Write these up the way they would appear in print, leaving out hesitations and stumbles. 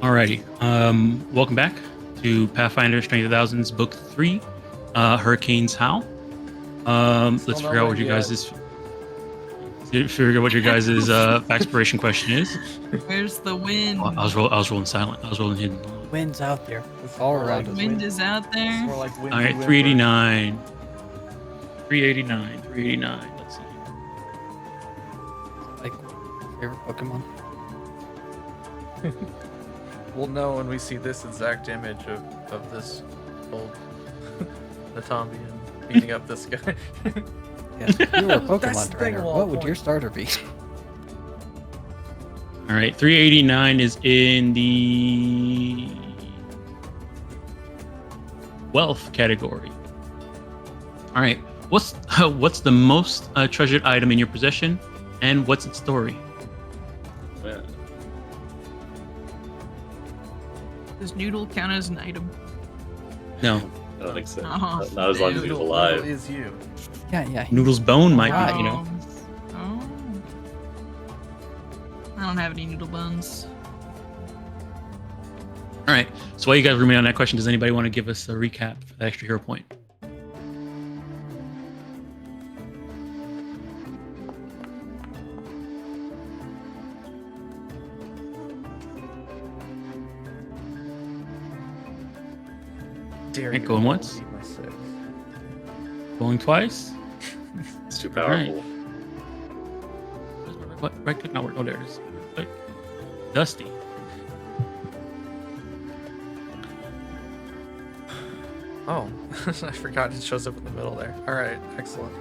Alrighty. Welcome back to Pathfinder Strength of Thousands, Book 3, Hurricanes Howl. Let's figure out what your guys' aspiration question is. Where's the wind? Oh, I was rolling silent. I was rolling hidden. Wind's out there. It's all around us. Wind is out there. More like All right, 389. 389. 389. Let's see. Like favorite Pokemon. We'll know when we see this exact image of this old Natambian beating up this guy. Yeah, if you were a Pokemon Best thing trainer, of all what would your points. starter be? All right, 389 is in the wealth category. All right, what's the most treasured item in your possession, and what's its story? Does noodle count as an item? No, I don't think so. Oh, Not as long as he's Noodle alive. is you. Yeah. Noodle's bone might Right. be, you know. Oh. I don't have any noodle bones. All right. So while you guys remain on that question, does anybody want to give us a recap for the extra hero point? Dare Right, you going to once? beat my six. Going twice? It's too Alright. powerful. What? Right click not work. Oh, there it is. Click. Dusty. Oh, I forgot it shows up in the middle there. All right, excellent.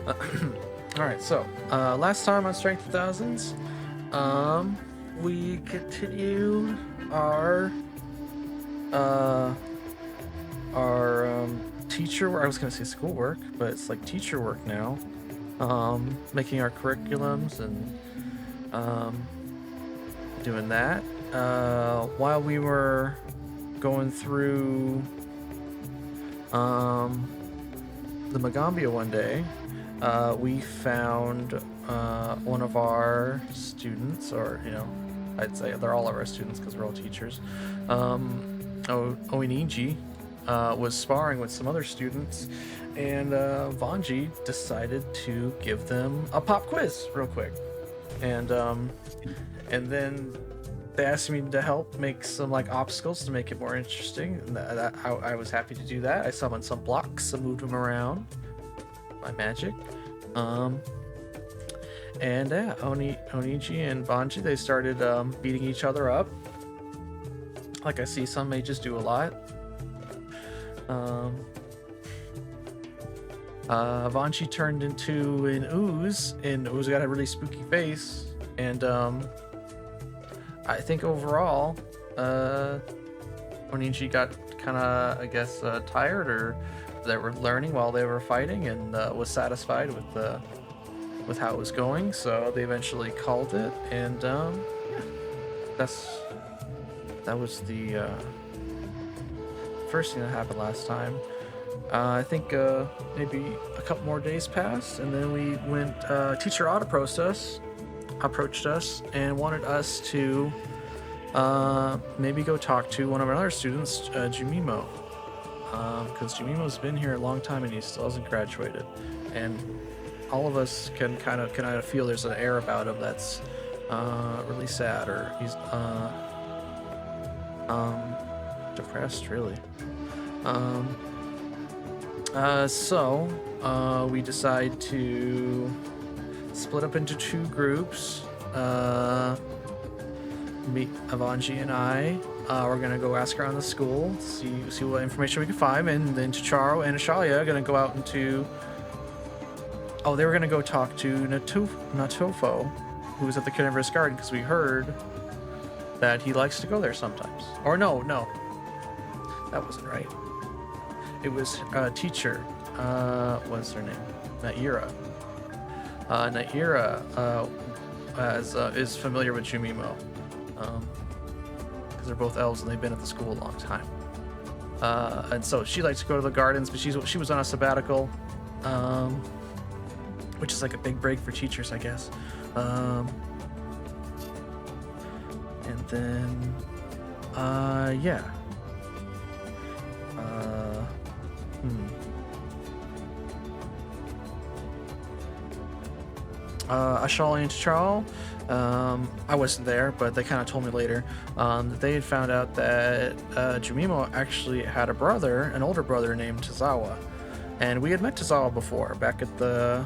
All right, so last time on Strength of Thousands, we continued our teacher. I was gonna say schoolwork, but it's like teacher work now. Making our curriculums and doing that. While we were going through the Magaambya one day, we found one of our students, or I'd say they're all of our students because we're all teachers. Oiniji was sparring with some other students, and Vanji decided to give them a pop quiz real quick, and then they asked me to help make some obstacles to make it more interesting, and I was happy to do that. I summoned some blocks, I moved them around by magic, and yeah, Oniji and Banji, they started beating each other up. Like I see some mages do a lot. Vanchi turned into an ooze, and Ooze got a really spooky face, and I think overall, Oniji got kind of, I guess, tired, or they were learning while they were fighting, and was satisfied with how it was going. So they eventually called it, and yeah, that was the first thing that happened last time. I think maybe a couple more days passed, and then we went. Teacher Odd approached us and wanted us to maybe go talk to one of our other students, Jumimo, because Jumimo's been here a long time and he still hasn't graduated, and all of us can kind of feel there's an air about him that's really sad, or he's depressed, really. So we decide to split up into two groups. Avanji and I we're gonna go ask around the school, see what information we can find, and then Chicharo and Ashalia are gonna go out into. Oh, they were gonna go talk to Natofo, who was at the Carnivorous Garden, because we heard that he likes to go there sometimes. Or no, that wasn't right. It was teacher. What's her name? Naira. Naira is familiar with Jumimo, because they're both elves and they've been at the school a long time. And so she likes to go to the gardens, but she was on a sabbatical, which is like a big break for teachers, I guess. And then Yeah. Hmm. Ashali and Chachal, I wasn't there, but they kind of told me later that they had found out that Jumimo actually had a brother, an older brother named Tazawa, and we had met Tazawa before back at the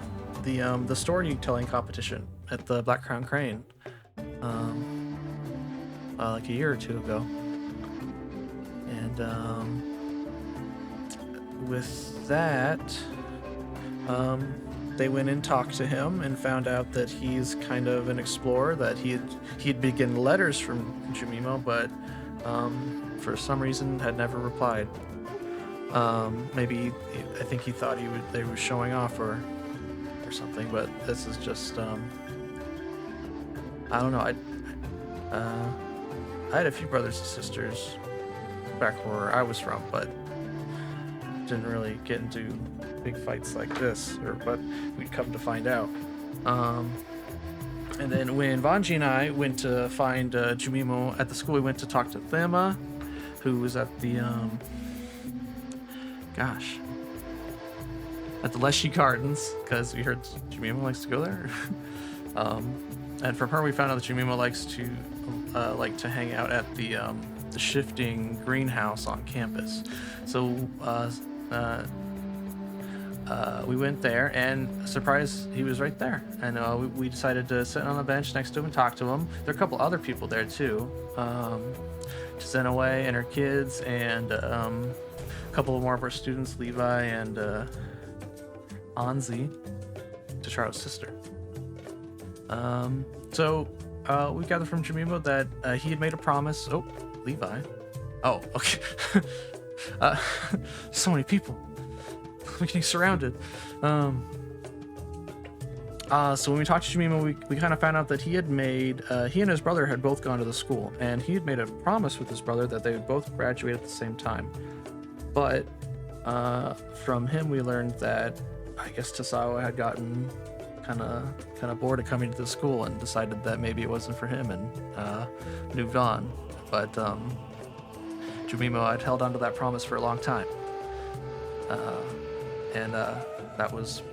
storytelling competition at the Black Crown Crane, like a year or two ago, and with that. They went and talked to him and found out that he's kind of an explorer, that he'd been getting letters from Jumimo, but for some reason had never replied. Maybe I think he thought they were showing off or something, but this is just I don't know. I had a few brothers and sisters back where I was from, but didn't really get into big fights like this, but we'd come to find out. And then when Vanji and I went to find Jumimo at the school, we went to talk to Thema, who was at the at the Leshy Gardens, because we heard Jumimo likes to go there. And from her, we found out that Jumimo likes to hang out at the shifting greenhouse on campus. So we went there, and surprise, he was right there. And we decided to sit on the bench next to him and talk to him. There are a couple other people there too, Zenaway and her kids, and a couple more of our students, Levi and Anzi, Tasharo's sister. So we gathered from Jumimo that he had made a promise. Oh, Levi. Oh, okay. So many people. We're getting surrounded. So when we talked to Jumimo, we kind of found out that he had made, he and his brother had both gone to the school, and he had made a promise with his brother that they would both graduate at the same time. But from him, we learned that I guess Tasawa had gotten kind of bored of coming to the school and decided that maybe it wasn't for him and moved on. But Jumimo had held on to that promise for a long time. And that was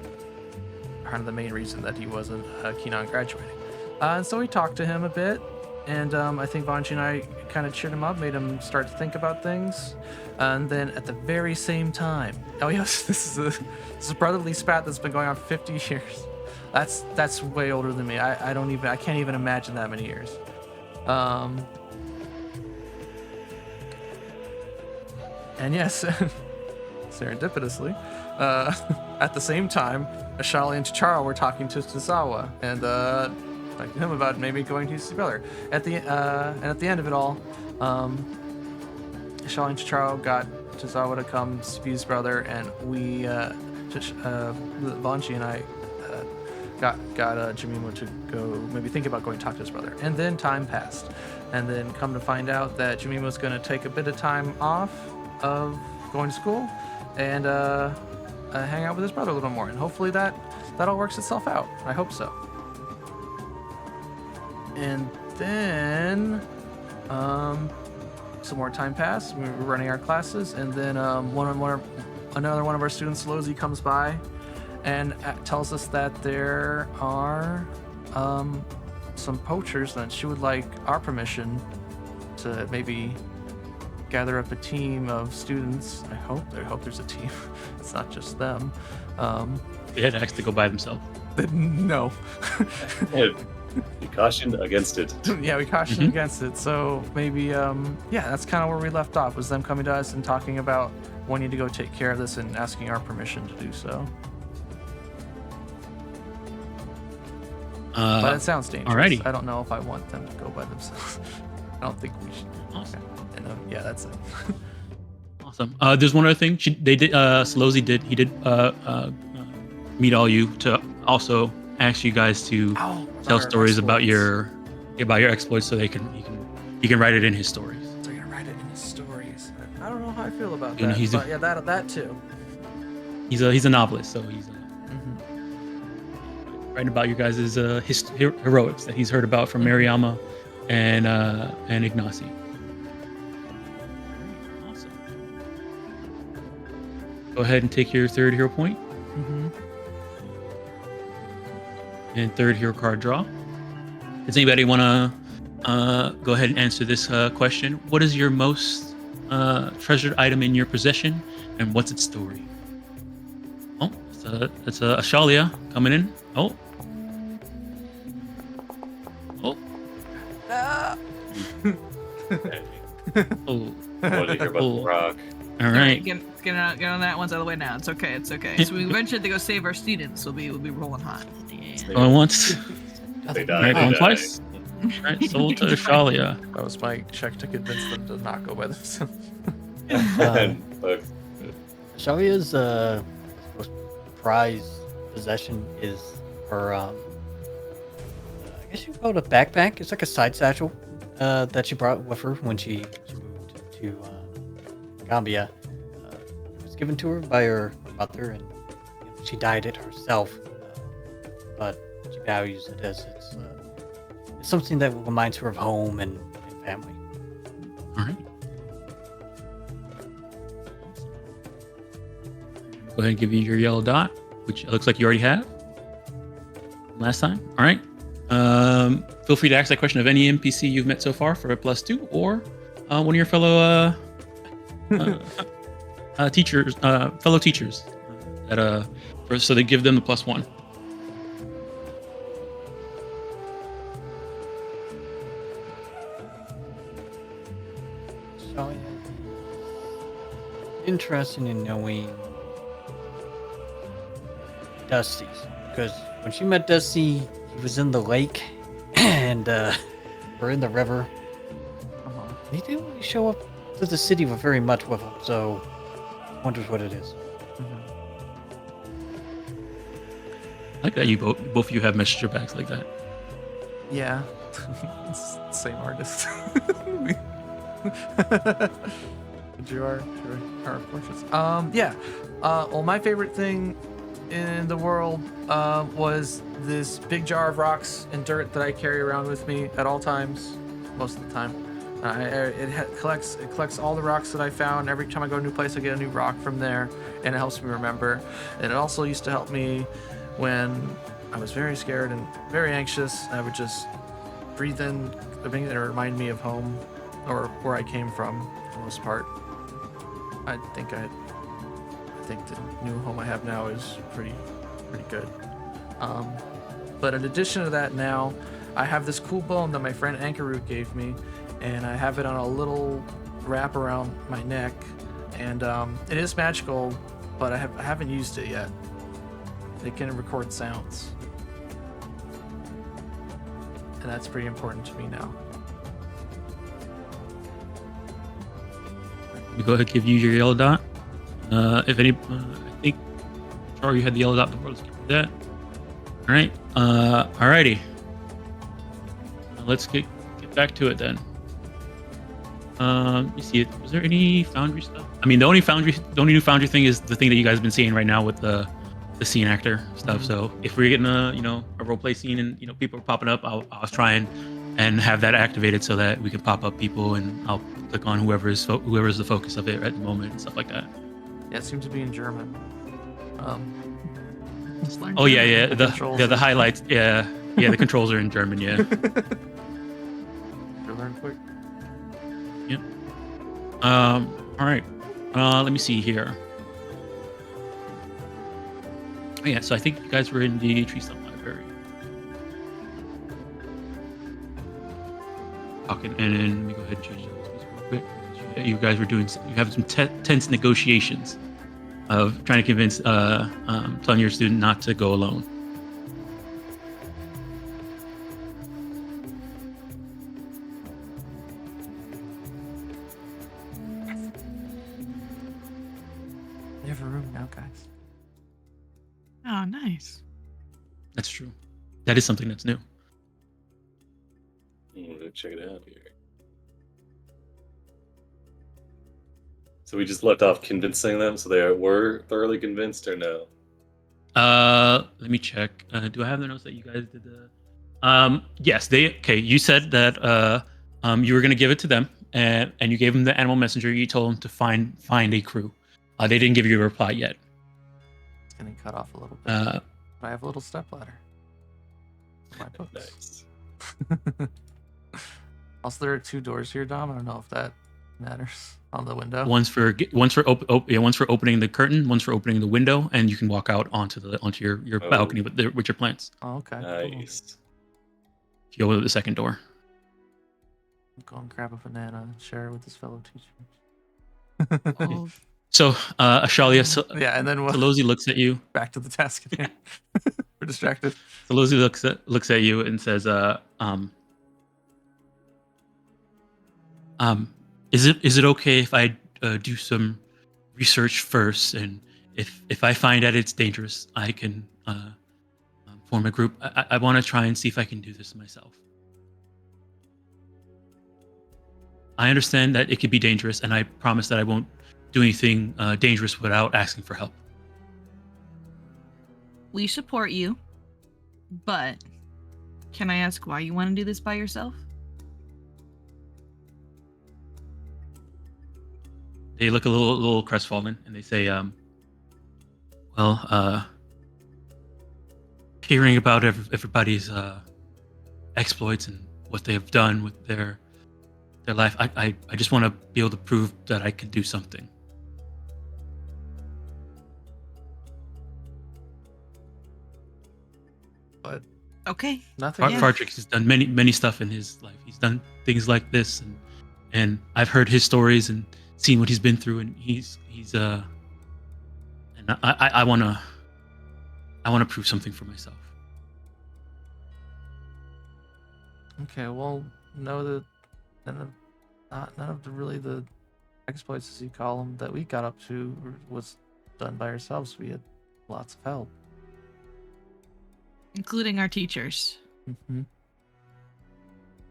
kind of the main reason that he wasn't keen on graduating. And so we talked to him a bit, and I think Vanji and I kind of cheered him up, made him start to think about things. And then at the very same time, oh yes, this is a brotherly spat that's been going on for 50 years. That's way older than me. I can't even imagine that many years. And yes, serendipitously, at the same time, Ashali and Chachara were talking to Tazawa and talking to him about maybe going to see brother. At the end of it all, Ashali and Chachara got Tazawa to come see his brother, and we, Vanji and I, got Jumimo to go maybe think about going to talk to his brother. And then time passed, and then come to find out that Jumimo was going to take a bit of time off of going to school and hang out with his brother a little more, and hopefully that all works itself out. I hope so. And then some more time passed. We were running our classes, and then another one of our students, Lozy, comes by and tells us that there are some poachers, and she would like our permission to maybe gather up a team of students. I hope there's a team. It's not just them. They had asked to go by themselves. No. Yeah, we cautioned against it. Yeah, we cautioned against it. So maybe, that's kind of where we left off, was them coming to us and talking about wanting to go take care of this and asking our permission to do so. But it sounds dangerous. Alrighty. I don't know if I want them to go by themselves. I don't think we should. Awesome. Okay. And, yeah, that's it. Awesome. There's one other thing. He did meet all you to also ask you guys to tell stories about your exploits, so he can write it in his stories. So you're gonna write it in his stories. I don't know how I feel about You know, that. That too. He's a novelist, so he's writing about your guys' heroics that he's heard about from Mariama and Ignacy. Go ahead and take your third hero point Mm-hmm. and third hero card draw. Does anybody want to go ahead and answer this question? What is your most treasured item in your possession, and what's its story? Oh, it's a Ashalia coming in. Oh. Oh. Oh. I wanted to hear about the rock. All right. Get on that one's out of the way now. It's okay. It's okay. So we ventured to go save our students. We'll be rolling hot. Yeah. Going once. They All died. right, They going died. twice. All right, sold to Ashalia. That was my check to convince them to not go by themselves. And, look, Shalia's most prized possession is her, I guess you call it a backpack. It's like a side satchel that she brought with her when she moved to Magaambya. It was given to her by her mother, and she dyed it herself. But she values it as it's something that reminds her of home and family. All right. Go ahead and give you your yellow dot, which it looks like you already have last time. All right. Feel free to ask that question of any NPC you've met so far for a +2, or one of your fellow teachers, that so they give them the +1. So interested in knowing Dusty's, because when she met Dusty, he was in the lake and we're in the river. He didn't really show up to the city very much with him, so wonders what it is. I like that you both of you have messenger bags like that. Yeah. It's the same artist. Jr. of course. Yeah. Well, my favorite thing in the world was this big jar of rocks and dirt that I carry around with me at all times, most of the time. It collects all the rocks that I found. Every time I go to a new place, I get a new rock from there, and it helps me remember. And it also used to help me when I was very scared and very anxious. I would just breathe in something that remind me of home or where I came from, for the most part. I think the new home I have now is pretty good. But in addition to that, now I have this cool bone that my friend Ankaroot gave me, and I have it on a little wrap around my neck, and it is magical, but I haven't used it yet. It can record sounds, and that's pretty important to me now. We go ahead and give you your yellow dot. If any, I think, Char, you had the yellow dot before. Let's get that. All right. Alrighty. Let's get back to it then. You see it. Was there any foundry stuff? I mean, the only new foundry thing is the thing that you guys have been seeing right now with the scene actor stuff. Mm-hmm. So if we're getting a roleplay scene and people are popping up, I'll try and have that activated so that we can pop up people, and I'll click on whoever's the focus of it at the moment and stuff like that. Yeah, it seems to be in German. Just learn Oh yeah, German. yeah. The controls. The highlights. Yeah, the controls are in German. Yeah. You'll learn quick. All right. Let me see here. Oh, yeah. So I think you guys were in the Tree Stump Library. Talking, and then let me go ahead and change this real quick. You guys were doing. You have some tense negotiations of trying to convince telling your student not to go alone. We have a room now, guys. Oh, nice. That's true. That is something that's new. Check it out here. So we just left off convincing them, so they were thoroughly convinced, or no? Let me check. Do I have the notes that you guys did the? Yes, they. Okay, you said that you were gonna give it to them, and you gave them the animal messenger. You told them to find a crew. They didn't give you a reply yet. It's getting cut off a little bit. Uh, But I have a little stepladder. My books. Nice. Also, there are 2 doors here, Dom. I don't know if that matters on the window. one's for opening the curtain, one's for opening the window, and you can walk out onto your Oh. balcony with your plants. Oh, okay. Nice. If you go to the second door. Cool. Go and grab a banana and share it with his fellow teachers. Oh, So Ashalia Yeah, and then we'll Salozi looks at you. back to the task at hand. We're distracted. Salozi looks at you and says, is it okay if I do some research first, and if I find out it's dangerous, I can form a group. I want to try and see if I can do this myself. I understand that it could be dangerous, and I promise that I won't do anything dangerous without asking for help. we support you, but can I ask why you want to do this by yourself? They look a little crestfallen, and they say, hearing about everybody's exploits and what they have done with their life, I just want to be able to prove that I could do something. But Okay. nothing. Yeah. Fardrick has done many stuff in his life. He's done things like this, and I've heard his stories and seen what he's been through, and and I want to prove something for myself. Okay, well, know that none of the exploits, as you call them, that we got up to was done by ourselves. We had lots of help. Including our teachers. Mm-hmm.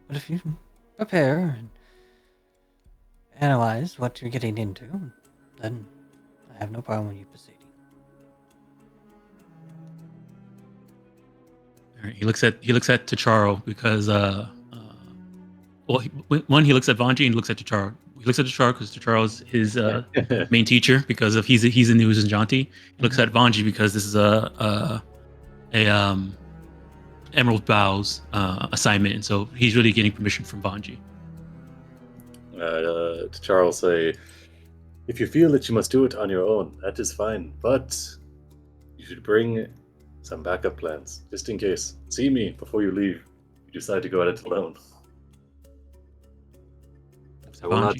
But if you prepare and analyze what you're getting into, then I have no problem with you proceeding. All right, he looks at Tacharo because he looks at Vanji and looks at Tacharo. He looks at Tacharo because Tacharo's his main teacher, because of he's a new Zanjanti. He looks at Vanji because this is a Emerald Bough's assignment, and so he's really getting permission from Vanji. To Charles say, if you feel that you must do it on your own, that is fine, but you should bring some backup plans, just in case. See me before you leave. You decide to go at it alone. I will not.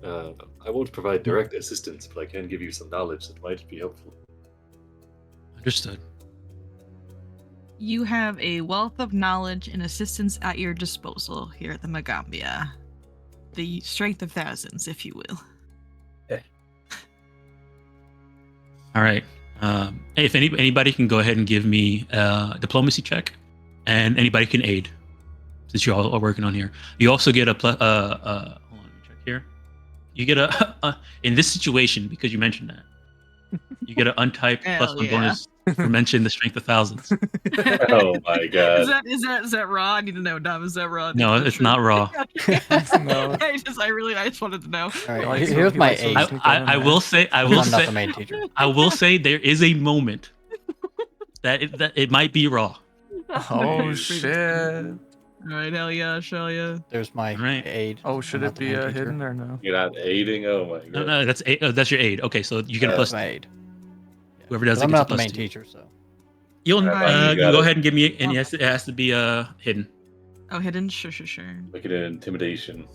Vanji. I won't provide direct assistance, but I can give you some knowledge that might be helpful. Understood. You have a wealth of knowledge and assistance at your disposal here at the Magaambya. The strength of thousands, if you will. All right. Hey, if anybody can go ahead and give me a diplomacy check, and anybody can aid, since you all are working on here. You also get a hold on, let me check here. You get a in this situation, because you mentioned that, you get an untyped Hell +1 yeah. bonus for mention the strength of thousands. Oh my god. Is that raw? I need to know, Dom. Is that raw? No, it's not raw. No. I just wanted to know. All right, likes here's he my likes those aid. sneak I will say I'm not the main teacher. I will say there is a moment that it might be raw. Oh shit! All right, hell yeah. There's my Right. aid. Oh, should I'm it not the be main teacher. hidden or no? You're not aiding? Oh my god. No, that's your aid. Okay, so you get a That's plus. my aid. Whoever does But it I'm gets a not the plus main 2. teacher, so. You'll Alright, you got go it. ahead and give me, and it has to be hidden. Oh, hidden? Sure. Make it an intimidation.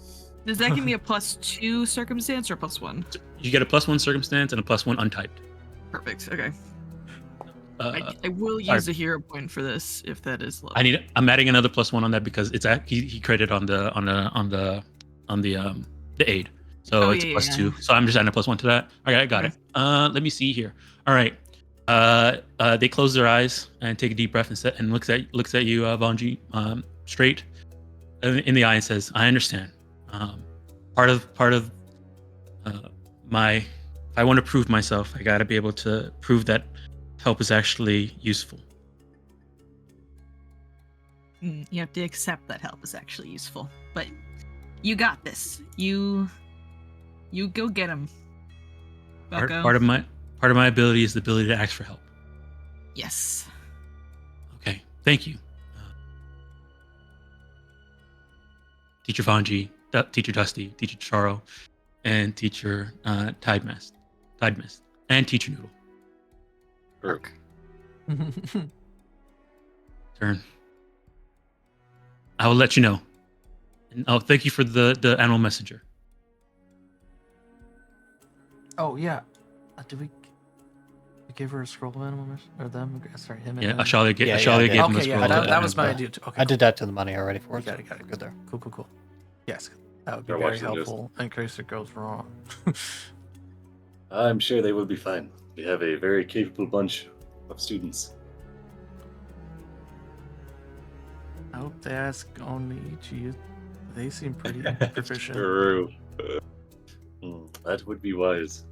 Does that give me a +2 circumstance or +1? You get a +1 circumstance and a +1 untyped. Perfect. Okay. I will sorry. use a hero point for this if that is low. I'm adding another +1 on that because it's he credited on the aid, so Oh, it's yeah, a +2. yeah. So I'm just adding a +1 to that. Okay, I got it. Let me see here. All right. They close their eyes and take a deep breath and looks at you, Vanji, straight in the eye and says, "I understand. Part of my, if I want to prove myself, I got to be able to prove that help is actually useful." You have to accept that help is actually useful, but you got this. You go get him. Bucko. Part of my ability is the ability to ask for help. Yes. Okay, thank you. Teacher Vanji, Teacher Dusty, Teacher Charo, and Teacher Tide Mist, and Teacher Noodle. Sure. Turn. I will let you know. And thank you for the animal messenger. Oh yeah. Did we give her a scroll of animal mission or them? Sorry, him. Yeah, And them? Ashalia Yeah, gave I him did. a Okay, scroll. yeah, of that was my and, idea too. Okay, I did that to the money already for it. Got it. Good there. Cool. Yes, that would be They're very watching this. helpful in case it goes wrong. I'm sure they will be fine. We have a very capable bunch of students. I hope they ask Onichi. They seem pretty proficient. True. That would be wise.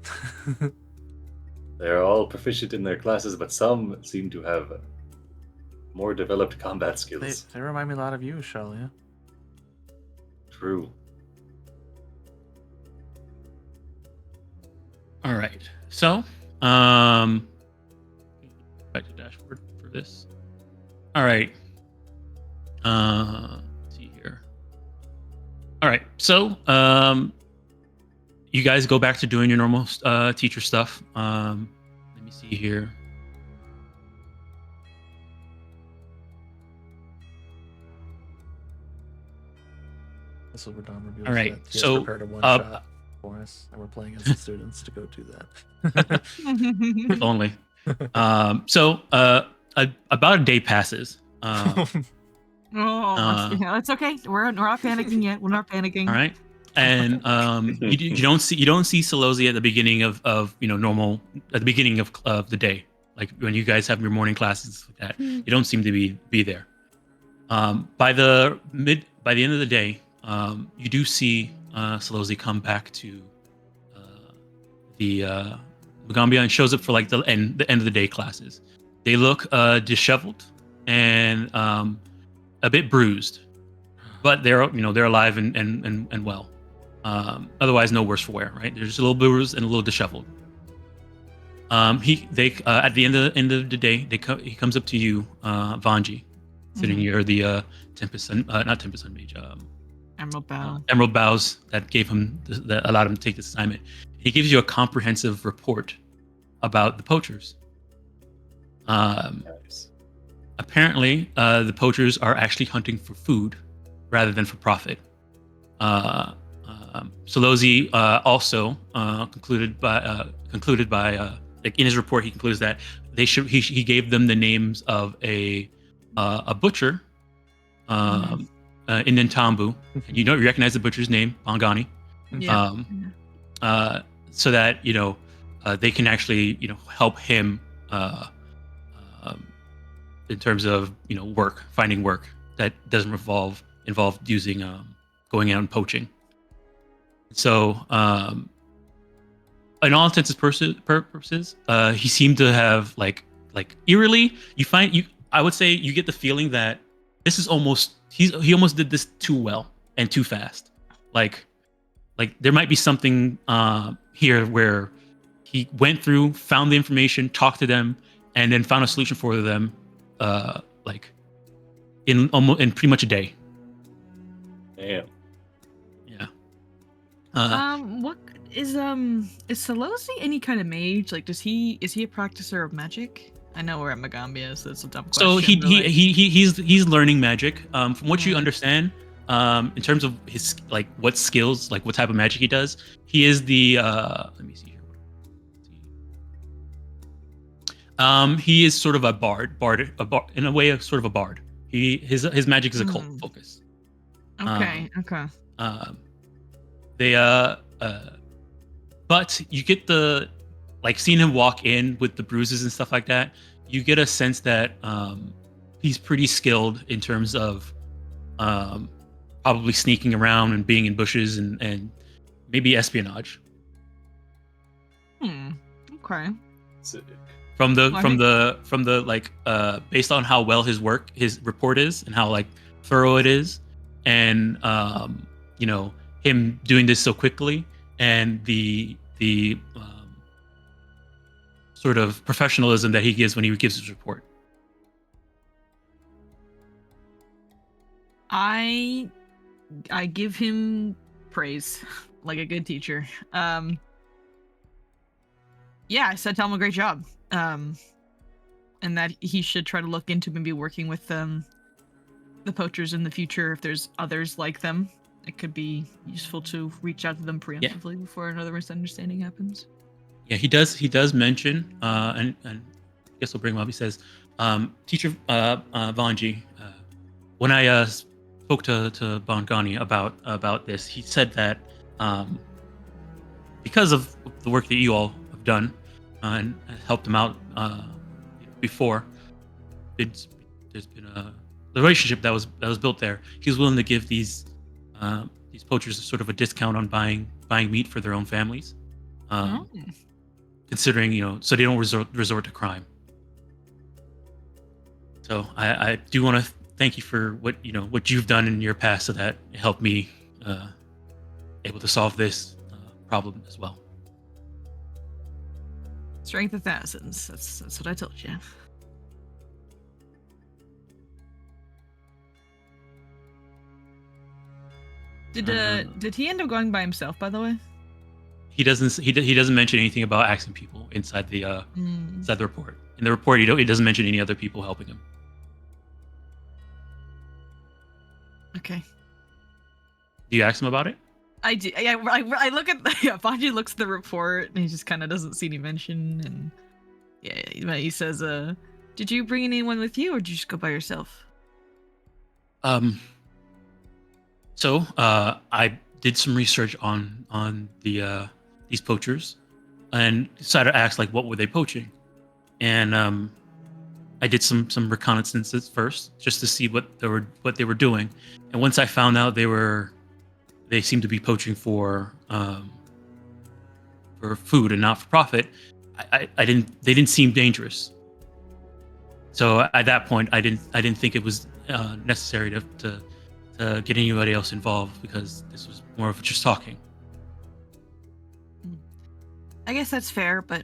They're all proficient in their classes, but some seem to have more developed combat skills. They remind me a lot of you, Shalia. True. All right. So, back to dashboard for this. All right. Let's see here. All right. So, you guys go back to doing your normal teacher stuff. Let me see here. This is where Dom reveals All right, that he has so, prepared a one shot for us, and we're playing as the students to go do that. If only. About a day passes. It's okay. We're not panicking yet. We're not panicking. All right. And you don't see Solosi at the beginning of normal at the beginning of the day, like when you guys have your morning classes like that. You don't seem to be there. By the end of the day, you do see Solosi come back to the Magaambya and shows up for like the end of the day classes. They look disheveled and a bit bruised, but they're alive and well. Otherwise, no worse for wear, right? They're just a little bruised and a little disheveled. At the end of the day, he comes up to you, Vanji, sitting near the not Tempest Sun Mage, Emerald Bow. Emerald Bows that gave him that allowed him to take this assignment. He gives you a comprehensive report about the poachers. Nice. Apparently, the poachers are actually hunting for food rather than for profit. Solosi also concluded by like in his report, he concludes that he gave them the names of a butcher in Nintambu. And you don't recognize the butcher's name, Bangani. Yeah. So that they can actually help him in terms of finding work that doesn't involve using going out and poaching. So in all intents and purposes, he seemed to have like eerily I would say you get the feeling that this is he almost did this too well and too fast. Like there might be something here where he went through, found the information, talked to them, and then found a solution for them, in pretty much a day. Damn. Yeah. What is Solosi any kind of mage? Like, is he a practicer of magic? I know we're at Magaambya, so it's a dumb question. So but, like, he's learning magic. From what you understand, in terms of his what skills, what type of magic he does, he is the let me see here. He is sort of a bard in a way, sort of a bard. His magic is occult focus. Okay. But you get the seeing him walk in with the bruises and stuff like that. You get a sense that he's pretty skilled in terms of probably sneaking around and being in bushes and maybe espionage. Okay. Sick. From the based on how well his report is and how thorough it is, and him doing this so quickly, and the sort of professionalism that he gives when he gives his report. I give him praise like a good teacher. Yeah, I said tell him a great job. And that he should try to look into maybe working with the poachers in the future if there's others like them. It could be useful to reach out to them preemptively before another misunderstanding happens. Yeah, he does mention, and I guess we'll bring him up. He says, Teacher Vanji, when I spoke to Bongani about this, he said that because of the work that you all have done and helped him out before, there's been a relationship that was built there. He was willing to give these poachers sort of a discount on buying meat for their own families, considering so they don't resort to crime. So I do want to thank you for what you've done in your past, so that it helped me able to solve this problem as well. Strength of thousands. That's what I told you. Did he end up going by himself, by the way? He doesn't mention anything about asking people inside the report. In the report, he doesn't mention any other people helping him. Okay. Do you ask him about it? I do. I look at Vanji looks at the report and he just kind of doesn't see any mention, and he says, "Did you bring anyone with you, or did you just go by yourself?" So I did some research on the these poachers, and decided to ask what were they poaching, and I did some reconnaissances first just to see what they were doing, and once I found out they seemed to be poaching for food and not for profit, they didn't seem dangerous. So at that point, I didn't think it was necessary to get anybody else involved, because this was more of just talking. I guess that's fair, but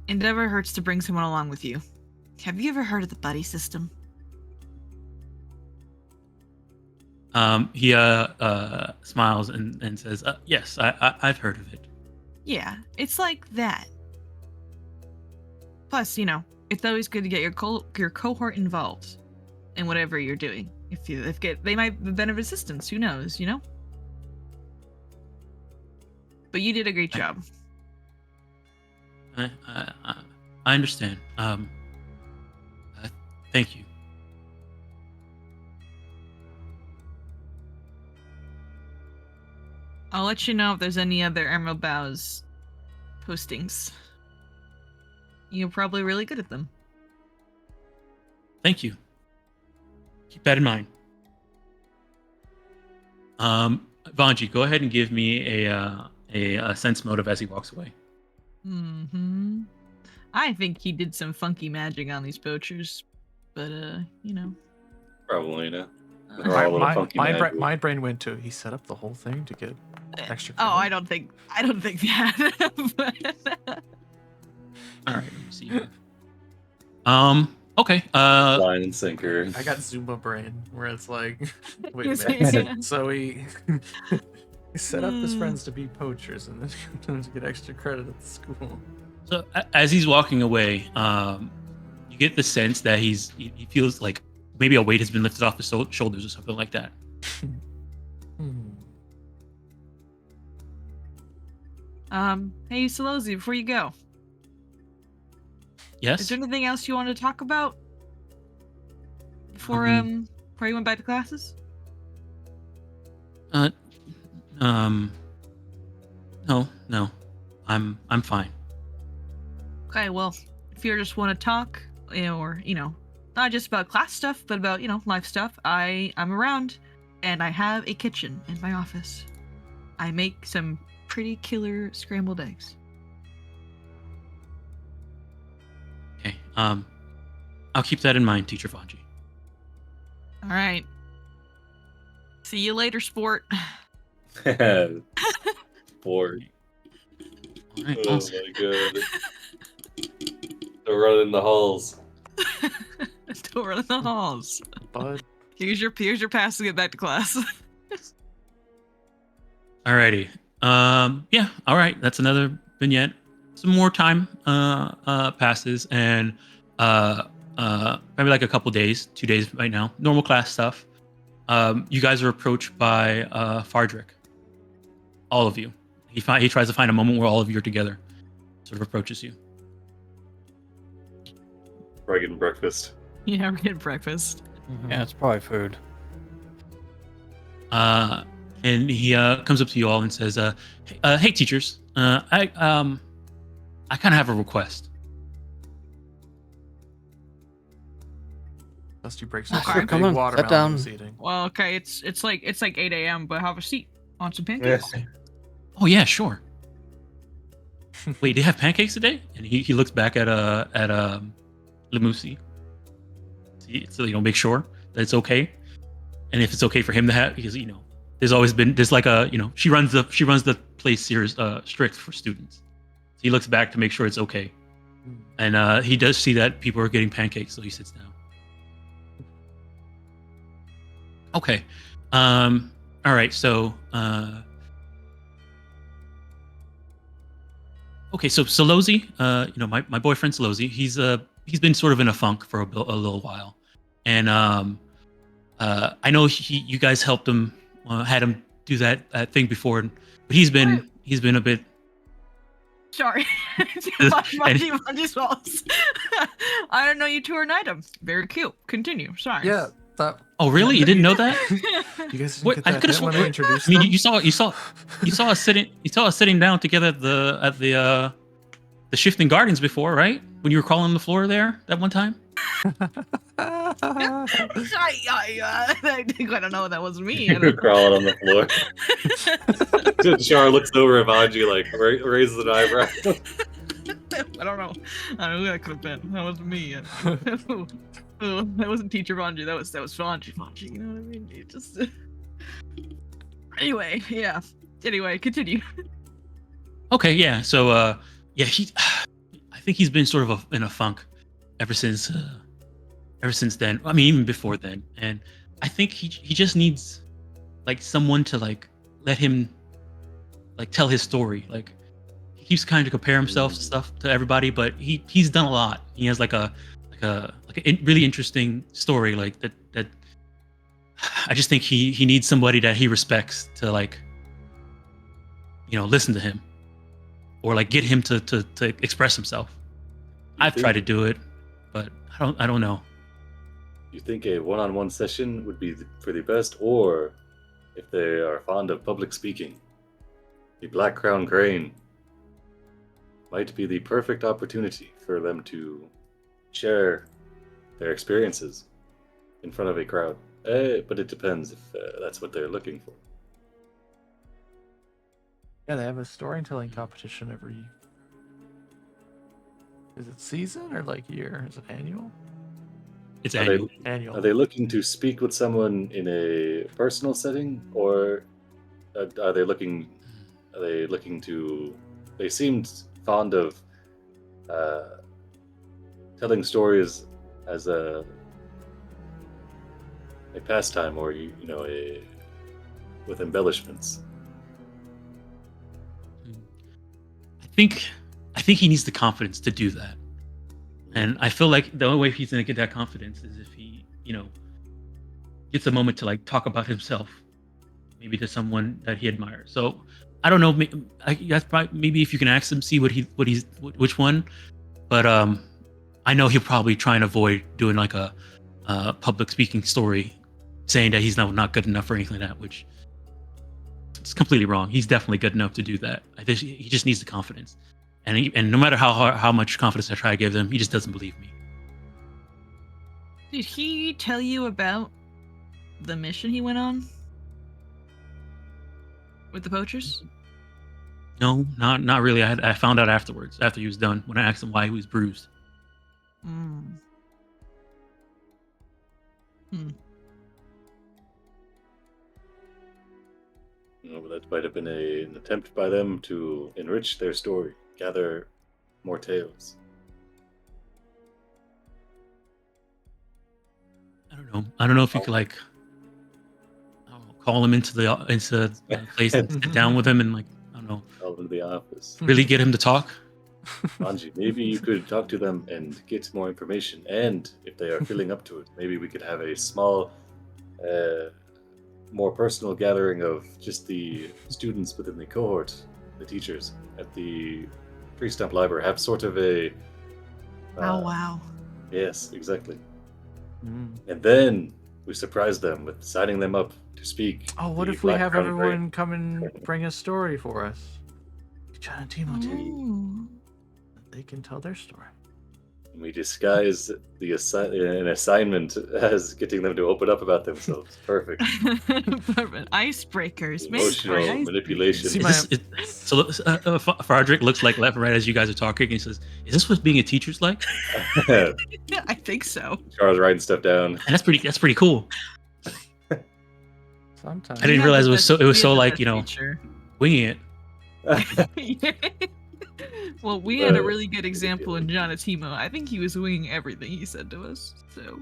it never hurts to bring someone along with you. Have you ever heard of the buddy system? He smiles and says, "Yes, I've heard of it." Yeah, it's like that. Plus, it's always good to get your cohort involved in whatever you're doing. They might have been of assistance. Who knows? But you did a great job. I understand. Thank you. I'll let you know if there's any other Emerald Boughs postings. You're probably really good at them. Thank you. Keep that in mind. Vanji, go ahead and give me a sense motive as he walks away. Mm-hmm. I think he did some funky magic on these poachers, but Probably not. They're all a little funky magic. My brain went to, he set up the whole thing to get extra credit. Oh, I don't think that. All right, let me see here. Okay. Line and sinker. I got Zumba brain, where it's like, wait a minute. So he set up his friends to be poachers, and then to get extra credit at the school. So as he's walking away, you get the sense that he feels like maybe a weight has been lifted off his shoulders or something like that. Hey, Solozi, before you go. Yes? Is there anything else you want to talk about before you went back to classes? No. I'm fine. Okay, well, if you just want to talk, or not just about class stuff, but about life stuff, I'm around, and I have a kitchen in my office. I make some pretty killer scrambled eggs. Okay. I'll keep that in mind, Teacher Vanji. All right. See you later, sport. Bored. All right, Oh awesome. my god. They're running in the halls. Don't run in the halls. But Here's your pass to get back to class. Alrighty. Yeah. All right. That's another vignette. Some more time passes, and maybe like a couple days, 2 days right now. Normal class stuff. You guys are approached by Fardrick. All of you. He tries to find a moment where all of you are together. Sort of approaches you. Probably getting breakfast. Yeah, we're getting breakfast. Yeah, it's probably food. And he comes up to you all and says, "Hey, teachers, I kind of have a request." Dusty breaks Okay. up a Come big on, sit watermelon down. he's eating. Well, okay, it's like 8 a.m., but have a seat on some pancakes. Yes. Oh yeah, sure. Wait, they have pancakes today? And he looks back at Lamusi. So make sure that it's okay, and if it's okay for him to have, because there's like a she runs the place here strict for students. So he looks back to make sure it's okay, and he does see that people are getting pancakes, so he sits down. Okay, all right, so okay, so Solozzi, my boyfriend Solozzi, he's been sort of in a funk for a little while, and I know you guys helped him, had him do that thing before, but he's been a bit. Sorry. Munchie's fault. I don't know you two are an item. Very cute. Continue. Sorry. Yeah. Oh really? You didn't know that? You guys didn't What? get I that could hint when I have. introduced I mean, them? you saw us sitting down together at the Shifting Gardens before, right? When you were crawling on the floor there that one time. I don't know. That wasn't me. I You're don't crawling on the floor. Char looks over at Vanji, like raises an eyebrow. I don't know. I don't know who that could have been. That wasn't me. That wasn't Teacher Vanji. That was Vanji. Vanji. You know what I mean? You just. Anyway, yeah. Anyway, continue. Okay, yeah. So, yeah, I think he's been sort of in a funk ever since then. I mean, even before then. And I think he just needs like someone to like let him like tell his story. Like he keeps kind of compare himself to stuff to everybody, but he's done a lot. He has like a really interesting story like that. I just think he needs somebody that he respects to like listen to him or like get him to express himself. I've tried to do it, but I don't know. You think a one-on-one session would be for the best, or if they are fond of public speaking, the Black Crown Crane might be the perfect opportunity for them to share their experiences in front of a crowd. But it depends if that's what they're looking for. Yeah, they have a storytelling competition every. Is it season or like year? Is it annual? It's Are annual. Annual. Are they looking to speak with someone in a personal setting, or are they looking to? They seemed fond of telling stories as a pastime, or with embellishments. I think he needs the confidence to do that. And I feel like the only way he's going to get that confidence is if he, gets a moment to like talk about himself, maybe to someone that he admires. So I don't know. Maybe if you can ask him, see which one. But I know he'll probably try and avoid doing like a public speaking story, saying that he's not good enough or anything like that, which it's completely wrong. He's definitely good enough to do that. He just needs the confidence. And no matter how much confidence I try to give him, he just doesn't believe me. Did he tell you about the mission he went on with the poachers? No, not really. I found out afterwards, after he was done, when I asked him why he was bruised. But that might have been an attempt by them to enrich their story, gather more tales. I don't know if you could like I don't know, call him into the place and sit down with him and like I don't know, Call into the office. really get him to talk. Anji, maybe you could talk to them and get more information. And if they are feeling up to it, maybe we could have a small, more personal gathering of just the students within the cohort, the teachers at the Tree Stump Library. Have sort of a. Oh wow. Yes, exactly. Mm. And then we surprise them with signing them up to speak. Oh, what the if we Black have Crown everyone come and bring a story for us? John and Timo did. Ooh. They can tell their story. And we disguise an assignment as getting them to open up about themselves. Perfect. Icebreakers. Emotional Mandatory manipulation. See, Is this, so Frederick looks like left and right as you guys are talking. And he says, "Is this what being a teacher's like?" icebreakers. I think so. Charles writing stuff down. And that's pretty cool. Sometimes. I didn't realize it was so like winging it. Well, we had a really good example in Jonatimo. I think he was winging everything he said to us. So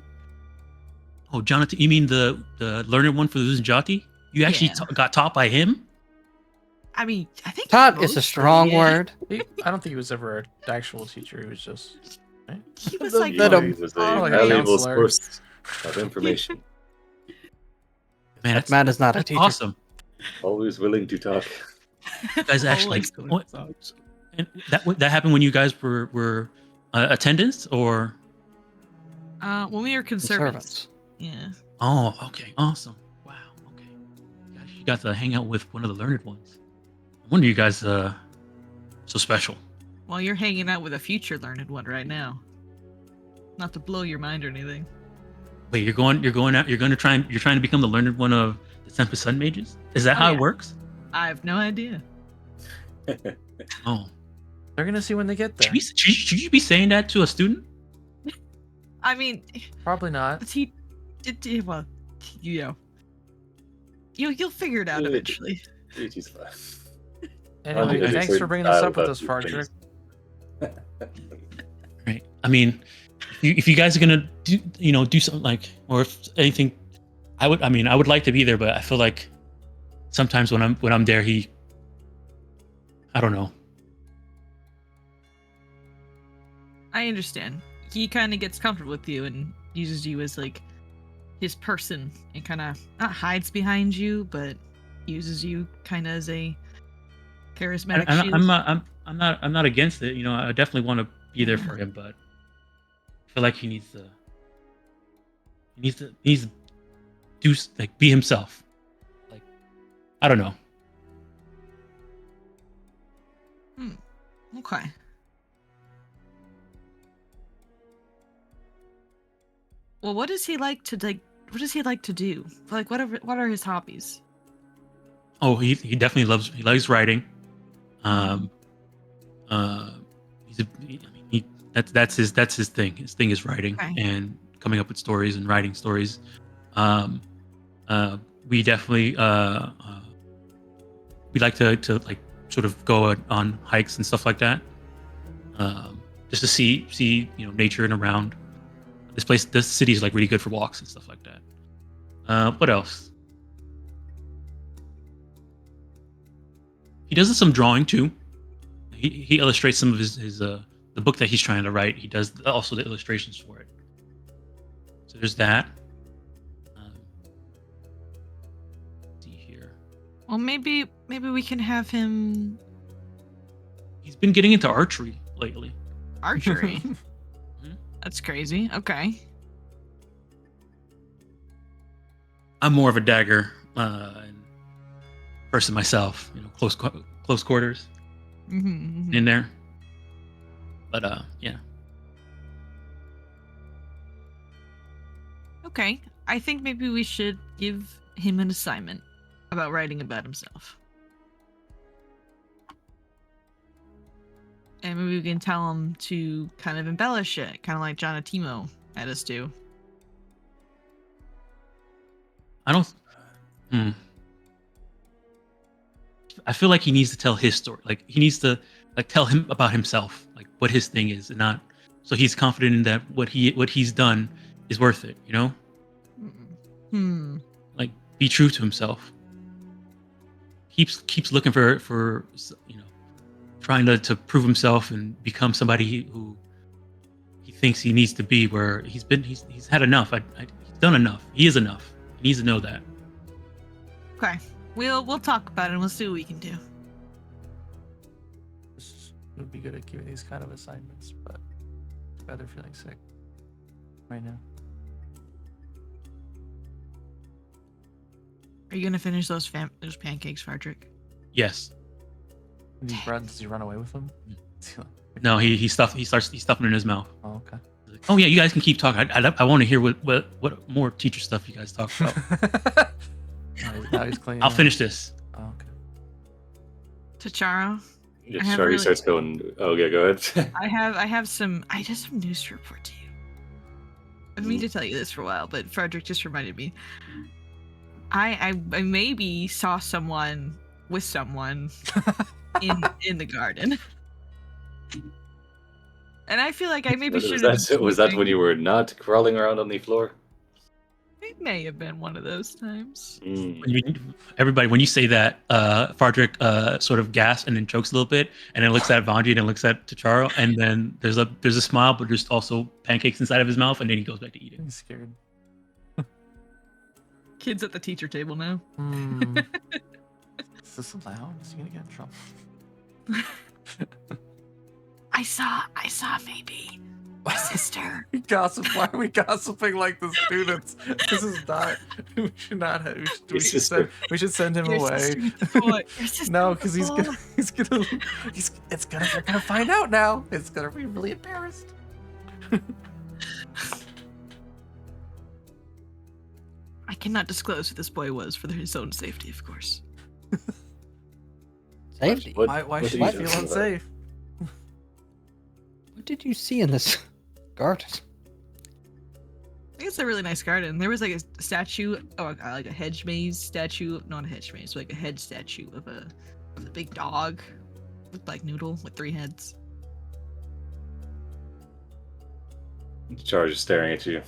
Oh, Jonathan, you mean the learned one for the Uzunjati? You actually Yeah. got taught by him? I mean, I think Taught is a mostly, strong yeah. word. I don't think he was ever an actual teacher. He was just. He was like, Let him- He was a like a valuable counselor. source of information. Man, That man is not a that's teacher. awesome. Always willing to talk. You guys actually Always like going what, and that happened when you guys were attendants or when we were conservatives. Servants. Yeah. oh okay awesome wow okay gosh, you got to hang out with one of the learned ones. No wonder you guys so special. Well, you're hanging out with a future learned one right now. Not to blow your mind or anything. Wait, you're going out. You're trying to become the learned one of the Tempest Sun Mages. Is that Oh, how yeah. it works? I have no idea. Oh, They're gonna see when they get there. should you be saying that to a student? I mean, Probably not. well, you know, you'll figure it out Yeah, eventually. He's fine. Anyway, There's a thanks for certain bringing this style up with about us, these Frederick. things. Right. I mean, if you guys are gonna do something like, or if anything, I would like to be there, but I feel like sometimes when I'm there, I don't know. I understand. He kind of gets comfortable with you and uses you as like his person and kind of not hides behind you, but uses you kind of as a charismatic shield. I'm not against it. You know, I definitely want to be there for him, but I feel like he needs to do like be himself. Like I don't know. Okay. Well, what does he like to like? What does he like to do? Like, what are his hobbies? Oh, he definitely likes writing. That's his thing. His thing is writing Okay. and coming up with stories and writing stories. We definitely we like to like sort of go on hikes and stuff like that. Just to see nature and around. This city is like really good for walks and stuff like that. What else? He does some drawing too. He illustrates some of his the book that he's trying to write. He does also the illustrations for it. So there's that. Let's see here. Well, maybe we can have him He's been getting into archery lately. archery. That's crazy. Okay. I'm more of a dagger person myself. Close quarters Mm-hmm. in there. But yeah. Okay. I think maybe we should give him an assignment about writing about himself. And maybe we can tell him to kind of embellish it, kind of like John Atimo had us do. I don't. I feel like he needs to tell his story. Like he needs to tell him about himself, like what his thing is, and not so he's confident in that what he's done is worth it. Hmm. Be true to himself. Keeps looking for trying to prove himself and become somebody who he thinks he needs to be. Where he's had enough. He's done enough. He is enough. He needs to know that. Okay. We'll talk about it and we'll see what we can do. This would be good at giving these kind of assignments, but I'd rather feeling sick right now. Are you gonna finish those pancakes, Frederick? Yes. Does he run away with them? No. He stuffing it in his mouth. Oh, okay. He's like, oh yeah, you guys can keep talking. I want to hear what more teacher stuff you guys talk about. Now he's cleaning I'll up. finish this. Oh, okay. Tacharo, Yeah, I have Charlie really- starts going. Oh yeah, go ahead. I have some news to report to you. I mean to tell you this for a while, but Frederick just reminded me. I maybe saw someone with someone in the garden. And I feel like I maybe should have. Was that when you were not crawling around on the floor? It may have been one of those times. Everybody, when you say that, Frederick sort of gasps and then chokes a little bit, and then looks at Vanji and then looks at Tacharo, and then there's a smile, but there's also pancakes inside of his mouth, and then he goes back to eating. He's scared. Kids at the teacher table now. Is this allowed? Is he gonna get in trouble? I saw maybe my sister. Gossip. Why are we gossiping like the students? This is not. We should not have. We should send him Your away. sister with the boy. Your sister No, with because the boy. they're gonna find out now. It's gonna be really embarrassed. I cannot disclose who this boy was for his own safety, of course. Safety. What- Why what should are you you feel talking about? unsafe? What did you see in this garden? I think it's a really nice garden. There was like a statue, like a hedge maze statue, not a hedge maze, like a hedge statue of a big dog, looked like Noodle with 3 heads. Charge is staring at you.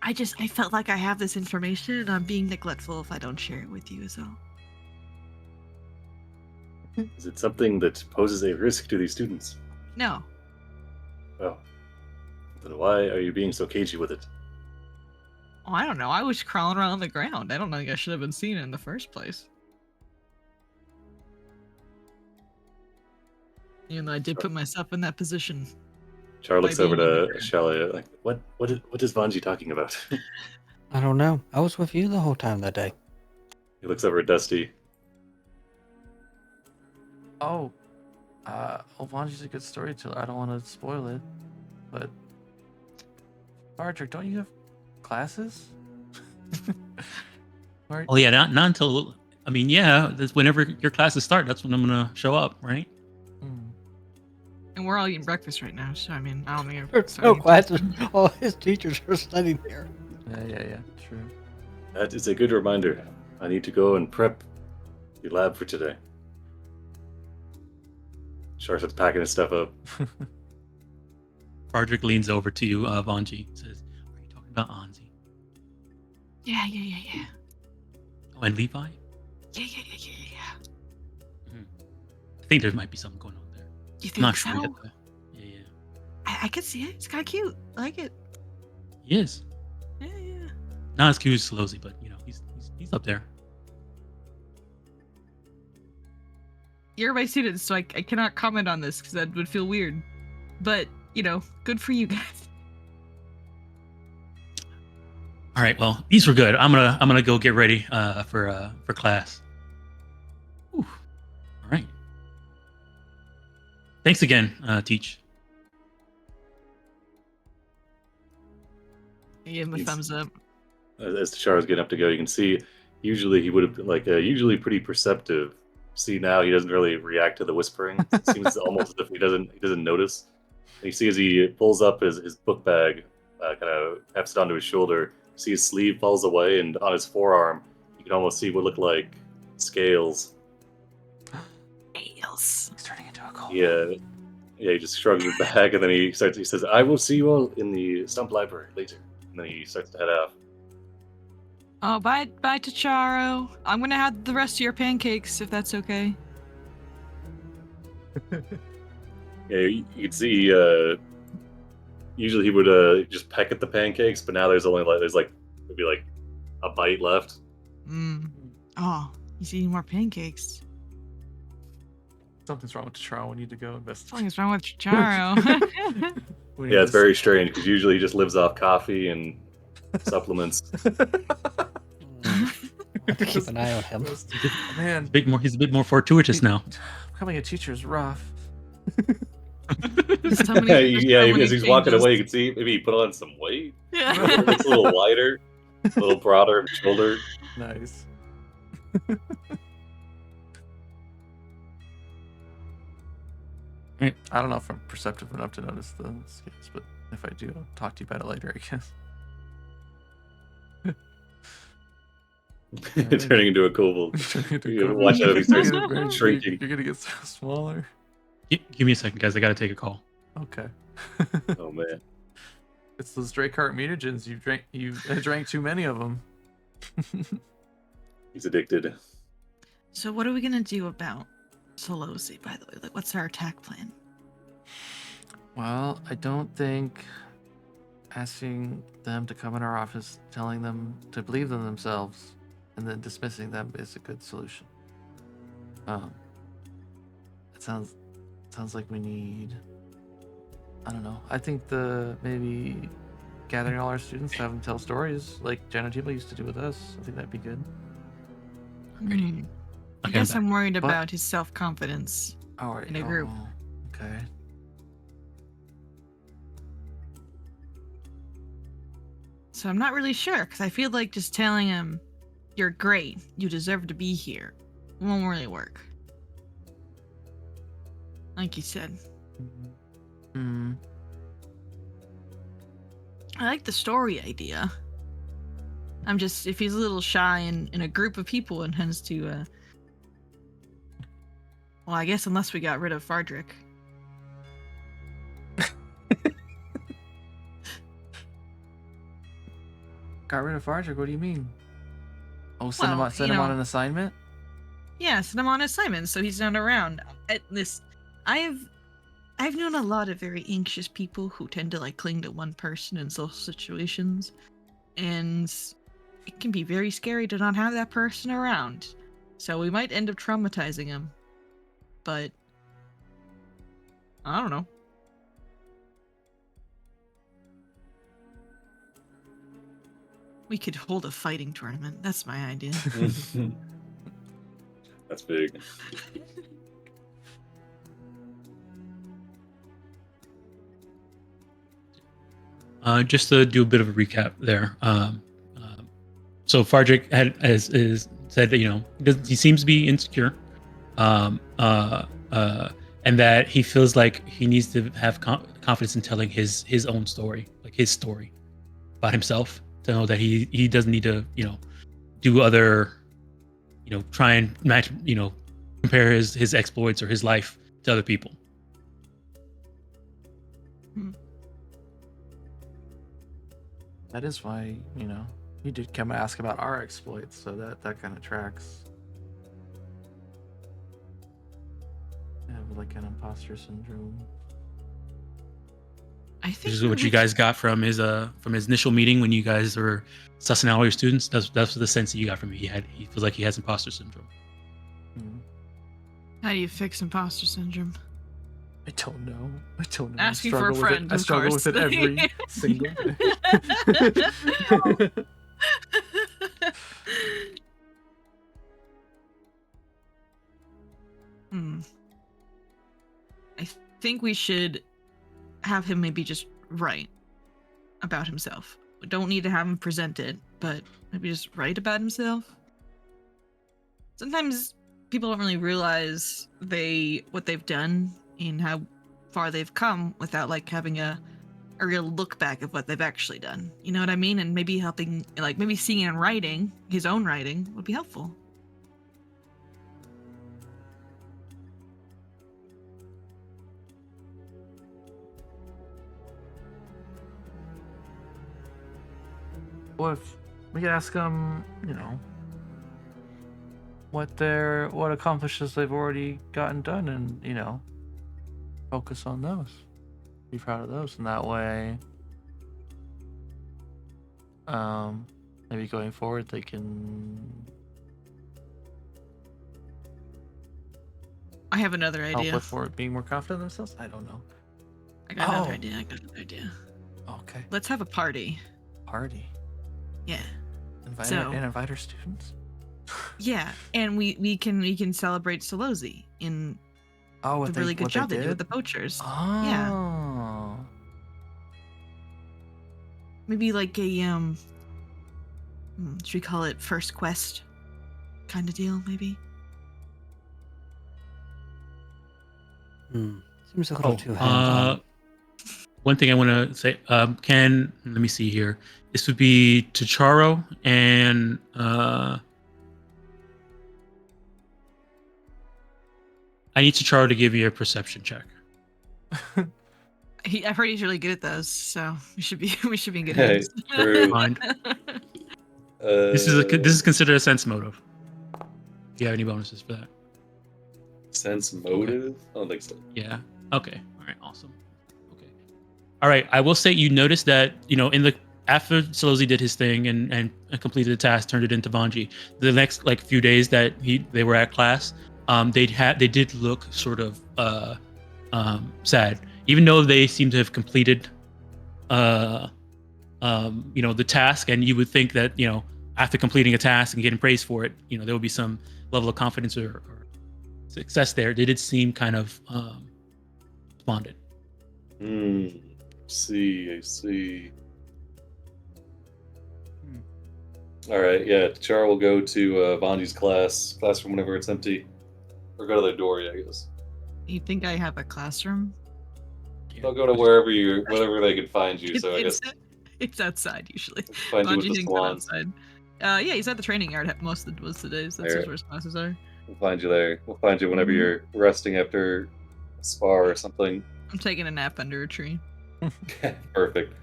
I felt like I have this information and I'm being neglectful if I don't share it with you as well. Is it something that poses a risk to these students? No. Oh. Then why are you being so cagey with it? Oh, I don't know. I was crawling around on the ground. I don't think I should have been seen in the first place. Even though I did put myself in that position. Char looks over being to Shelly like, what is Vanji talking about? I don't know. I was with you the whole time that day. He looks over at Dusty. Oh, Vanji's a good storyteller. I don't want to spoil it, but Frederick, don't you have classes? Oh yeah, not until that's whenever your classes start. That's when I'm gonna show up, right? And we're all eating breakfast right now, so I mean, I don't think There's no classes. All his teachers are studying here. Yeah, true. That is a good reminder. I need to go and prep the lab for today. Char starts packing his stuff up. Frederick leans over to you, Vanji, and says, "Are you talking about Anzi? Yeah. Oh, and Levi? Yeah. I think there might be something going on there. You I'm think not so? sure yet, though. Yeah. I can see it. It's kind of cute. I like it. He is. Yeah. Not as cute as Solozzi, but he's up there. You're my students, so I cannot comment on this because that would feel weird. But, good for you guys. All right, well, these were good. I'm gonna go get ready for class. Whew. All right. Thanks again, Teach. I gave him a He's- thumbs up. As Char is getting up to go, you can see usually he would have been usually pretty perceptive. See now he doesn't really react to the whispering. It seems almost as if he doesn't notice. And you see as he pulls up his book bag, kind of hefts it onto his shoulder. You see his sleeve falls away, and on his forearm you can almost see what look like scales. Ales. He's turning into a cold. Yeah, he just shrugs it back, and then he says, "I will see you all in the stump library later." And then he starts to head off. Oh, bye, Tacharo. I'm gonna have the rest of your pancakes if that's okay. Yeah, you can see. Usually he would just peck at the pancakes, but now there's maybe like a bite left. Oh, he's eating more pancakes. Something's wrong with Charo. We need to go investigate. Something's wrong with Tacharo. Yeah, it's very strange because usually he just lives off coffee and supplements. Keep an eye on him. Man, He's a bit more fortuitous now. becoming a teacher is rough. Yeah, as he's walking away, you can see maybe he put on some weight. Yeah. It looks a little wider, a little broader shoulder. Nice. I don't know if I'm perceptive enough to notice the scales, but if I do, I'll talk to you about it later, I guess. Turning into a kobold. Watch out if he starts shrinking. You're gonna get so smaller. Give me a second, guys. I gotta take a call. Okay. Oh man, It's those Dracart mutagens. You drank too many of them. he's addicted. So what are we gonna do about Solosi, by the way? Like, what's our attack plan? Well, I don't think asking them to come in our office, telling them to believe in themselves, and then dismissing them is a good solution. It sounds like we need, I don't know. I think maybe gathering all our students, have them tell stories like Jatembe used to do with us. I think that'd be good. I guess I'm worried about his self-confidence Oh, in a group. Okay. So I'm not really sure, because I feel like just telling him, you're great, you deserve to be here, won't really work. Like you said. Mm-hmm. I like the story idea. I'm just, if he's a little shy in a group of people and tends to, well, I guess unless we got rid of Fardrick. Got rid of Fardrick? What do you mean? Oh, send Well, him on an assignment? Yeah, send him on assignments so he's not around. I've known a lot of very anxious people who tend to like cling to one person in social situations, and it can be very scary to not have that person around. So we might end up traumatizing him, but I don't know. We could hold a fighting tournament. That's my idea. That's big. Just to do a bit of a recap there. So Fardrick is said that he seems to be insecure, and that he feels like he needs to have confidence in telling his own story, like his story about himself, to know that he doesn't need to do other try and match compare his exploits or his life to other people. That is why, he did come and ask about our exploits, so that kind of tracks. Have like an imposter syndrome. I think This is what you guys got from his initial meeting when you guys were sussing out all your students. That's the sense that you got from him. He feels like he has imposter syndrome. How do you fix imposter syndrome? I don't know. Asking for a friend. I struggle with it every single day. I think we should have him maybe just write about himself. We don't need to have him present it, but maybe just write about himself. Sometimes people don't really realize what they've done and how far they've come without like having a real look back of what they've actually done. You know what I mean? And maybe helping, like maybe seeing it in writing, his own writing, would be helpful. What if we could ask them, what accomplishments they've already gotten done, and focus on those. Be proud of those, and that way, maybe going forward they can I have another help idea. with being more confident in themselves. I don't know. I got another Oh. idea. Okay. Let's have a party. Party. Yeah. Invite our students. Yeah, and we can celebrate Solozi in the really good job they did with the poachers. Oh. Yeah. Maybe like a should we call it first quest kind of deal, maybe? Seems a little too hands-on. One thing I want to say, let me see here. This would be Tacharo and I need Tacharo to give you a perception check. I've heard he's really good at those, so we should be in good Hey, hands. true. Mind. This is considered a sense motive. Do you have any bonuses for that? Sense motive? I don't think so. Yeah. Okay. All right. Awesome. Okay. All right. I will say you noticed that after Solozi did his thing and completed the task, turned it into Vanji. The next few days that they were at class, they did look sort of sad, even though they seem to have completed the task. And you would think that after completing a task and getting praised for it, there would be some level of confidence or success there. They did seem kind of despondent. I see. All right, yeah. Char will go to Vanji's classroom whenever it's empty, or go to the door. I guess. You think I have a classroom? They'll go to wherever they can find you. So I guess it's outside usually. find you with the Vanji thinks swans. outside. Yeah, he's at the training yard most of the days. That's Alright. where his classes are. We'll find you there. We'll find you whenever you're resting after a spar or something. I'm taking a nap under a tree. Perfect.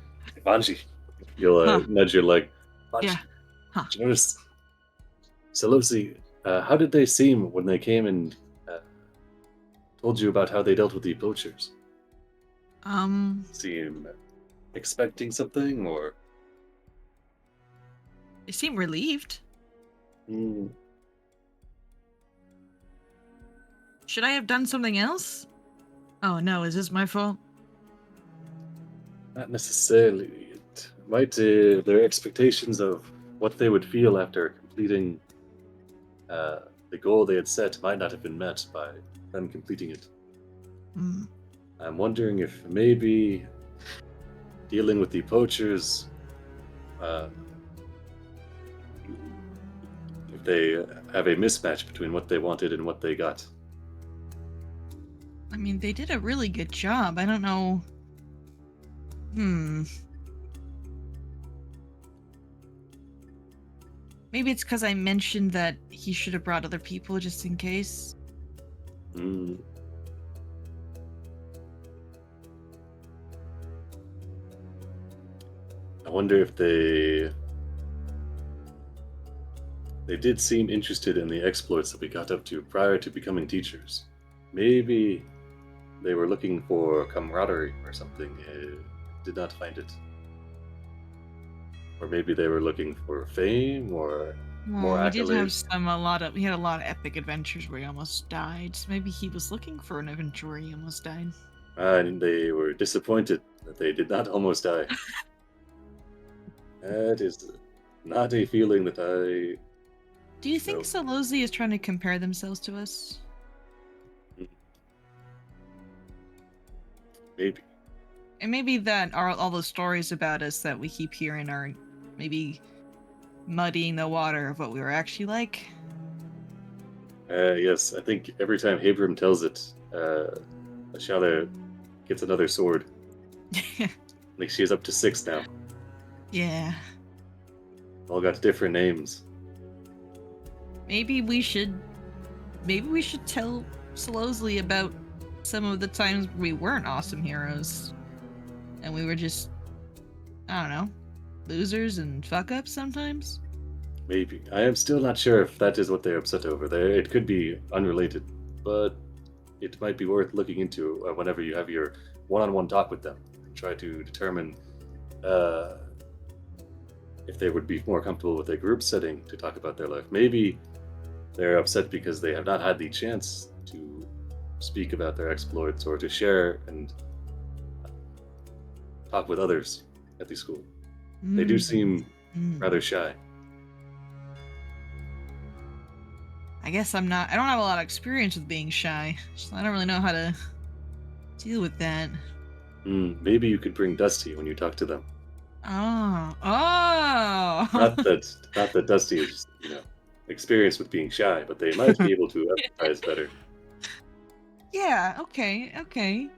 Vanji, you'll nudge your leg. Vanji, Yeah. Huh. did you notice? Solozi, how did they seem when they came and told you about how they dealt with the poachers? Seem expecting something, or? They seem relieved. Should I have done something else? Oh no, is this my fault? Not necessarily. It might their expectations of what they would feel after completing the goal they had set might not have been met by them completing it. I'm wondering if maybe dealing with the poachers, if they have a mismatch between what they wanted and what they got. I mean, they did a really good job. I don't know. Maybe it's because I mentioned that he should have brought other people just in case. I wonder if they did seem interested in the exploits that we got up to prior to becoming teachers. Maybe they were looking for camaraderie or something, did not find it. Or maybe they were looking for fame or more We did have accolades. we had a lot of epic adventures where he almost died. So maybe he was looking for an adventure where he almost died. And they were disappointed that they did not almost die. That is not a feeling that I... Do you think No. Solozi is trying to compare themselves to us? Maybe. And maybe that are all those stories about us that we keep hearing are maybe muddying the water of what we were actually like. Yes, I think every time Abram tells it, Ashala gets another sword. I think she is up to 6 now. Yeah. All got different names. Maybe we should tell Solozi about some of the times we weren't awesome heroes. And we were just, I don't know, losers and fuck ups sometimes? Maybe. I am still not sure if that is what they're upset over. It could be unrelated, but it might be worth looking into whenever you have your one-on-one talk with them and try to determine if they would be more comfortable with a group setting to talk about their life. Maybe they're upset because they have not had the chance to speak about their exploits or to share and talk with others at the school. They do seem rather shy. I guess I don't have a lot of experience with being shy, so I don't really know how to deal with that. Maybe you could bring Dusty when you talk to them. Oh. Not that Dusty is, experienced with being shy, but they might be able to empathize better. Yeah, okay. Okay,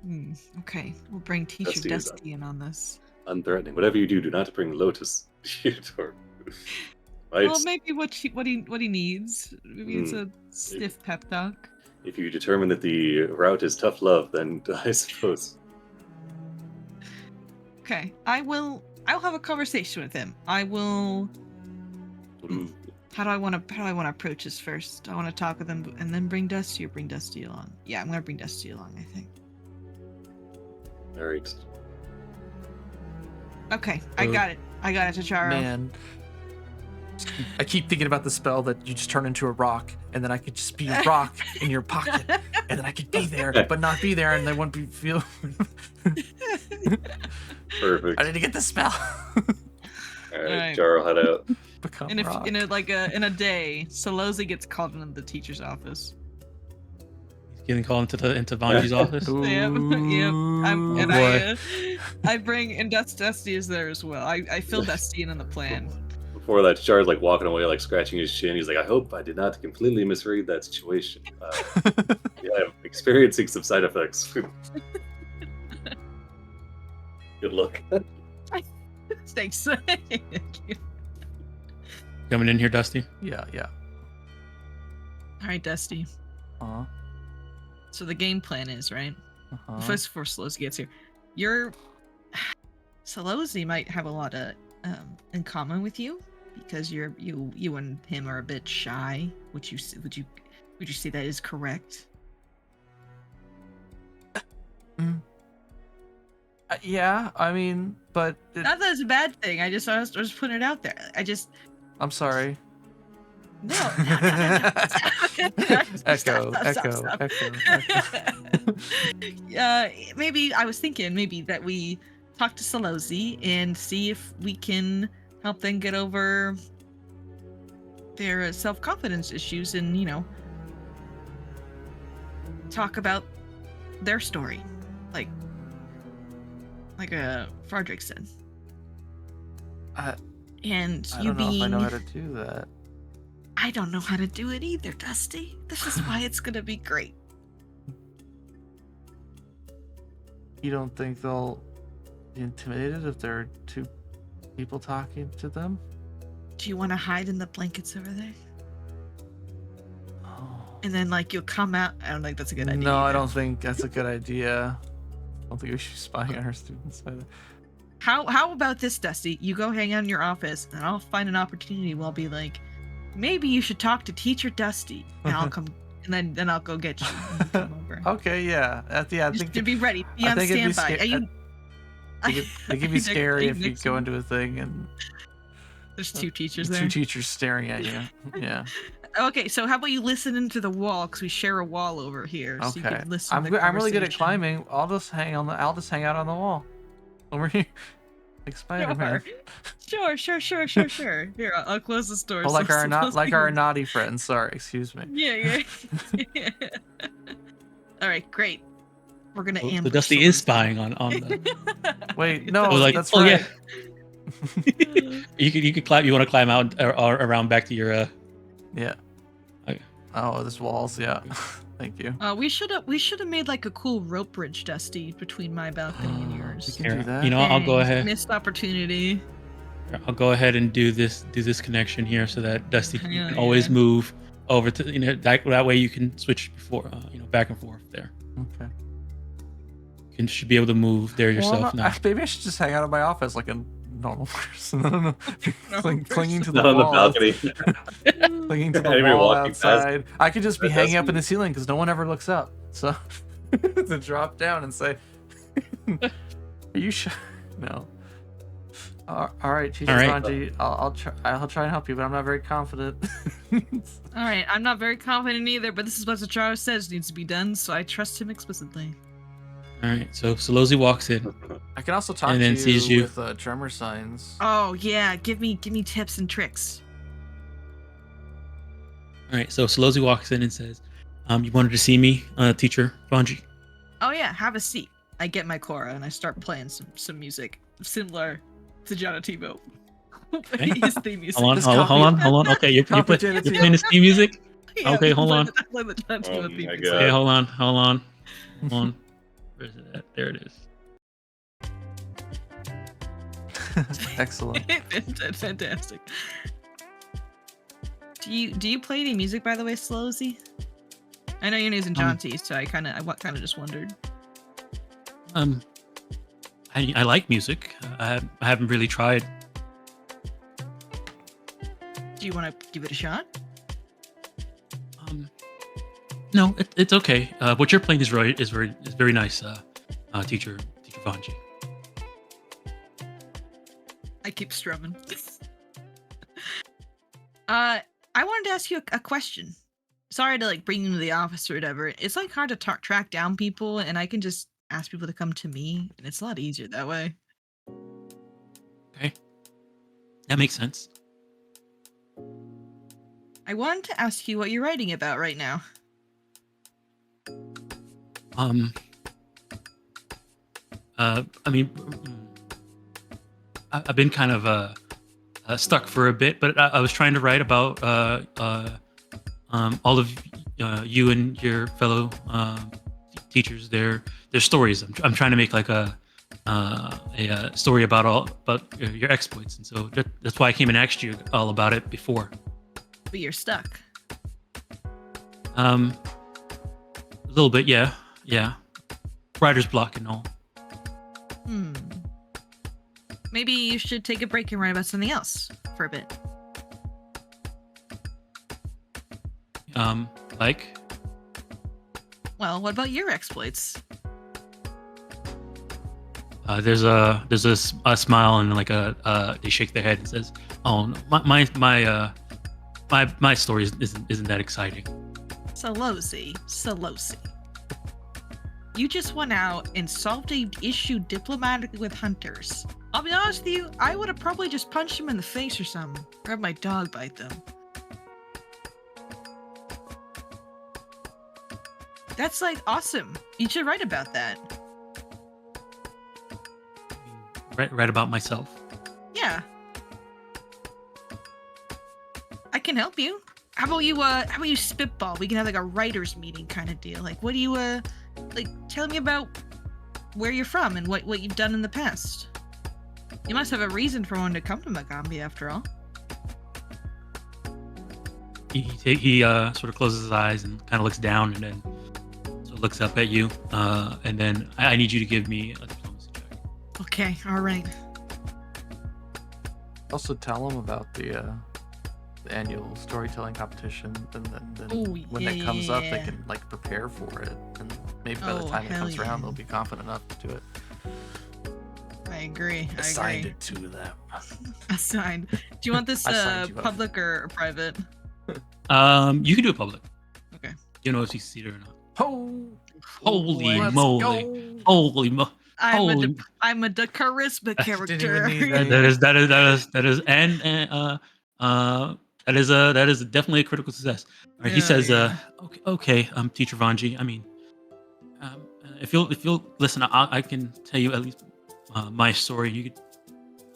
we'll bring Teacher Dusty is Dusty in on this. Unthreatening. Whatever you do, do not bring Lotus. Well, maybe what he needs. Maybe it's a stiff pep talk. If you determine that the route is tough love, then I suppose. Okay, I'll have a conversation with him. I will. How do I want to approach this first? I want to talk with him and then bring Dusty, or bring Dusty along. Yeah, I'm gonna bring Dusty along, I think. All right. Okay, I got it, Tacharo. Man, I keep thinking about the spell that you just turn into a rock, and then I could just be a rock in your pocket, and then I could be there, but not be there, and they wouldn't be feel. Perfect. I need to get the spell. All right, Jaro, head out. Become In rock. a a day, Solozi gets called into the teacher's office. He's getting called into Vanji's office. Yep. I bring, and Dusty is there as well. I fill Dusty in on the plan. Before that, Jar's like walking away, like scratching his chin. He's like, I hope I did not completely misread that situation. Yeah, I'm experiencing some side effects. Good luck. Thanks. Coming in here, Dusty. Yeah. All right, Dusty. Uh-huh. So the game plan is, right? Uh-huh. First, before Solozi gets here, Solozi might have a lot of in common with you because you and him are a bit shy. Would you say that is correct? Yeah, I mean, but Not that it's a bad thing. I was just putting it out there. I'm sorry. No. Echo. Maybe I was thinking that we talk to Solozi and see if we can help them get over their self-confidence issues and, talk about their story. Like Fredrickson. And I you don't know being... if I know how to do that. I don't know how to do it either, Dusty. This is why it's gonna be great. You don't think they'll be intimidated if there are two people talking to them? Do you want to hide in the blankets over there? Oh. And then, you'll come out. I don't think that's a good idea. No, I either. don't think that's a good idea. I don't think we should be spying on our students either. How about this, Dusty? You go hang out in your office, and I'll find an opportunity. We'll be like, maybe you should talk to Teacher Dusty, and I'll come, and then I'll go get you. And you come over. Okay, yeah, I Just think to be ready, be I on think it'd be standby. it could be scary if you go into a thing and There's two teachers there. two teachers staring at you. Yeah. Okay, so how about you listen into the wall, because we share a wall over here. So you Okay. can listen to I'm the really good at conversation. climbing. I'll just hang out on the wall over here, like Spider-Man. Sure. Here, I'll close this door. Oh, like so our Solozi our can- naughty friends. Sorry, excuse me. Yeah. All right, great. We're gonna So ambush. Dusty is Solozi. spying on the. Wait, no, I was like, that's oh right. yeah. You could climb. You want to climb out or around back to your. Yeah. Okay. Oh, there's walls. Yeah. Thank you. We should have made a cool rope bridge, Dusty, between my balcony and yours. We can do that. You know, I'll go Dang, ahead. Missed opportunity. I'll go ahead and do this connection here so that Dusty can Hell always yeah. move over to that way you can switch before back and forth there. Okay. You should be able to move there Well, yourself now. maybe I should just hang out in my office like a normal person. No. Clinging to the Not on the wall. balcony. Clinging to the Anybody wall walking past. outside. I could just be That's hanging up me. in the ceiling because no one ever looks up. So to drop down and say, "Are you sure?" No. All right, Teacher All right. Sanji, I'll try and help you, but I'm not very confident. All right, I'm not very confident either, but this is what Zacharo says needs to be done, so I trust him explicitly. All right, so Solozi walks in. I can also talk And to then you sees you. with tremor signs. Oh yeah, give me tips and tricks. All right, so Solozi walks in and says, "You wanted to see me, Teacher Vanji?" Oh yeah, have a seat. I get my Cora and I start playing some music similar to Jatembe. Okay. His theme music. Hold This on. Okay, you're Copy playing Jatembe. this theme music. Yeah, Okay, hold play on. the- play the Jatembe Oh theme my music. God. Okay, hold on. Where is it at? There it is. Excellent. Fantastic. Do you play any music, by the way, Slowzy? I know your name's in Jaunty, so I kind of just wondered. I like music. I haven't really tried. Do you want to give it a shot? No, it's okay. What you're playing is very nice, Teacher Vanji. I keep strumming. I wanted to ask you a question. Sorry to like bring you to the office or whatever. It's like hard to track down people, and I can just ask people to come to me, and it's a lot easier that way. Okay, that makes sense. I wanted to ask you what you're writing about right now. I mean, I've been kind of stuck for a bit, but I was trying to write about all of you and your fellow teachers, their stories. I'm trying to make like a story about your exploits, and so that's why I came and asked you all about it before. But you're stuck. A little bit, yeah. Writer's block and all. Maybe you should take a break and write about something else for a bit. Like? Well, what about your exploits? There's a smile and like they shake their head and says, "Oh, no, my story isn't that exciting." Solosi. You just went out and solved an issue diplomatically with hunters. I'll be honest with you, I would have probably just punched him in the face or something. Or had my dog bite them. That's like awesome. You should write about that. Write about myself. Yeah. I can help you. How about you spitball? We can have like a writers meeting kind of deal. Like what do you like tell me about where you're from and what you've done in the past. You must have a reason for wanting to come to Magaambya after all. He sort of closes his eyes and kind of looks down and then sort of looks up at you. And then I need you to give me a diplomacy check. Okay, all right. Also tell them about the annual storytelling competition, and then Ooh, when that comes up, they yeah. can like prepare for it, and maybe by the Oh, time it hell comes around, yeah. they'll be confident enough to do it. I agree. Assigned it to them. Assigned. Do you want this I signed you up. public or private? You can do it public. Okay. You know if you succeed or not. Oh, Holy let's moly! go. Holy mo! I'm Holy- a charisma I didn't even character. need that. That is definitely a critical success. All right, he Yeah, says, yeah. okay, Teacher Vanji. I mean, if you'll listen, I can tell you at least my story.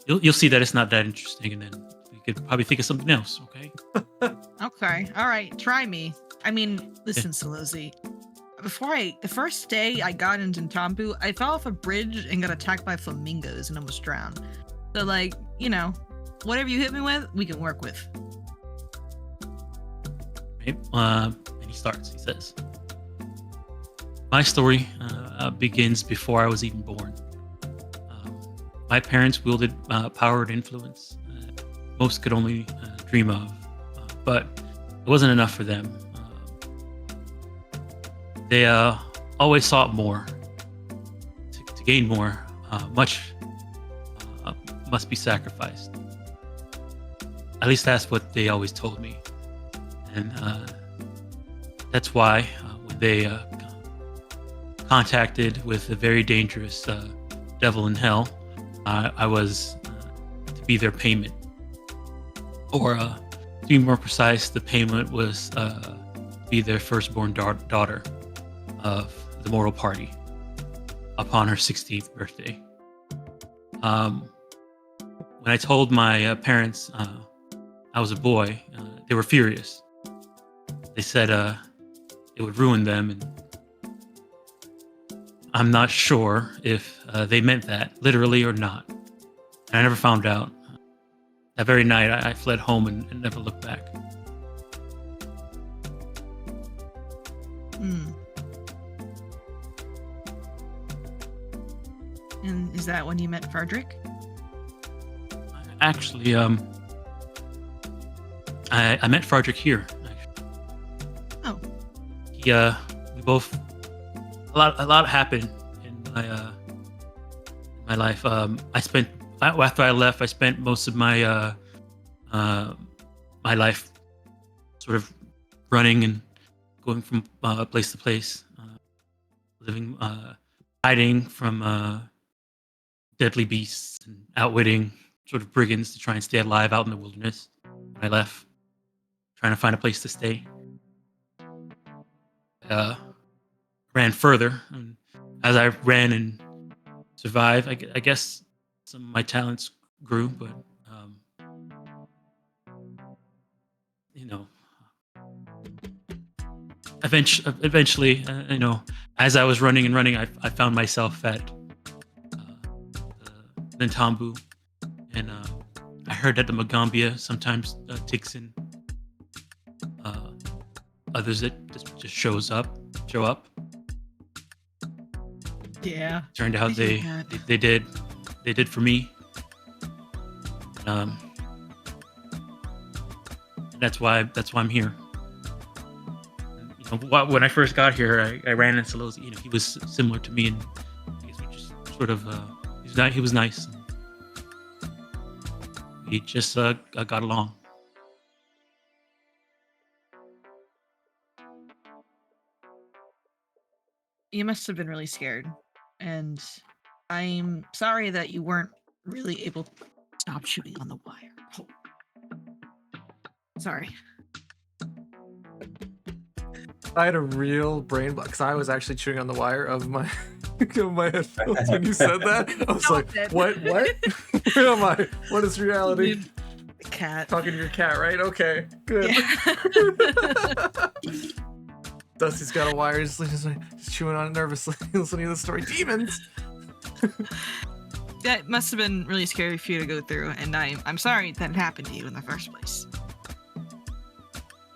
You'll see that it's not that interesting, and then we could probably think of something else. Okay. Okay, all right, try me. I mean, listen, Solozi. The first day I got into Tampu, I fell off a bridge and got attacked by flamingos and almost drowned. So, like, you know, whatever you hit me with, we can work with. Right? And he starts. He says, "My story begins before I was even born. my parents wielded power and influence most could only dream of, but it wasn't enough for them. They always sought more. To gain more, much must be sacrificed. At least that's what they always told me. And that's why when they contacted with a very dangerous devil in hell, I was to be their payment. Or to be more precise, the payment was to be their firstborn daughter of the Mortal Party upon her 16th birthday. When I told my parents I was a boy, they were furious. They said it would ruin them, and I'm not sure if they meant that literally or not. And I never found out. That very night, I fled home and never looked back. And is that when you met Frederick? Actually, I met Frederick here. Actually. Oh. He, we both. A lot happened in my life. After I left, I spent most of my my life sort of running and going from place to place, living, hiding from deadly beasts and outwitting sort of brigands to try and stay alive out in the wilderness. When I left, trying to find a place to stay. Ran further, and as I ran and survived, I guess some of my talents grew, but you know, eventually, you know, as I was running, I found myself at Nintambu, and I heard that the Magaambya sometimes takes in others that just show up. Yeah. Turned out they did for me. And that's why I'm here. And, you know, when I first got here, I ran into Lowe's. You know, he was similar to me, and I guess we just sort of he was nice. We just got along. You must have been really scared, and I'm sorry that you weren't really able to stop shooting on the wire. Oh. Sorry. I had a real brain block because I was actually chewing on the wire of my of my headphones when you said that. I was like, what? Where am I? What is reality? The cat. Talking to your cat, right? Okay, good. Yeah. Dusty's got a wire, just chewing on it nervously, listening to the story. Demons! That must have been really scary for you to go through, and I'm sorry that happened to you in the first place.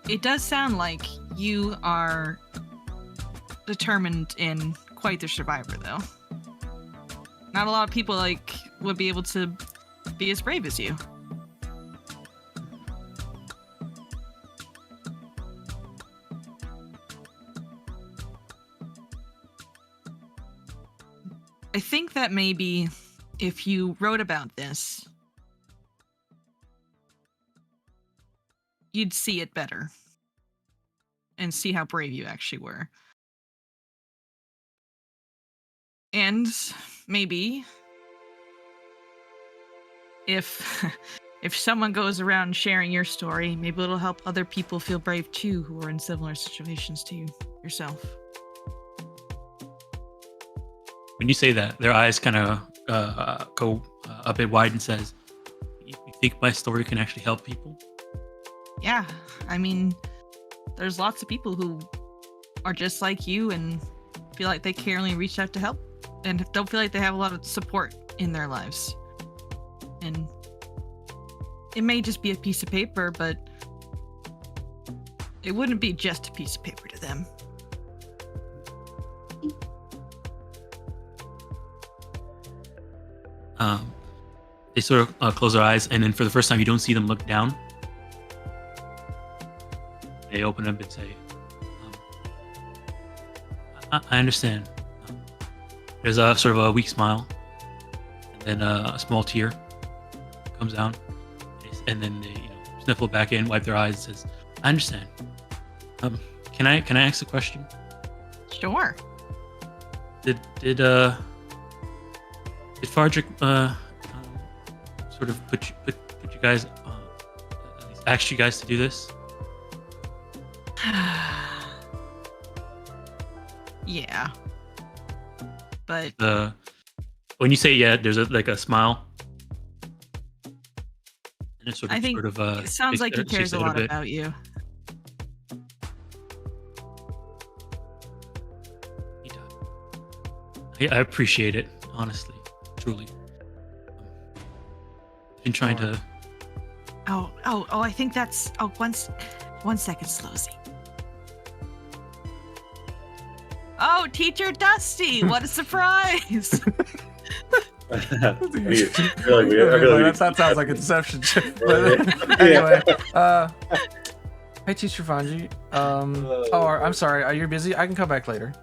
It does sound like you are determined and quite the survivor, though. Not a lot of people would be able to be as brave as you. I think that maybe if you wrote about this, you'd see it better and see how brave you actually were. And maybe if someone goes around sharing your story, maybe it'll help other people feel brave too who are in similar situations to you yourself. When you say that, their eyes kind of go a bit wide and says, "You think my story can actually help people?" Yeah, I mean, there's lots of people who are just like you and feel like they can't really reach out to help and don't feel like they have a lot of support in their lives. And it may just be a piece of paper, but it wouldn't be just a piece of paper to them. They sort of close their eyes, and then for the first time, you don't see them look down. They open up and say, I understand. There's a sort of a weak smile, and then a small tear comes down, and then they sniffle back in, wipe their eyes, and says, I understand. Can I ask a question? Sure. Did Fardrick sort of put you guys at least asked you guys to do this? Yeah. But when you say yeah, there's a smile. And it I think it sounds like he cares a lot bit. about you. He does. I appreciate it, honestly, truly. I've been trying to. Oh! I think that's. Oh, one second, Slowsy. Oh, Teacher Dusty! What a surprise! That sounds like a deception check. Anyway, hey, Teacher Vanji. I'm sorry. Are you busy? I can come back later.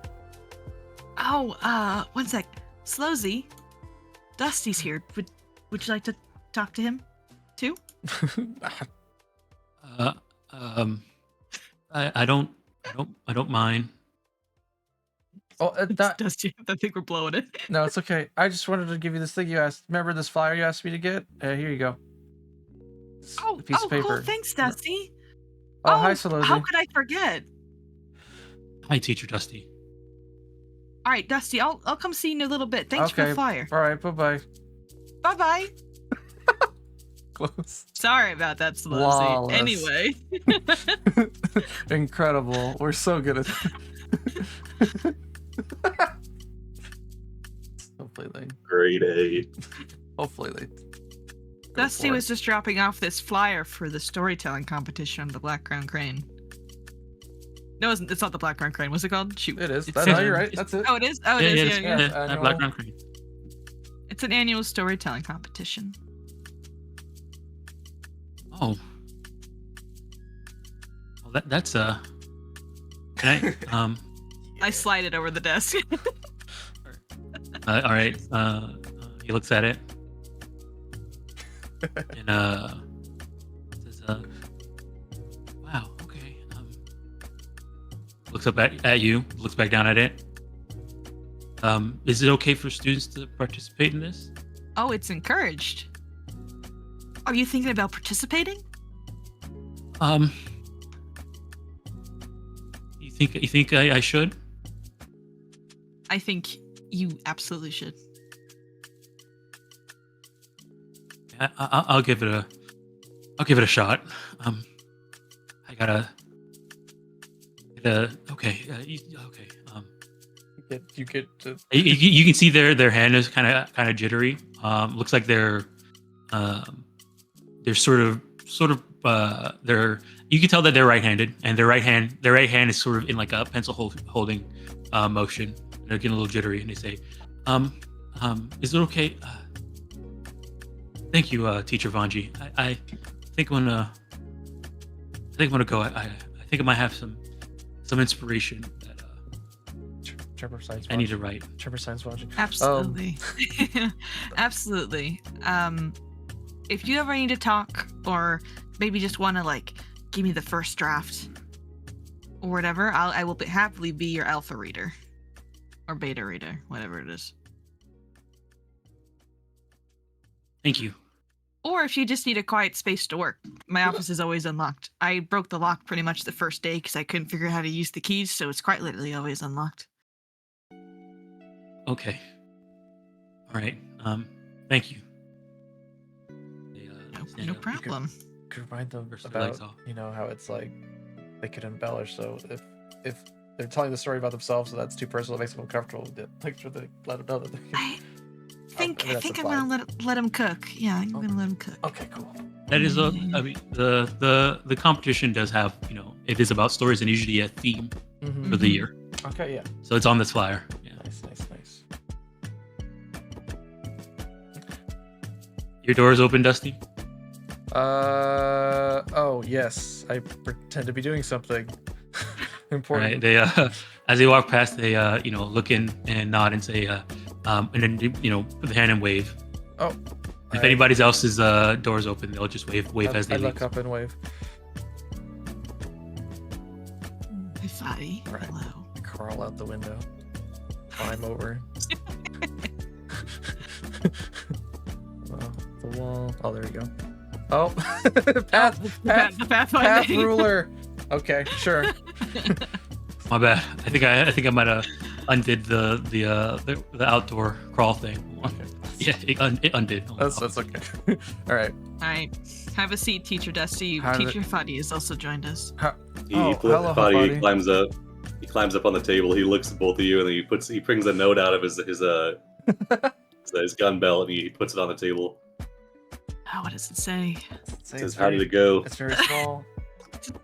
Oh, one sec. Slowsy, Dusty's here. Would you like to talk to him, too? I don't mind. Oh, Dusty, I think we're blowing it. No, it's okay. I just wanted to give you this thing you asked. Remember this flyer you asked me to get? Here you go. Oh, piece of paper. Cool. Thanks, Dusty. Oh, hi, Salosi. How could I forget? Hi, Teacher Dusty. All right, Dusty, I'll come see you in a little bit. Thanks for the flyer. All right, bye-bye. Bye-bye. Close. Sorry about that, Slowsy. Anyway. Incredible. We're so good at it. Hopefully they. Grade A. Hopefully they. Dusty was just dropping off this flyer for the storytelling competition on the Black Crown Crane. No, it's not the Black Crown Crane. What's it called? Shoot. It is. You're right. That's it. Oh, it is? Oh, it is. Yeah. Black Crown Crane. It's an annual storytelling competition. Oh. Well, that's Can I I slide it over the desk. all right. He looks at it and says, "Wow. Okay." Looks up at you. Looks back down at it. Is it okay for students to participate in this? Oh, it's encouraged. Are you thinking about participating? You think I should? I think you absolutely should. I'll give it a shot. I gotta. Okay. Okay. You get to. You can see their hand is kind of jittery. Looks like they're sort of they're. You can tell that they're right-handed, and their right hand is sort of in like a pencil holding motion. They're getting a little jittery, and they say, "Is it okay? Thank you, Teacher Vanji. I think I'm gonna go. I think I might have some inspiration that I need to write. Trevor Science watching. Absolutely, absolutely. If you ever need to talk, or maybe just want to give me the first draft or whatever, I will happily be your alpha reader or beta reader, whatever it is. Thank you. Or if you just need a quiet space to work, my office is always unlocked. I broke the lock pretty much the first day because I couldn't figure out how to use the keys, so it's quite literally always unlocked. Okay. All right. Thank you. No problem. Could remind them First about legs off. how it's like they could embellish. So if they're telling the story about themselves, so that's too personal, it makes them uncomfortable. Make sure they let them know that. I think I'm gonna let him cook. Yeah, I'm gonna let him cook. Okay, cool. That is I mean, the competition does have it is about stories and usually a theme for the year. Okay, yeah. So it's on this flyer. Yeah. Nice. Your door is open, Dusty. Oh yes, I pretend to be doing something important. Right. They as they walk past, they look in and nod and say and then put the hand and wave. Oh, If anybody else's doors open, they'll just wave as they I leave. look up and wave. Hey, Fatty. Right. Hello. Crawl out the window. Climb over. The wall. Oh, there we go. Oh, The Pathfinder. path ruler. Okay, sure. My bad. I think I might have undid the outdoor crawl thing. Okay. Yeah, it undid. That's okay. All right. All right. Have a seat, Teacher Dusty. How did- Teacher Fadi has also joined us. Hello, Fadi Fadi. climbs up. He climbs up on the table. He looks at both of you, and then he brings a note out of his gun belt, and he puts it on the table. Oh, what does it say? Says, "How did it go?" It's very small.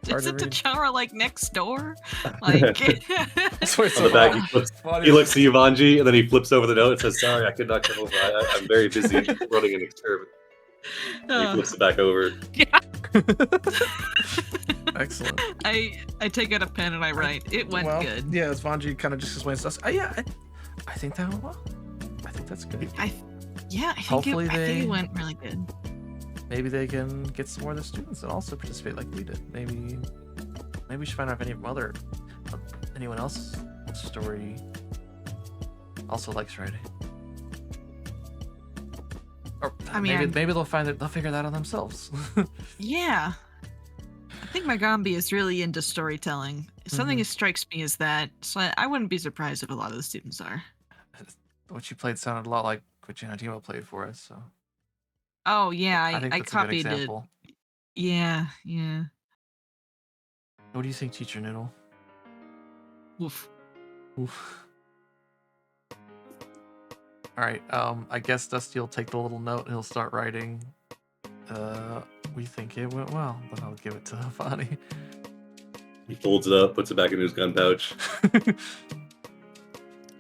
Hard Is to it the read. Chara like next door? Like, That's why it's On so the back, long. he looks to you, Vanji, and then he flips over the note and says, "Sorry, I could not come over. I'm very busy running an experiment." And he flips it back over. Excellent. I take out a pen and I write. It went Well, good. Yeah, as Vanji kind of just explains to us. Yeah, I think that went well. I think that's good. I think Hopefully I think they- it went really good. Maybe they can get some more of the students and also participate like we did. Maybe we should find out if anyone else's story also likes writing. Or I mean, maybe they'll figure that out themselves. Yeah. I think Magaambya is really into storytelling. Something that strikes me is that, so I wouldn't be surprised if a lot of the students are. What you played sounded a lot like what Jatembe played for us, so Oh yeah, I think I that's copied a good it. example. Yeah. What do you think, Teacher Noodle? Oof. Oof. All right. I guess Dusty will take the little note and he'll start writing. We think it went well, but I'll give it to Fadi. He folds it up, puts it back in his gun pouch.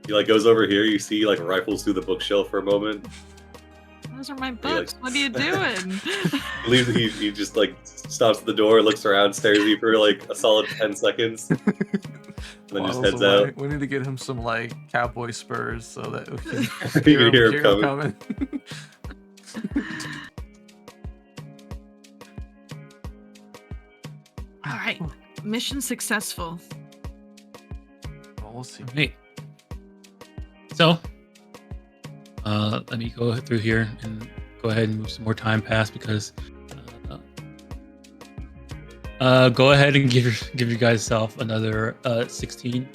He goes over here. You see rifles through the bookshelf for a moment. Those are my books. What are you doing? He leaves. He just stops at the door, looks around, stares at you for a solid 10 seconds, and then just heads out. We need to get him some cowboy spurs so that we can You can hear him coming. All right. Mission successful. Well, we'll see. Hey. So, let me go through here and go ahead and move some more time past because go ahead and give you guys self another 16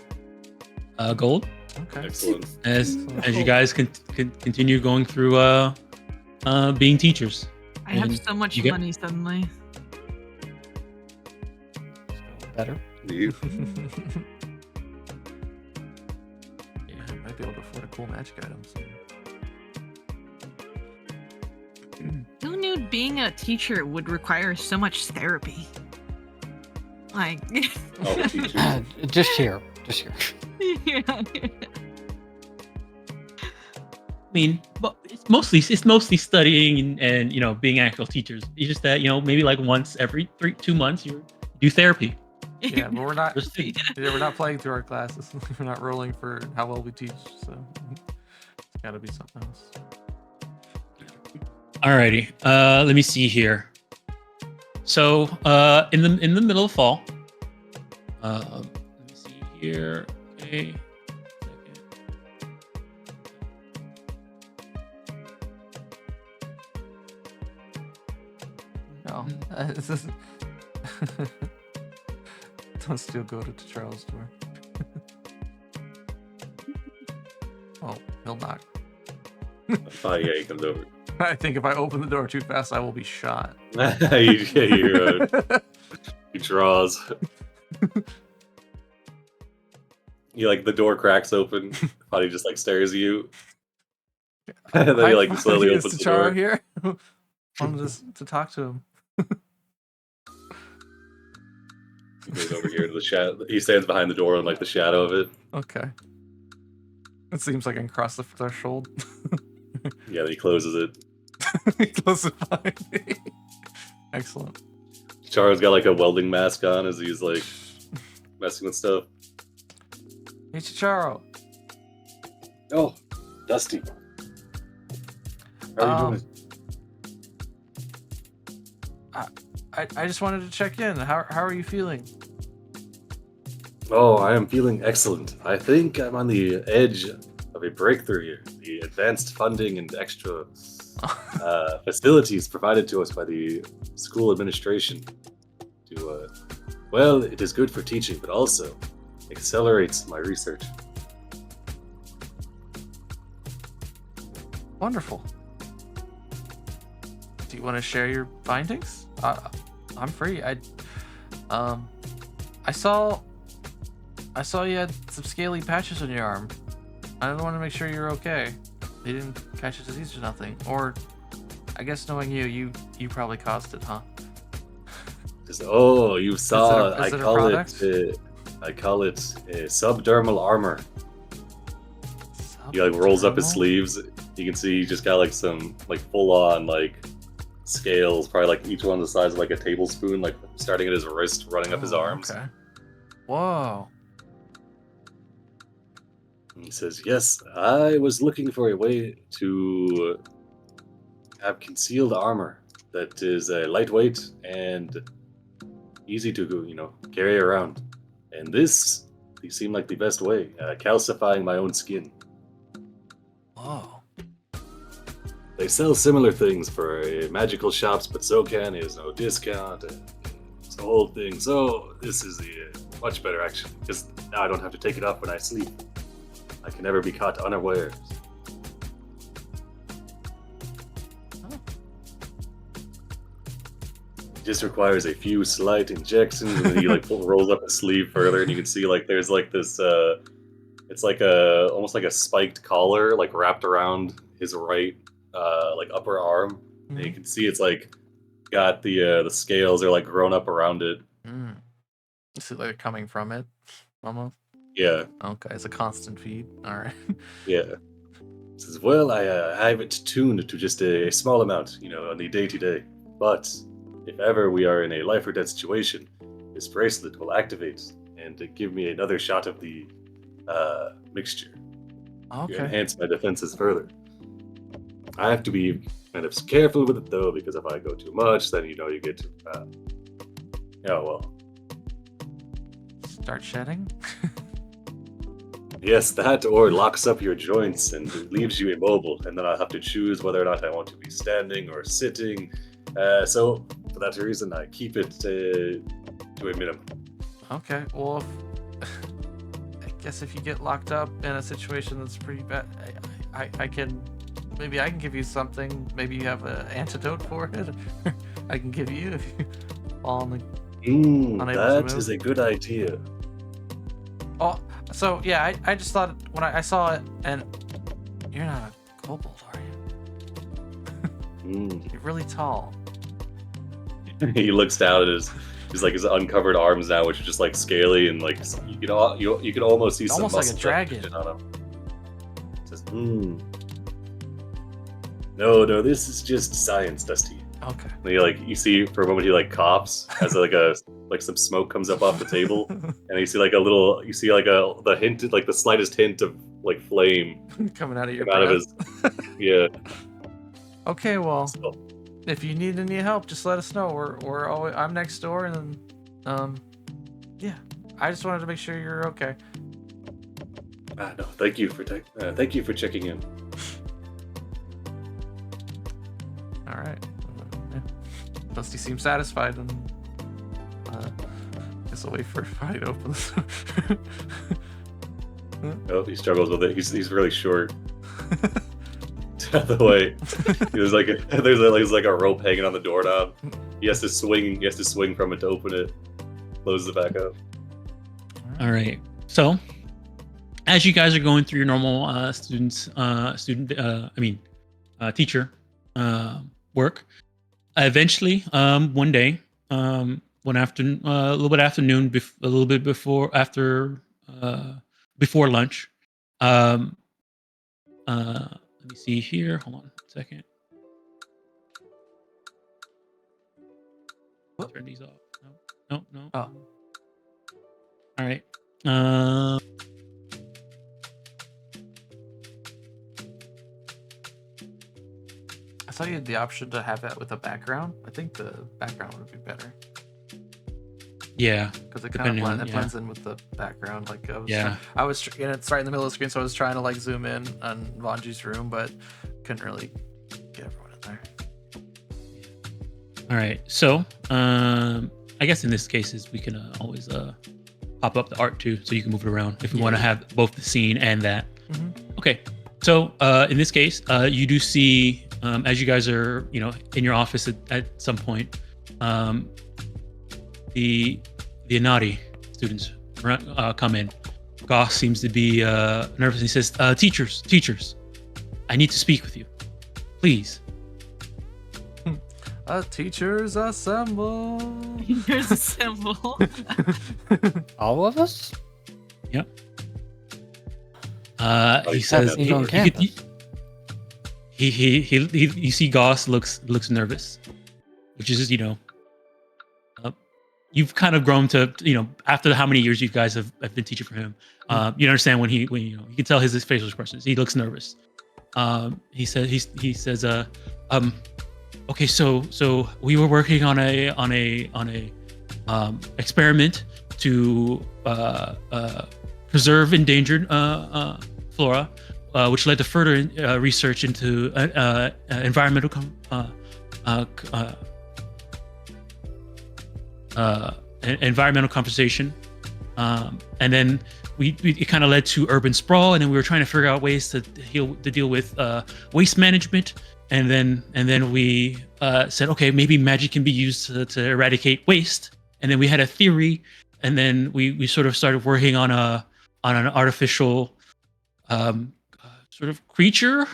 gold Okay. Excellent. as you guys continue going through being teachers. I have And so much you get- money suddenly. Better. You- Might be able to afford a cool magic item soon. Who knew being a teacher would require so much therapy? Like, All the teachers. Just here. yeah. I mean, but it's mostly studying and being actual teachers. It's just that maybe once every 2 months you do therapy. Yeah, but we're not. Just- We're not playing through our classes. We're not rolling for how well we teach. So it's got to be something else. Alrighty. Let me see here. So, in the middle of fall. Let me see here. Okay. No, this is. Don't still go to Charles' door. Oh, he'll knock. Oh yeah, he comes over. I think if I open the door too fast, I will be shot. He draws. The door cracks open. He just stares at you. And then he slowly Is opens the Tachara door. here? I'm just to talk to him. He goes over here to the shadow. He stands behind the door in the shadow of it. Okay. It seems like I can cross the threshold. Yeah, then he closes it. He doesn't find me. Excellent. Charo's got like a welding mask on as he's like messing with stuff. Hey, Chicharo. Oh, Dusty. How are you doing? I just wanted to check in. How are you feeling? Oh, I am feeling excellent. I think I'm on the edge of a breakthrough here. The advanced funding and extra facilities provided to us by the school administration to, well, it is good for teaching, but also accelerates my research. Wonderful. Do you want to share your findings? I'm free. I saw you had some scaly patches on your arm. I don't want to make sure you're okay. You didn't catch a disease or nothing. Or, I guess knowing you probably caused it, huh? Oh, you saw. Is it a product? I call it subdermal armor. He like rolls up his Subdermal? sleeves. You can see he just got like some like full on like scales, probably like each one the size of like a tablespoon, like starting at his wrist, running up his arms. Okay. Whoa. And he says, "Yes, I was looking for a way to have concealed armor that is lightweight and easy to carry around, and these seem like the best way, calcifying my own skin." Whoa. They sell similar things for magical shops, but SoCan is no discount. It's the whole thing. So this is much better, actually, because now I don't have to take it off when I sleep. I can never be caught unawares. It just requires a few slight injections, and then he like rolls up his sleeve further, and you can see like there's like this. It's like almost like a spiked collar, like wrapped around his right like upper arm. Mm-hmm. And you can see it's like got the scales are like grown up around it. Mm. Is it like coming from it? Almost? Yeah, Okay, it's a constant feed. Alright. yeah. He says, well, I have it tuned to just a small amount, on the day-to-day. But if ever we are in a life or death situation, this bracelet will activate and give me another shot of the mixture to Okay. enhance my defenses further. I have to be kind of careful with it, though, because if I go too much, then, you get Start shedding? Yes, that, or locks up your joints and leaves you immobile, and then I'll have to choose whether or not I want to be standing or sitting. So, for that reason, I keep it to a minimum. Okay, well, I guess if you get locked up in a situation that's pretty bad, I can give you something. Maybe you have an antidote for it. I can give you if you fall on the. Unable to That move? is a good idea. Oh, so yeah, I just thought when I saw it, and you're not a kobold, are you? You're really tall. He looks down at his uncovered arms now, which are just like scaly and like you can almost see some Almost like a muscle dragon. definition on him. Says, No, this is just science, Dusty. Okay. And you see for a moment he like coughs as like some smoke comes up off the table, and you see the hint, like the slightest hint of like flame Coming out of your come out of breath. his yeah. Okay, well, So, if you need any help, just let us know. We're always, I'm next door, and then yeah. I just wanted to make sure you're okay. no, thank you for checking in. All right. Yeah. Dusty seems satisfied, and guess I'll wait for it to open. Oh, he struggles with it. He's really short. The way there's like a rope hanging on the doorknob. He has to swing from it to open it. Closes it back up. All right. So, as you guys are going through your normal teacher work, eventually, one day, one afternoon, a little bit afternoon, a little bit before lunch. Let me see here. Hold on a second. Turn these off. No. Oh. All right. I thought you had the option to have that with a background. I think the background would be better Yeah. because it kind Depending of on- yeah. blends in with the background. Like Yeah. it's right in the middle of the screen, so I was trying to like zoom in on Vanji's room, but couldn't really get everyone in there. All right. So, I guess in this case we can always pop up the art too, so you can move it around if we want to have both the scene and that. Mhm. Okay. So, in this case, you do see as you guys are, in your office at some point, the Anati students come in. Goss seems to be nervous. He says, "Teachers, I need to speak with you, please." Teachers assemble. There's a symbol. All of us? Yep. Oh, He you says, said He's on campus. he you see Goss looks nervous, which is you've kind of grown to after how many years you guys have been teaching for him. You understand when you can tell his facial expressions. He looks nervous. He says okay, so we were working on a experiment to preserve endangered flora, which led to further research into environmental environmental conversation, and then it kind of led to urban sprawl, and then we were trying to figure out ways to deal with waste management, and then we said, okay, maybe magic can be used to eradicate waste, and then we had a theory, and then we sort of started working on an artificial sort of creature.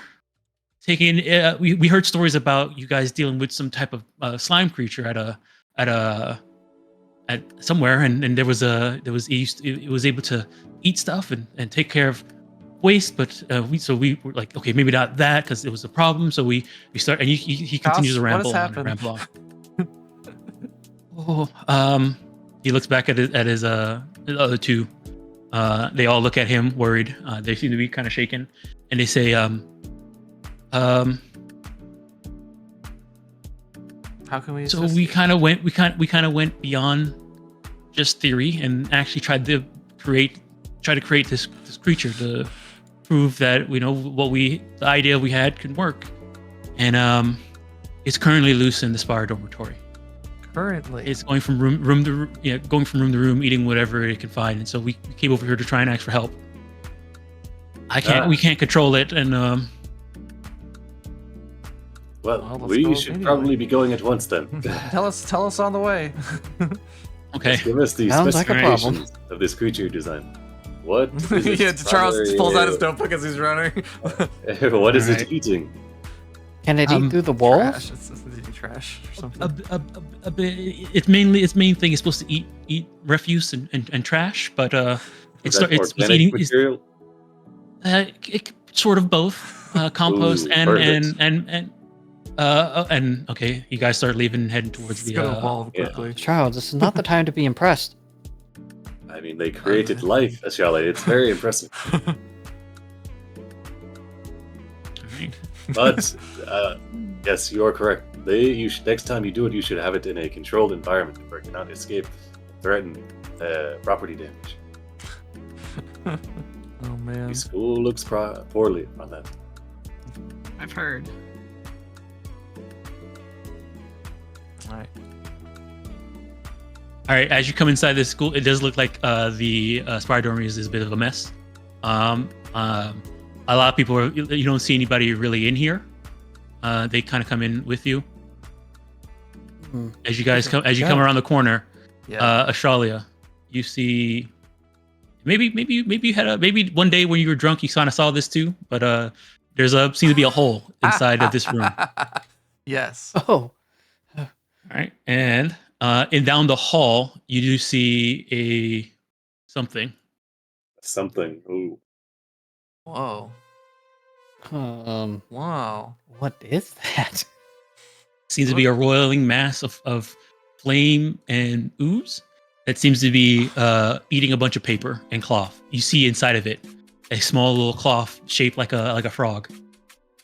We heard stories about you guys dealing with some type of slime creature at somewhere, and it was able to eat stuff and take care of waste, but we were like, okay, maybe not that, because it was a problem. So we start, and he continues to What ramble has on and happened? ramble on. He looks back at his the other two. They all look at him worried. They seem to be kind of shaken, and they say, How can we? so assist we you? kind of went beyond just theory and actually tried to create this creature to prove that the idea we had can work, and it's currently loose in the Spire Dormitory. Currently, It's going from room to room, eating whatever it can find, and so we came over here to try and ask for help. We can't control it, and Well, Well, let's we go should immediately. probably be going at once then. tell us on the way. okay. Give us the Sounds like a problem. specifications of this creature design. What? Is it Yeah, Charles primary, pulls out his notebook as he's running. What is Alright. it eating? Can it eat through the walls? Trash. It's eating trash or something. A bit. Its main thing is supposed to eat refuse and trash, but Is it's that it's organic eating material? sort of both compost Ooh, and perfect. and okay, you guys start leaving and heading towards It's the gonna evolve yeah. quickly. Child, this is not the time to be impressed. I mean, they created life, Ashale. It's very impressive. Alright. But yes, you are correct. Next time you do it, you should have it in a controlled environment where it cannot escape, threaten property damage. Oh man. The school looks poorly on that. I've heard. Alright. All right, as you come inside this school, it does look like the Spire Dormitory is a bit of a mess. A lot of people you don't see anybody really in here. They kind of come in with you Hmm. as you come around the corner. Yeah. Australia, you see. Maybe you had maybe one day when you were drunk you kind of saw this too, but seems to be a hole inside of this room. Yes. Oh, All right, and down the hall you do see something. Something. Ooh. Whoa. Wow. Wow. What is that? Seems to be a roiling mass of flame and ooze that seems to be eating a bunch of paper and cloth. You see inside of it a small little cloth shaped like a frog.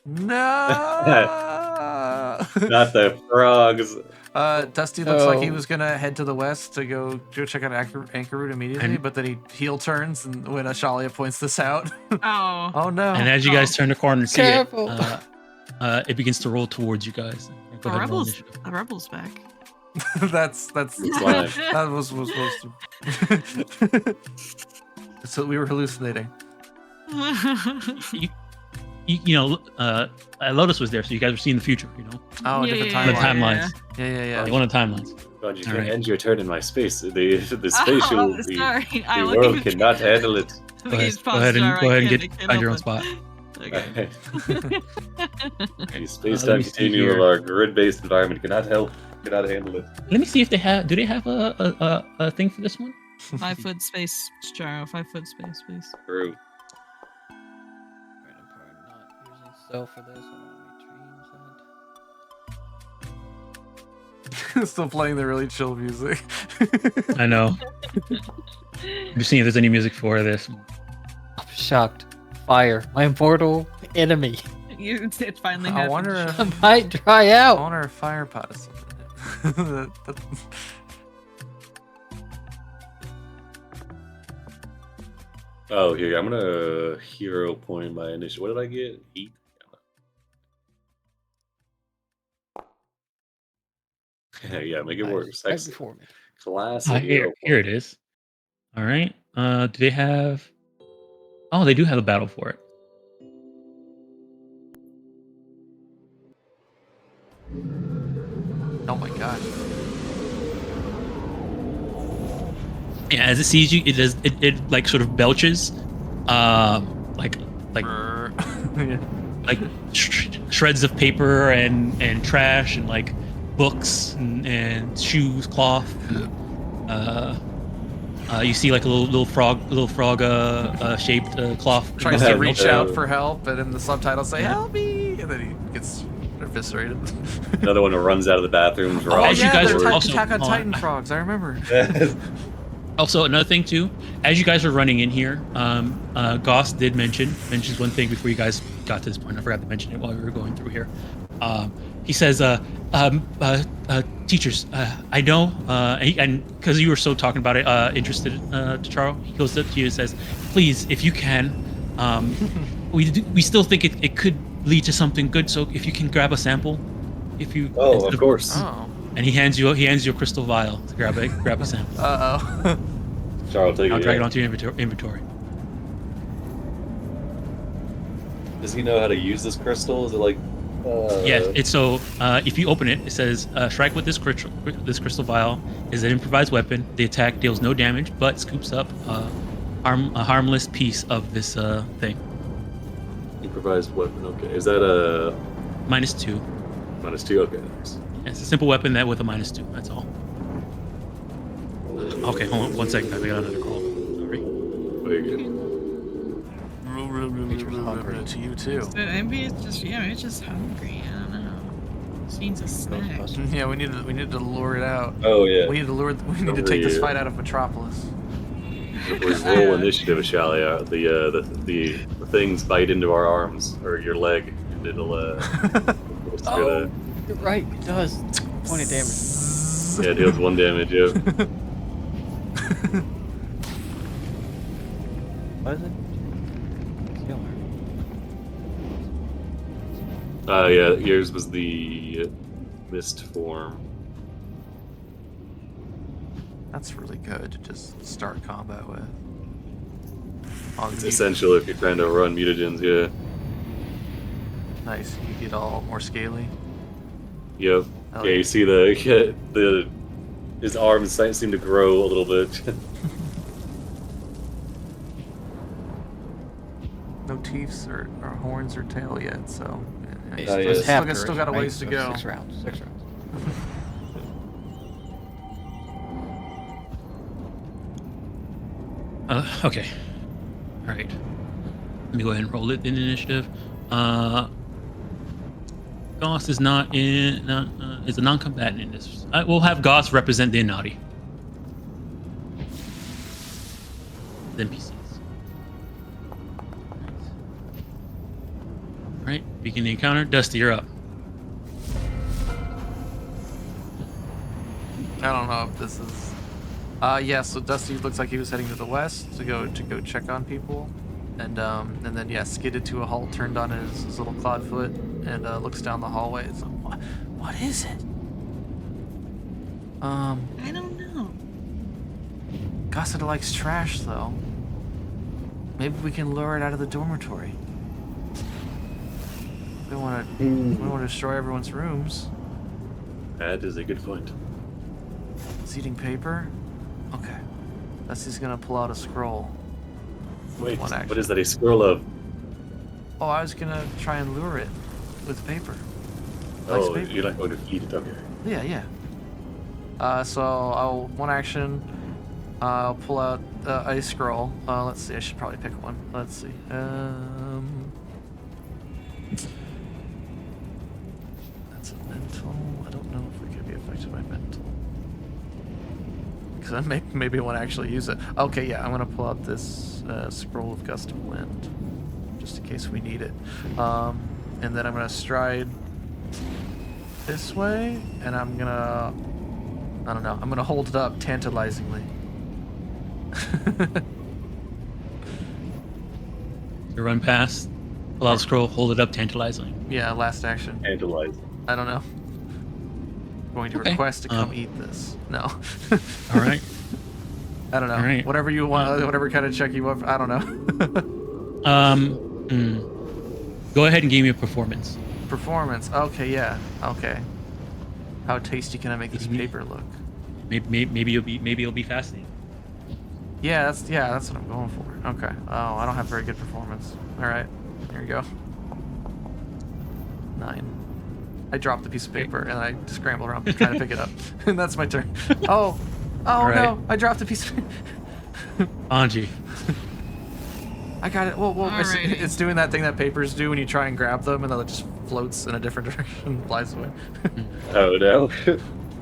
No. Not the frogs. Dusty looks like he No. was gonna head to the west to go check out Anchor Root immediately, And- but then he heel turns and when Ashalia points this out. Oh. Oh no! And as you guys turn the corner and see Careful. it begins to roll towards you guys. Go The ahead and roll rebels. initiative. The rebels back. that's Fine. that was supposed to. So we were hallucinating. Lotus was there, so you guys were seeing the future. Oh, Yeah, different yeah, The timeline. timelines. Yeah. One of the timelines. God, you All can right. end your turn in my space. The spatial, Oh, the sorry. I like world cannot handle it. Go ahead and find your own spot. Okay. The space-time let me see continuum of here. our grid-based environment cannot handle it. Let me see if they have. Do they have a thing for this one? 5 foot space, Charo. 5 foot space, please. True. Random part not using cell for this. Hold on, let me change that. Still playing the really chill music. I know. I'm just seeing if there's any music for this. I'm shocked. Fire, my immortal enemy. It finally I happened. wonder if I might dry I out. wonder if fire pot is something. That- Oh, here, I'm gonna hero point my initiative. What did I get? Heat? Yeah, make it Nice. worse. Right Excellent. before me. Classic hero Here point. it is. All right. Do they have? Oh, they do have a battle for it. oh my gosh. Yeah, as it sees you, it does. It like sort of belches, like Yeah. like shreds of paper and trash and like books and shoes, cloth. You see like a little frog shaped cloth. Tries Yeah, to reach no. out for help, and in the subtitles say "Help me!" and then he gets eviscerated. Another one who runs out of the bathroom. Oh draws As you yeah, guys they're are type also- Attack on hold on. Titan frogs. I remember. Also, another thing too, as you guys are running in here, Goss did mentions one thing before you guys got to this point. I forgot to mention it while we were going through here. He says, "Teachers, I know," and because you were so talking about it, interested to Charo, he goes up to you and says, "Please, if you can, we still think it could lead to something good. So if you can grab a sample, if you Oh, instead of course. Oh. And he hands you a crystal vial to grab a sample. Uh oh. Charles, take I'll it. drag it Yeah. onto your inventory. Does he know how to use this crystal? Is it like? Yeah, it's so if you open it, it says strike with this crystal vial is an improvised weapon. The attack deals no damage, but scoops up a harmless piece of this thing. Improvised weapon. Okay, is that a -2. -2? Okay, nice. Yeah, it's a simple weapon that with a -2. That's all. Okay, hold on 1 second, guys. I got another call. Sorry. Very good. To you too. Maybe it's just hungry. I don't know. Just needs a snack. Ghostbusters. Yeah, we need to lure it out. Oh yeah. We need to take this fight out of Metropolis. If we roll initiative, Shalia, the things bite into our arms or your leg, and it'll it's Oh, you're right. It does. Point of damage. yeah, it deals 1 damage. Yeah. What is it? Killer. Yeah. Yours was the mist form. That's really good to just start combat with. Oh, It's you- essential if you're trying to run mutagens. Yeah. Nice. You get all more scaly. Yep. Oh, Yeah. You see his arms seem to grow a little bit. No teeth or horns or tail yet, so Hey, Oh, yeah. it's half still got a duration, ways to right? go. So 6 rounds. 6 rounds. Okay. All right. Let me go ahead and roll it in initiative. Go Goss is not in. Is a non-combatant in this. We'll have Goss represent the Inati. The NPCs. All right. Begin the encounter. Dusty, you're up. I don't know if this is. Yeah. So Dusty looks like he was heading to the west to go check on people, and then yeah, skidded to a halt, turned on his little clawed foot, and looks down the hallway. It's like, what is it? I don't know. Gossett likes trash though. Maybe we can lure it out of the dormitory. We want to destroy everyone's rooms. That is a good point. It's eating paper? Okay. Dusty's gonna pull out a scroll. Wait, One action. what is that? A scroll of? Oh, I was gonna try and lure it with paper. Likes Oh, paper. you're not going to feed it, okay. Yeah. So I'll one action. I'll pull out a scroll. Let's see. I should probably pick one. Let's see. That's a mental. I don't know if we can be affected by mental. Because I maybe want to actually use it. Okay, yeah. I'm gonna pull out this scroll of gust of wind, just in case we need it. And then I'm gonna stride this way, and I'm gonna. I don't know. I'm gonna hold it up tantalizingly. You run past, pull out the scroll, hold it up tantalizingly. Yeah, last action. Tantalize. I don't know. Going to Okay. request to come eat this. No. All right. I don't know. All right. Whatever you want, whatever kind of check you want. I don't know. Go ahead and give me a performance. Performance. Okay, yeah. Okay. How tasty can I make this paper look? Maybe it'll be fascinating. Yeah, that's what I'm going for. Okay. Oh, I don't have very good performance. All right. Here you go. 9. I dropped the piece of paper and I scrambled around trying to pick it up. And that's my turn. Oh right. No! I dropped a piece of Anji. I got it. Well, Alrighty. it's doing that thing that papers do when you try and grab them and then it just floats in a different direction and flies away. Oh no.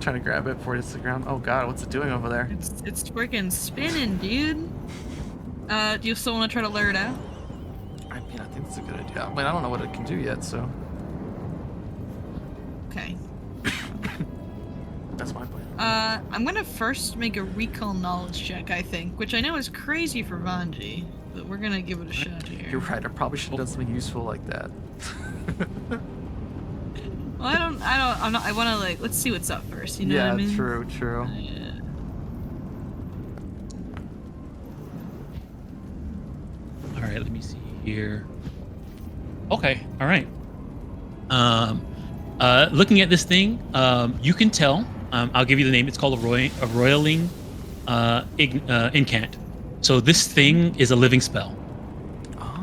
Trying to grab it before it hits the ground. Oh god, what's it doing over there? It's freaking spinning, dude. Do you still want to try to lure it out? I mean, I think that's a good idea. I mean, I don't know what it can do yet, so Okay. that's my plan. I'm gonna first make a recall knowledge check, I think, which I know is crazy for Vanji, but we're gonna give it a shot here. You're right. I probably should have done something useful like that. Well, I want to, like, let's see what's up first, you know what I mean? True. Yeah. All right, let me see here. Okay, all right. Looking at this thing, you can tell. I'll give you the name. It's called a roiling incant. So this thing is a living spell.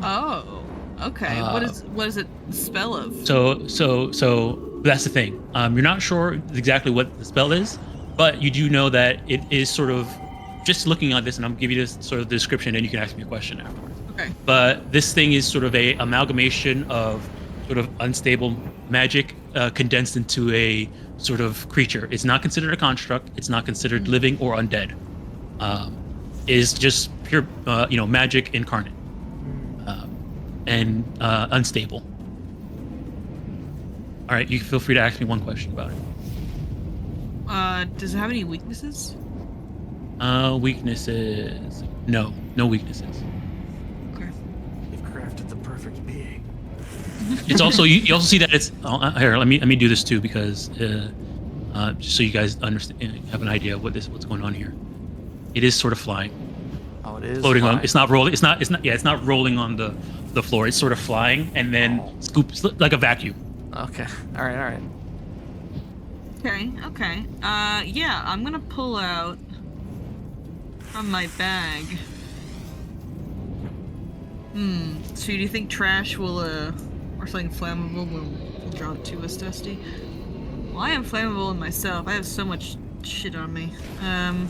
Oh, okay. What is it spell of? So that's the thing. You're not sure exactly what the spell is, but you do know that it is sort of, just looking at this, and I'll give you this sort of description, and you can ask me a question afterwards. Okay. But this thing is sort of a amalgamation of sort of unstable magic condensed into a sort of creature. It's not considered a construct. It's not considered living or undead. Is just pure, magic incarnate, and unstable. All right, you can feel free to ask me one question about it. Does it have any weaknesses? Weaknesses? No weaknesses. Okay. You've crafted the perfect being. It's also you also see that it's here. Let me do this too, because just so you guys understand, have an idea of what's going on here. It is sort of flying, Oh, it is floating on. flying. It's not rolling. It's not rolling on the floor. It's sort of flying and then scoops like a vacuum. Okay. All right. Okay. Yeah, I'm gonna pull out from my bag. So do you think trash will, or something flammable will draw it to us, Dusty? Well, I am flammable in myself. I have so much shit on me. I'm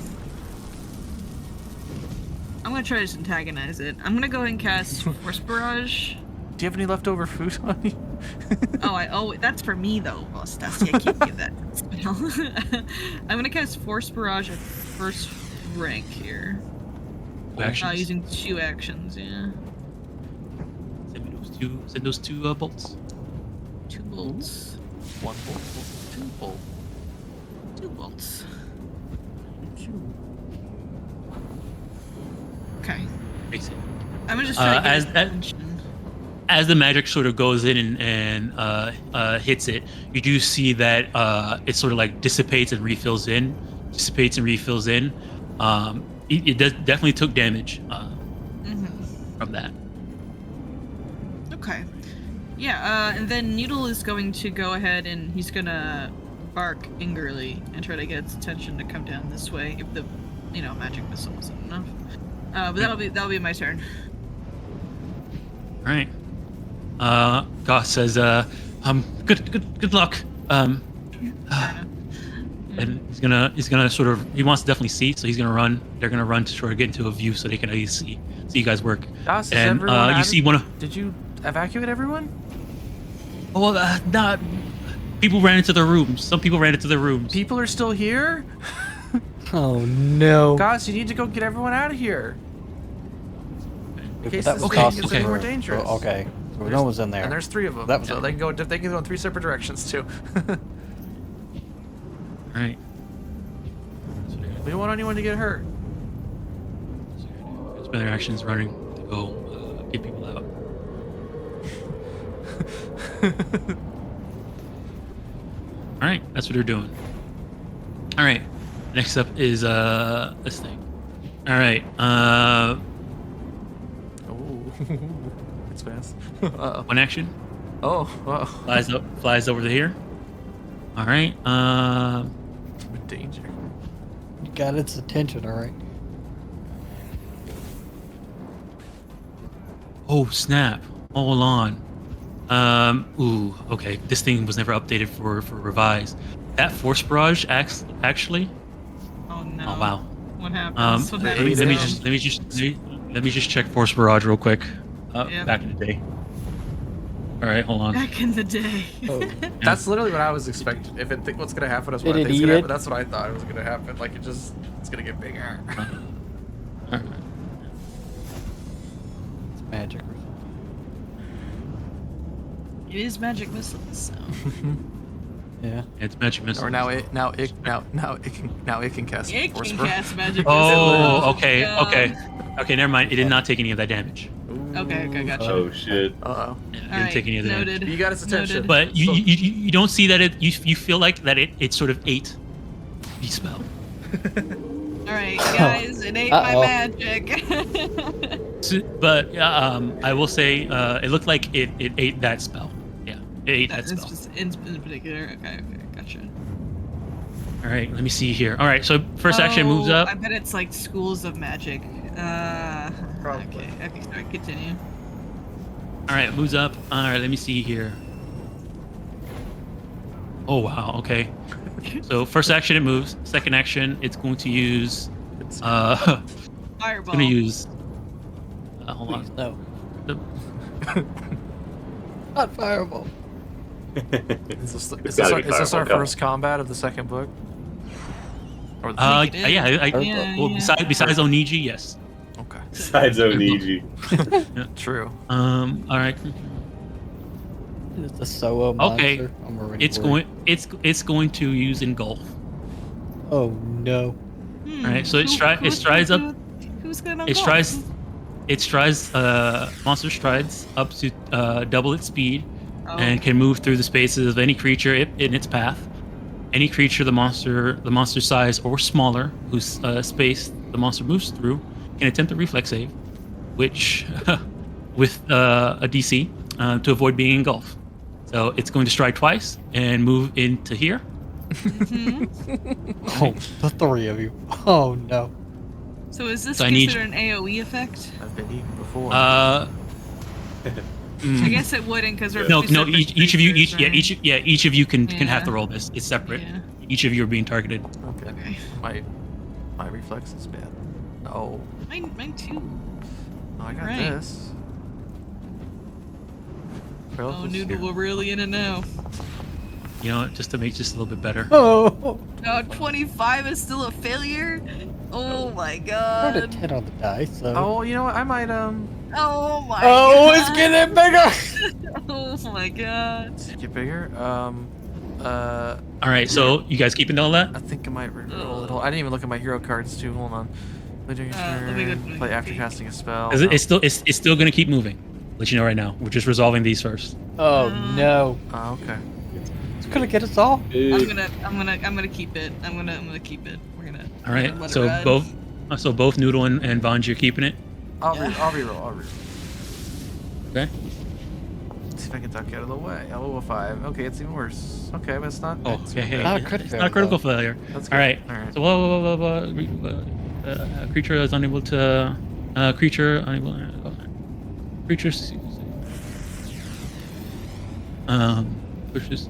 gonna try to just antagonize it. I'm gonna go ahead and cast Force Barrage Do you have any leftover food on you? Oh, that's for me though, Stassi. I can't give that spell. I'm gonna cast Force Barrage at first rank here. Two actions. Using 2 actions, yeah. Send those two bolts. 2 bolts. 1 bolt, 2 bolt. 2 bolts. Okay. Makes it. I'm gonna just try to get his as- attention. As the magic sort of goes in and hits it, you do see that it sort of like dissipates and refills in. It definitely took damage from that. Okay. Yeah, and then Noodle is going to go ahead and he's gonna bark angrily and try to get its attention to come down this way if the, magic missile isn't enough. But that'll be my turn. All right. Goss says, good luck. And he's gonna sort of, he wants to definitely see, so he's gonna run. They're gonna run to sort of get into a view so they can at least see you guys work. Goss, is And everyone you see one of, Did you evacuate everyone? not people ran into their rooms. Some people ran into their rooms. People are still here? Oh no. Goss, you need to go get everyone out of here. In case That this was thing Goss, gets okay. any more or- dangerous. Okay. So no one's in there. And there's 3 of them, That was so it. they can go in 3 separate directions too. All right. We don't want anyone to get hurt. Spend their actions running to go get people out. All right, that's what they're doing. All right, next up is this thing. All right, Oh, it's fast. Uh-oh. one action Oh, wow. flies over to here. All right, I'm in danger. You got its attention, all right. oh snap! Hold on. Ooh, okay. This thing was never updated for revise. That force barrage actually. Oh no. Oh wow. What happens? What Let happens? me just check force barrage real quick. Yeah. Back in the day. All right, hold on. Back in the day. Oh. That's literally what I was expecting. If it what's gonna happen is what Did I it think's eat gonna it? happen. That's what I thought was gonna happen. Like it's gonna get bigger. All right. It's magic or something. It is magic missiles, so. Yeah. It's magic missile. Or now it can cast It force can barrage. cast magic Oh, missiles. okay, God. okay. Never mind. It did not take any of that damage. Okay, gotcha. Oh shit. Uh-oh. Yeah, it didn't Alright, take any of the damage. noted. You got its attention. Noted. But you, So- you don't see that you feel like that it sort of ate the spell. Alright, guys, it ain't my Uh-oh. magic. But I will say it looked like it ate that spell. Yeah, it ate that spell. in particular. Okay, gotcha. All right, let me see here. All right, so first action moves up. I bet it's like schools of magic. Probably. Okay, sorry, continue. All right, moves up. All right, let me see here. Oh wow, okay. So first action it moves. Second action it's going to use. Fireball. Going to use. Hold Please, on. no. The- Not fireball. Is this It's gotta be our fireball, first combat of the second book? Or the think it is. yeah. Yeah, Well, yeah. besides Oniji, yes. Okay. Besides Oniji. True. All right. It's a Soa monster. Okay. I'm already It's worried. it's going to use engulf. Oh no. Alright, so it strides up. Who's gonna It strides. It strides. Monster strides up to double its speed and can move through the spaces of any creature in its path. Any creature the monster size or smaller, whose space the monster moves through, can attempt a reflex save, which with a DC to avoid being engulfed. So it's going to stride twice and move into here. Oh, the 3 of you. Oh no. So is this So I need- considered an AOE effect? I've been eaten before. I guess it wouldn't because we're No, two no. separate Each of you, creatures, right? each of you can have Yeah. to roll this. It's separate. Yeah. Each of you are being targeted. Okay. Okay. My reflex is bad. Oh, Mine too. I got Right. this. Oh, Noodle, we're really in it now. You know, just to make just a little bit better. Oh, No, 25 is still a failure? Oh my I god. rolled a 10 on the dice, so. Oh, you know what? I might Oh my Oh, god. it's getting bigger! Oh my god. get bigger. All right, so you guys keeping all that? I think I might roll it. I didn't even look at my hero cards too. Hold on. Play during your let me go turn. do Play a after peek. casting a spell. 'Cause No. it's still gonna keep moving. Let you know right now. We're just resolving these first. Oh no. Oh, okay. It's gonna get us all. I'm gonna keep it. I'm gonna keep it. We're gonna. All right. let it So ride. both Noodle and Vanji are keeping it. I'll Yeah. reroll. Okay. Let's see if I can duck out of the way. Oh, 5. Okay, it's even worse. Okay, but it's not. Oh, it's okay. Hey, Not a it's crit not a critical fail, failure. That's good. All right. All right. So creature is unable to creature unable creatures pushes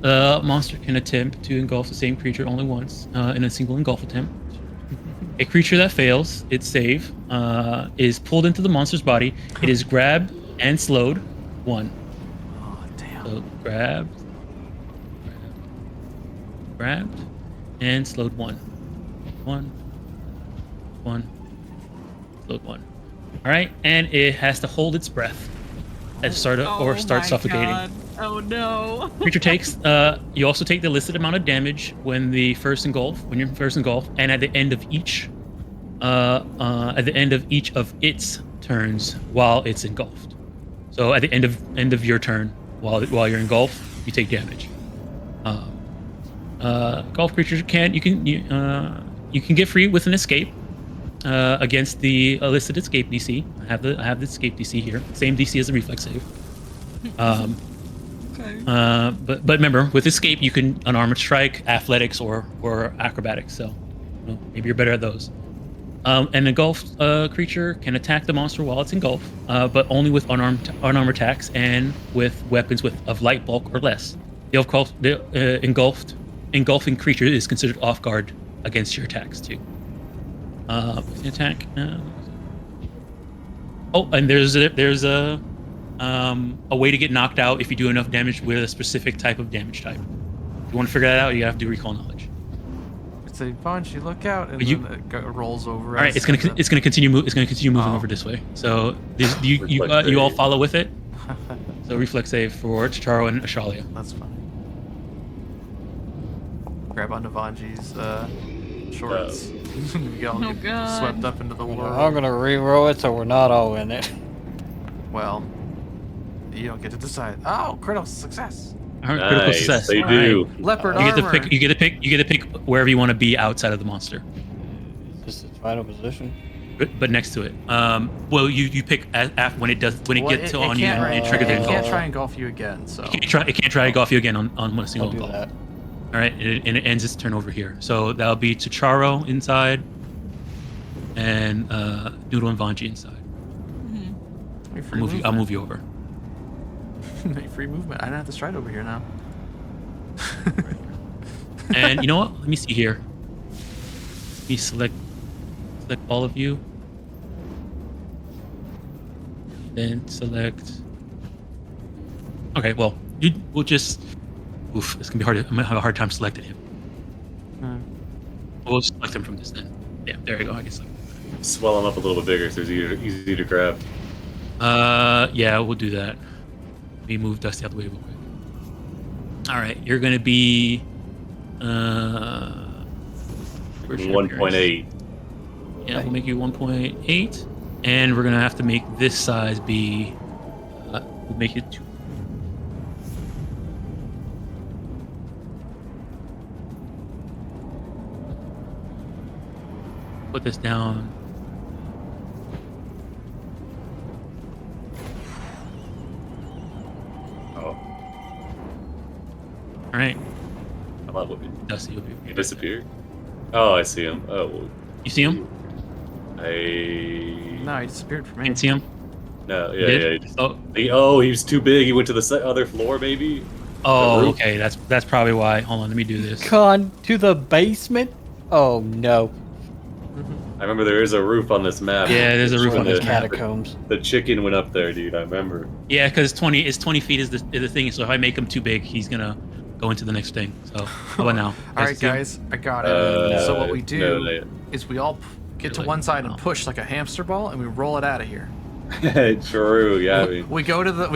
monster can attempt to engulf the same creature only once in a single engulf attempt. A creature that fails its save is pulled into the monster's body. It is grabbed and slowed 1. Oh, damn. So grabbed, and slowed 1. 1, slowed 1. All right, and it has to hold its breath and start Oh start my suffocating. God. Oh no. Creature takes. You also take the listed amount of damage when you're first engulfed, and at the end of each, of its turns while it's engulfed. So at the end of your turn, while you're engulfed, you take damage. Golf creatures you can get free with an escape against the listed escape DC. I have the escape DC here, same DC as the reflex save. Okay. But remember, with escape you can unarmored strike, athletics, or acrobatics. So maybe you're better at those. An engulfed creature can attack the monster while it's engulfed, but only with unarmed attacks and with weapons of light bulk or less. The engulfing creature is considered off guard against your attacks too. Attack. And there's a way to get knocked out if you do enough damage with a specific type of damage type. If you want to figure that out, you have to do recall knowledge. It's a bunch. You look out, and You- then it rolls over. All right, it's gonna continue moving Oh. over this way. So you all follow with it. So reflex save for Chicharo and Ashalia. That's fine. Grab onto Vanji's shorts. You all Oh, get God. swept up into the I'm world. gonna re-roll it so we're not all in it. Well, you don't get to decide. Oh, critical success. All right, critical Nice, success. they All do. right. Leopard You get to armor. pick. You get to pick wherever you want to be outside of the monster, This is its final position. but next to it. Well, you pick when it Well, gets on you can't, and trigger the it can't engulf. try and golf you again. So It can't try to golf you again on one single I'll do engulf. that. All right, and it ends its turn over here. So that'll be Chicharo inside, and Noodle and Vanji inside. I'll move you over. Free movement. I don't have to stride over here now. And you know what? Let me see here. Let me select all of you. Then select. Okay, well, we'll just. Oof, it's gonna be hard. I'm gonna have a hard time selecting him. We'll just select him from this then. Yeah, there you go. I guess. Swell them up a little bit bigger so it's easy to grab. Yeah, we'll do that. Let me move Dusty out the way real quick. All right, you're gonna be. Where's your 1.8. Yeah, we'll make you 1.8, and we're gonna have to make this size be. We'll make it 2. Put this down. Oh, All right, come on, Whoopi. Dusty, you'll be. He disappeared? Oh, I see him. Oh, well, You see him? No, he disappeared from me. Can't see him. No, You yeah, did? yeah. He was too big. He went to the other floor, maybe? Oh, roof? okay. That's probably why. Hold on, let me do this. Gone to the basement? Oh no. I remember there is a roof on this map. Yeah, there's a roof From on the this map. catacombs. The chicken went up there, dude. I remember. Yeah, because 20 feet is the thing. So if I make him too big, he's gonna go into the next thing. So how about now? All right, see him? guys, I got it. So what we do no. is we all get to one side and push like a hamster ball, and we roll it out of here. True. Yeah. I mean, We go to the.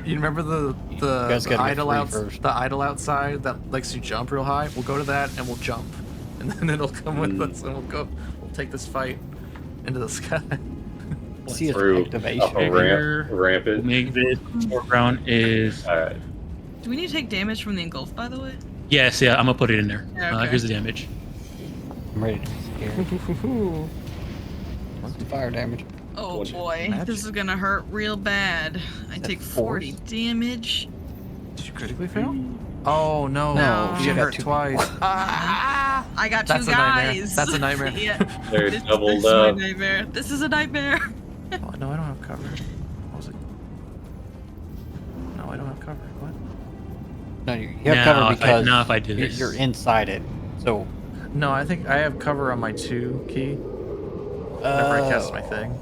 You remember the guys gotta get idol free first. the idol outside that likes to jump real high. We'll go to that and we'll jump, and then it'll come with us, and we'll take this fight into the sky. See his through activation. up a Here. ramp it. Make this foreground is All right. Do we need to take damage from the engulf, by the way? yes. Yeah, I'm gonna put it in there. Yeah, okay. Here's the damage. I'm ready to be scared. What's the fire damage? Oh What boy, magic? this is gonna hurt real bad. I take 40 force? damage. Did you critically fail? Oh no! No. She You got hurt two twice. Ah! I got two That's a nightmare. guys. That's a nightmare. Yeah. They're This doubled is my up. nightmare. This is a nightmare. Oh, no, I don't have cover. What was it? No, I don't have cover. What? No, you have cover because now if I do this, you're inside it. So No, I think I have cover on my 2 key. Whenever I cast my thing.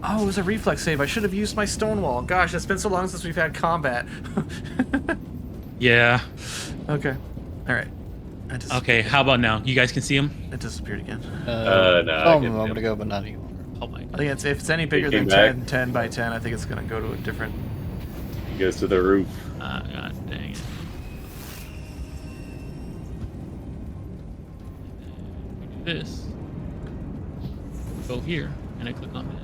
Oh, it was a reflex save. I should have used my Stonewall. Gosh, it's been so long since we've had combat. Yeah. Okay. All right. Okay. How about now? You guys can see him. It disappeared again. No, I saw him get a moment him. ago, but not anymore. Oh my I god. think if it's any bigger came than back? 10 by 10, I think it's gonna go to a different. He goes to the roof. God dang it. We do this. Go here, and I click on this.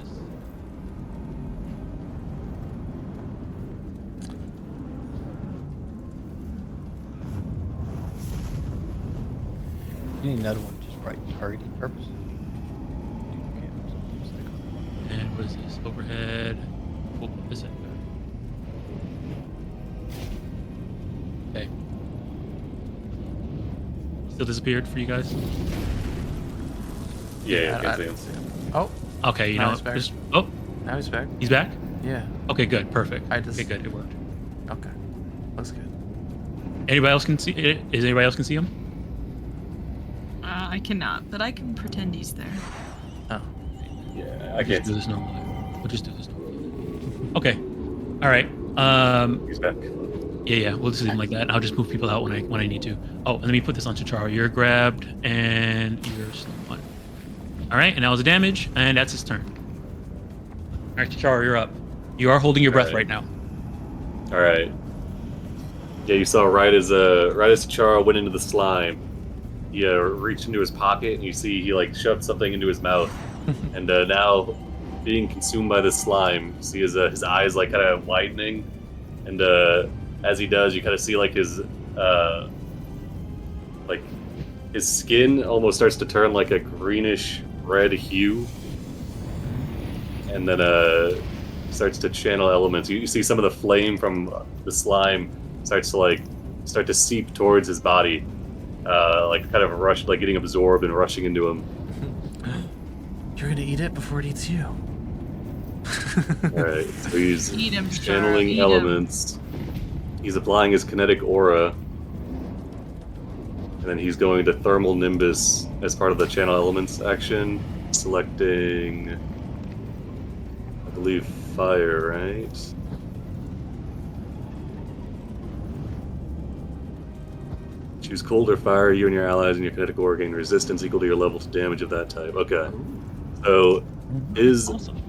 You need another one just right targeting purpose. And what is this? Overhead. Oh, this is okay. Still disappeared for you guys? Yeah, I I can don't see him. see him. Oh, Okay, you Now know he's what? back. Just, oh, now he's back. he's back? Yeah. Okay, good. Perfect. I just- Okay, good. It worked. Okay. Looks good. Anybody else can see? Is anybody else can see him? I cannot, but I can pretend he's there. Oh. Yeah, I We'll can't just do see. this normally. We'll just do this normally. Okay. All right. He's back. Yeah. We'll just leave him like that. I'll just move people out when I need to. Oh, and let me put this on Charo. You're grabbed and you're slow one. All right, and that was the damage, and that's his turn. All right, Charo, you're up. You are holding your breath right now. All right. Yeah, you saw right as Charo went into the slime, he reached into his pocket, and you see he like shoved something into his mouth, and now being consumed by this slime, you see his eyes like kind of widening, and as he does, you kind of see like his skin almost starts to turn like a greenish red hue, and then starts to channel elements. You see some of the flame from the slime start to seep towards his body, like kind of rush, like getting absorbed and rushing into him. You're gonna eat it before it eats you. All right, so he's Eat him, Charo, channeling eat him. elements. He's applying his kinetic aura, and then he's going to thermal nimbus as part of the channel elements action, selecting, I believe, fire, right? Choose cold or fire. You and your allies and your kinetic aura gain resistance equal to your level to damage of that type. Okay. So his Awesome.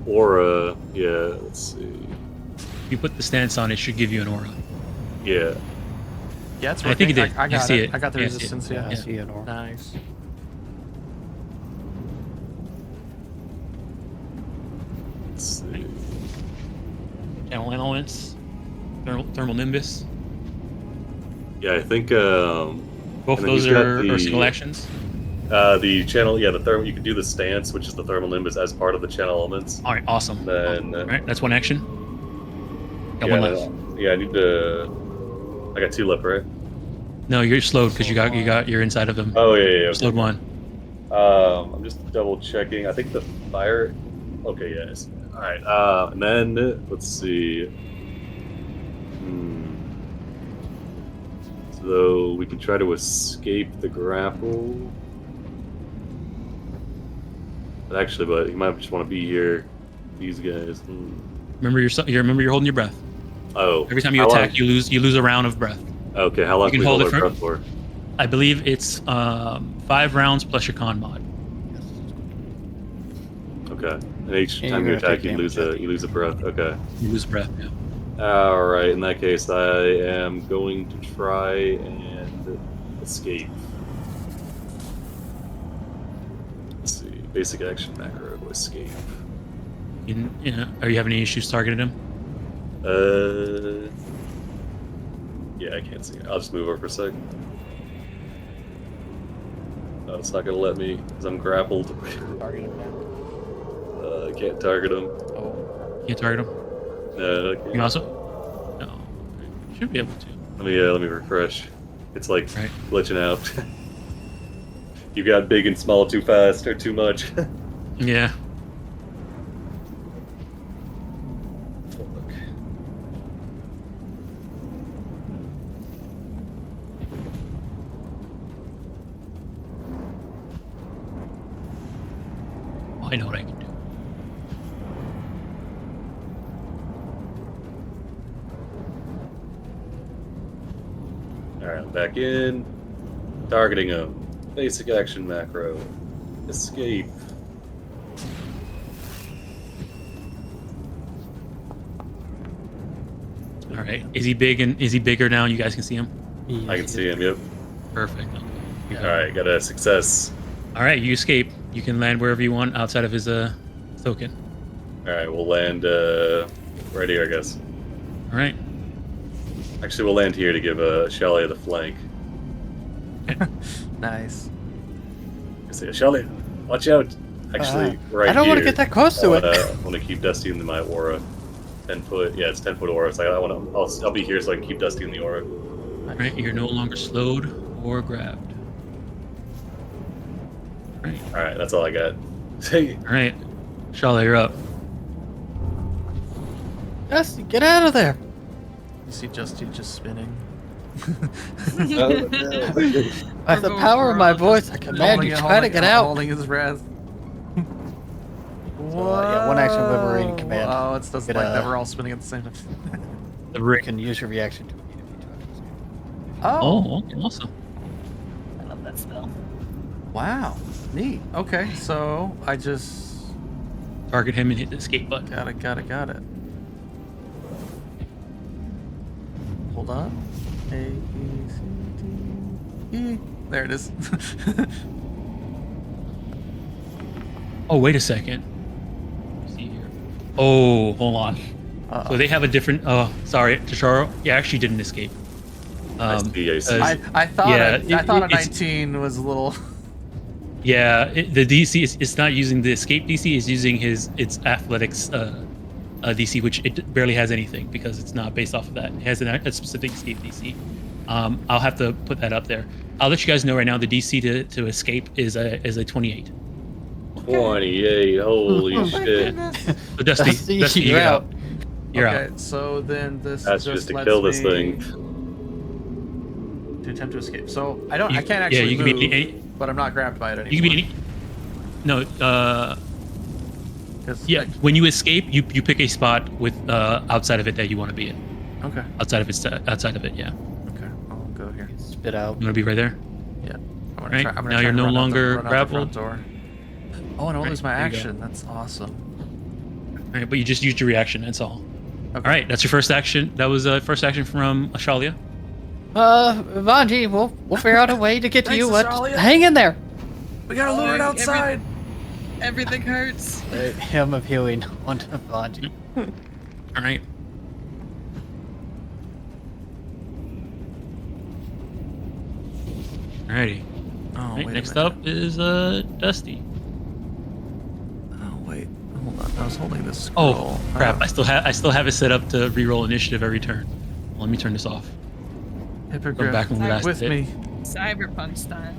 aura, yeah, let's see. If you put the stance on, it should give you an aura. Yeah. Yeah, it's I think it working. did. I You got see it. it. I got the Yeah, I see it. resistance. Yeah, Yeah. I see it. Or Nice. Let's see. Channel elements. Thermal nimbus. Yeah, I think Both And of then those he's got are the- single actions. the channel, yeah, the thermal. You can do the stance, which is the thermal nimbus, as part of the channel elements. All right, awesome. Then, All right, that's one action. Got yeah, one left. yeah, I need to. I got 2 left, right? No, you're slowed because you're inside of them. Oh yeah, yeah. Okay. Slowed one. I'm just double checking. I think the fire. Okay, yes. All right. And then let's see. So we could try to escape the grapple. Actually, but he might just want to be here. These guys. Remember you're holding your breath. Oh. Every time you how attack, long- you lose a round of breath. Okay, how long You can can we hold hold it our for- breath for? I believe it's 5 rounds plus your con mod. Okay. And each Yeah, time you're you gonna attack, take you lose damage, a breath. Okay. You lose breath. Yeah. All right. In that case, I am going to try and escape. Let's see. Basic action macro escape. Are you having any issues targeting him? Yeah, I can't see it. I'll just move over for a sec. No, it's not gonna let me because I'm grappled. Target him now. I can't target him. Oh. Can't target him. No, I You can't. can also. No. You should be able to. Let me refresh. It's like Right. glitching out. You got big and small too fast or too much. Yeah. Oh, I know what I can do. Alright, I'm back in. Targeting him. Basic action macro. Escape. All right. Is he big and is he bigger now? You guys can see him. I can see him, yep. Perfect. Alright, got a success. All right. You escape. You can land wherever you want outside of his token. Alright, we'll land right here, I guess. All right. Actually, we'll land here to give Shelly the flank. Nice. I say, Shelly, watch out. Actually, right I don't want to here, get that close to it. I want to keep Dusty in my aura. 10 foot, yeah, it's 10 foot aura. So I'll be here so I can keep Dusty in the aura. All right. You're no longer slowed or grabbed. All right. All right, that's all I got. Hey, All right. Charlotte, you're up. Dusty, get out of there. You see Justy just spinning. By the power of my voice, I command you, try to get out. Holding his breath. Yeah, one action liberating command. Oh, it's just Get, like that we're all spinning at the same time. The You ring. can use your reaction to immediately Oh, okay, awesome. I love that spell. Wow. Neat. Okay, so I just Target him and hit the escape button. got it. Hold on. A, B, C, D, E. There it is. Oh, wait a second. Let's see here. Oh, hold on. Uh-oh. So they have a different. Oh, sorry, Tasharo. You actually didn't escape. I see. I thought Yeah, I thought a it's- 19 was a little. Yeah, the DC is not using the escape DC. It's using its athletics DC, which it barely has anything because it's not based off of that. It has a specific escape DC. I'll have to put that up there. I'll let you guys know right now. The DC to escape is a 28. 28. Holy Oh my shit. goodness. So Dusty, Dusty, you you're get out. You're Okay, out. so then this That's just just to lets kill this me thing. to attempt to escape. So I can't Yeah, actually you can move, be any. but I'm not grabbed by it anymore. You can be any. No. 'Cause Yeah. When you escape, you pick a spot with outside of it that you want to be in. Okay. Outside of it. Yeah. Okay. I'll go here. Spit out. You want to be right there. Yeah. I'm Right, I'm now try you're to no run out longer run out the grappled. front door. Oh, and I'll Right, lose my there you go. action. That's awesome. All right, but you just used your reaction. That's all. Okay. All right, that's your first action. That was first action from Ashalia. Vanji, we'll figure out a way to get to Thanks, you. Just Australia. hang in there. We gotta lure it Every- outside. Everything hurts. Him of healing onto Vanji. All right. Alrighty. Oh, All right, wait next a minute. up is Dusty. Oh wait, hold on. I was holding this Oh scroll. crap! I still have it set up to reroll initiative every turn. Well, let me turn this off. Hippogriff back when we last with did. me. Cyberpunk style.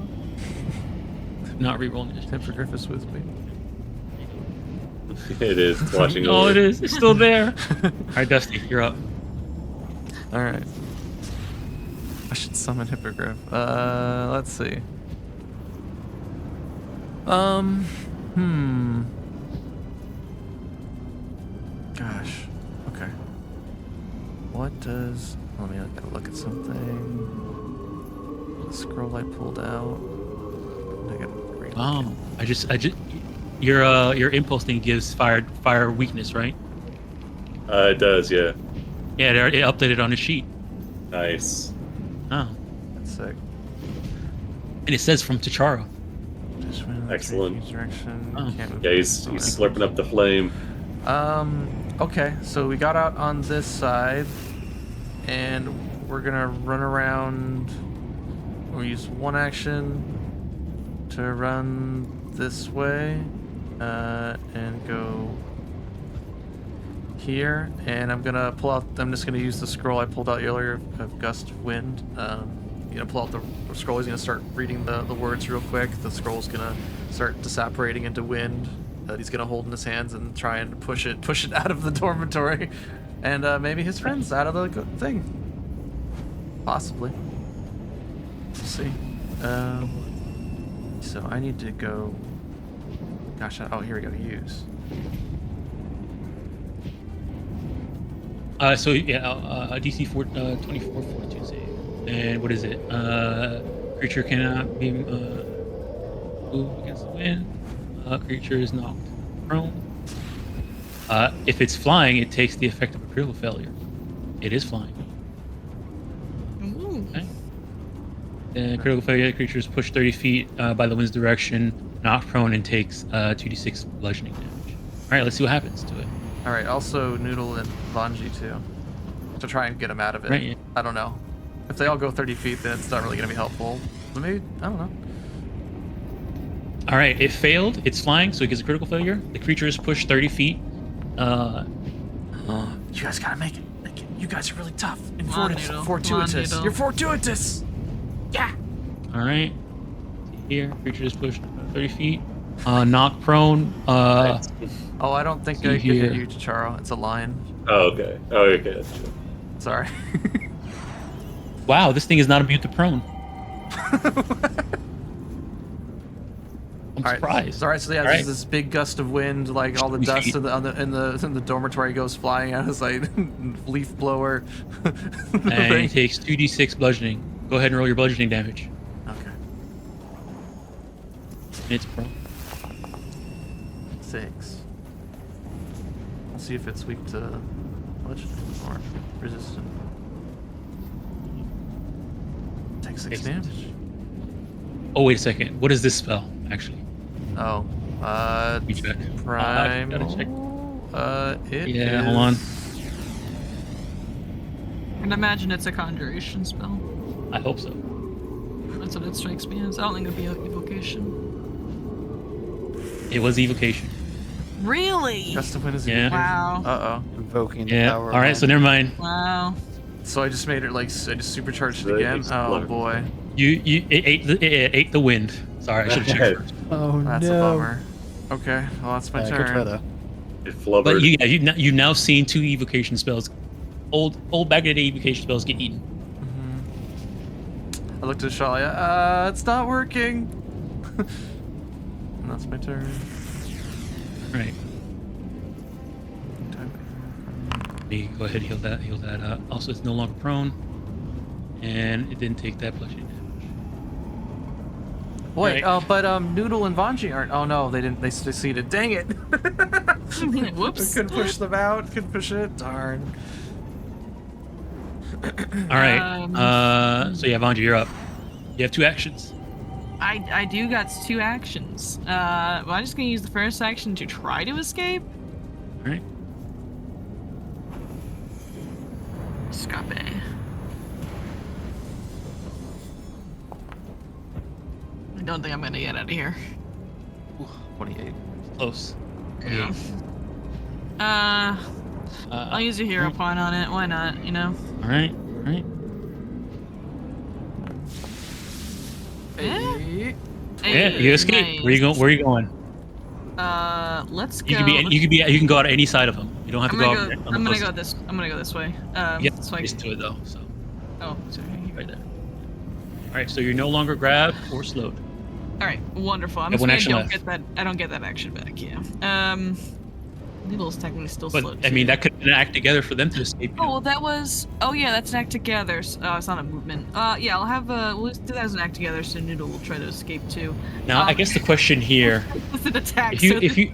Not reroll initiative. Hippogriff is with me. It is. It's watching Oh, over. it is. It's still there. All right, Dusty, you're up. All right. I should summon Hippogriff. Let's see. Gosh. Okay. What does... Let me look at something. The scroll I pulled out. I gotta relook it. I just, your impulse thing gives fire weakness, right? It does, yeah. Yeah, it updated on the sheet. Nice. Oh, That's sick. and it says from T'Chara. Just went in the Excellent. 3 feet direction. Oh. Can't move Yeah, he's so slurping up the flame. Okay, so we got out on this side, and we're gonna run around. We'll use one action to run this way, and go here. And I'm gonna pull out. I'm just gonna use the scroll I pulled out earlier of Gust of Wind. Pull out the scroll. He's gonna start reading the words real quick. The scroll's gonna start disapparating into wind that he's gonna hold in his hands and try and push it out of the dormitory, and maybe his friends out of the thing. Possibly. We'll see. So I need to go. Gosh, oh, here we go. Use. So yeah, DC 24 fortitude save. And what is it? Creature cannot be moved against the wind. Creature is knocked prone. If it's flying, it takes the effect of a critical failure. It is flying. Ooh. Okay. Then critical failure, the creature is pushed 30 feet by the wind's direction, knocked prone, and takes 2d6 bludgeoning damage. All right, let's see what happens to it. All right. Also, Noodle and Vanji too, to try and get him out of it. Right, yeah. I don't know. If they all go 30 feet, then it's not really gonna be helpful. But maybe I don't know. All right, it failed. It's flying, so it gets a critical failure. The creature is pushed 30 feet. You guys gotta make it. You guys are really tough and Come on, Noodle. fortuitous. Come on, Noodle. You're fortuitous. Yeah. All right. Here, creature is pushed 30 feet. Knock prone. Oh, I don't think See I can hear here. you, Charo. It's a line. Oh, okay. Oh, okay. That's true. Sorry. Wow, this thing is not immune to prone. I'm surprised. All right, so yeah, All there's right. this big gust of wind, like all the dust in the dormitory goes flying out. It's like leaf blower. And he takes 2d6 bludgeoning. Go ahead and roll your bludgeoning damage. Okay. It's prone. 6. We'll see if it's weak to bludgeoning or resistant. Take 6 damage. Oh, wait a second. What is this spell, actually? Oh, You check. prime. Gotta check. It Yeah, is... hold on. And imagine it's a conjuration spell. I hope so. That's what it strikes me as. I don't think it'd be an evocation. It was evocation. Really? Gust of wind is Yeah. Wow. Uh-oh. Invoking the Yeah. power All right, of so never mind. Wow. So I just made it like, I just supercharged it That again? Oh exploded. boy. It ate the wind. Sorry, I should have checked first. Oh That's no. a bummer. Okay, well that's my Good turn. try though. It flubbered. But you've now seen 2 evocation spells. Old back in the day evocation spells get eaten. I looked at Shalia. It's not working. And that's my turn. All right. You go ahead, heal that. Also, it's no longer prone, and it didn't take that bludgeoning damage. Wait, Right. but Noodle and Vanji aren't. Oh no, they didn't. They succeeded. Dang it! Whoops. Couldn't push them out. Couldn't push it. Darn. All right. So yeah, Vanji, you're up. You have 2 actions. I do got 2 actions. Well, I'm just gonna use the first action to try to escape. All right. Escape. I don't think I'm gonna get out of here. 28. Close. Yeah. I'll use a hero point on it. Why not? You know. All right. All right. Hey. Yeah, you escape. Nice. Where are you going? Let's go. You can go out any side of them. You don't have to go. I'm gonna go this. I'm gonna go this way. Yeah, so I used to it though. So Oh, sorry. right there. All right. So you're no longer grabbed or slowed. All right, wonderful. I'm Yeah, one assuming action left. I don't get that action back. Yeah. Noodle's technically still But slow. I mean, too. that could have been an act together for them to escape. Oh, well, that was. Oh, yeah, that's an act together. It's not a movement. Yeah, I'll have. We'll do that as an act together, so Noodle will try to escape too. Now, I guess the question here, It's an attack. if you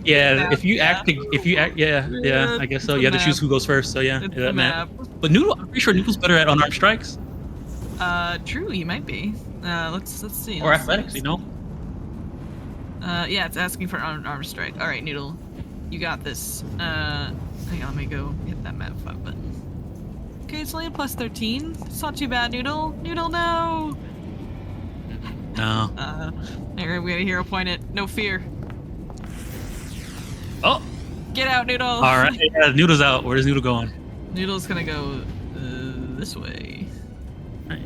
map, if you act, yeah, I guess so. It's You a have to choose map. who goes first. So yeah, It's that a map. map. But Noodle, I'm pretty sure Noodle's better at unarmed strikes True, he might be. Let's see. or let's athletics. see. You know. Yeah, it's asking for arm strike. All right, Noodle, you got this. Hang on, let me go hit that map 5 button. Okay, it's only a plus 13. It's not too bad, Noodle. Noodle, no. No. Here, we got a hero point it. No fear. Oh. Get out, Noodle. All right. Yeah, Noodle's out. Where's Noodle going? Noodle's gonna go this way. Right.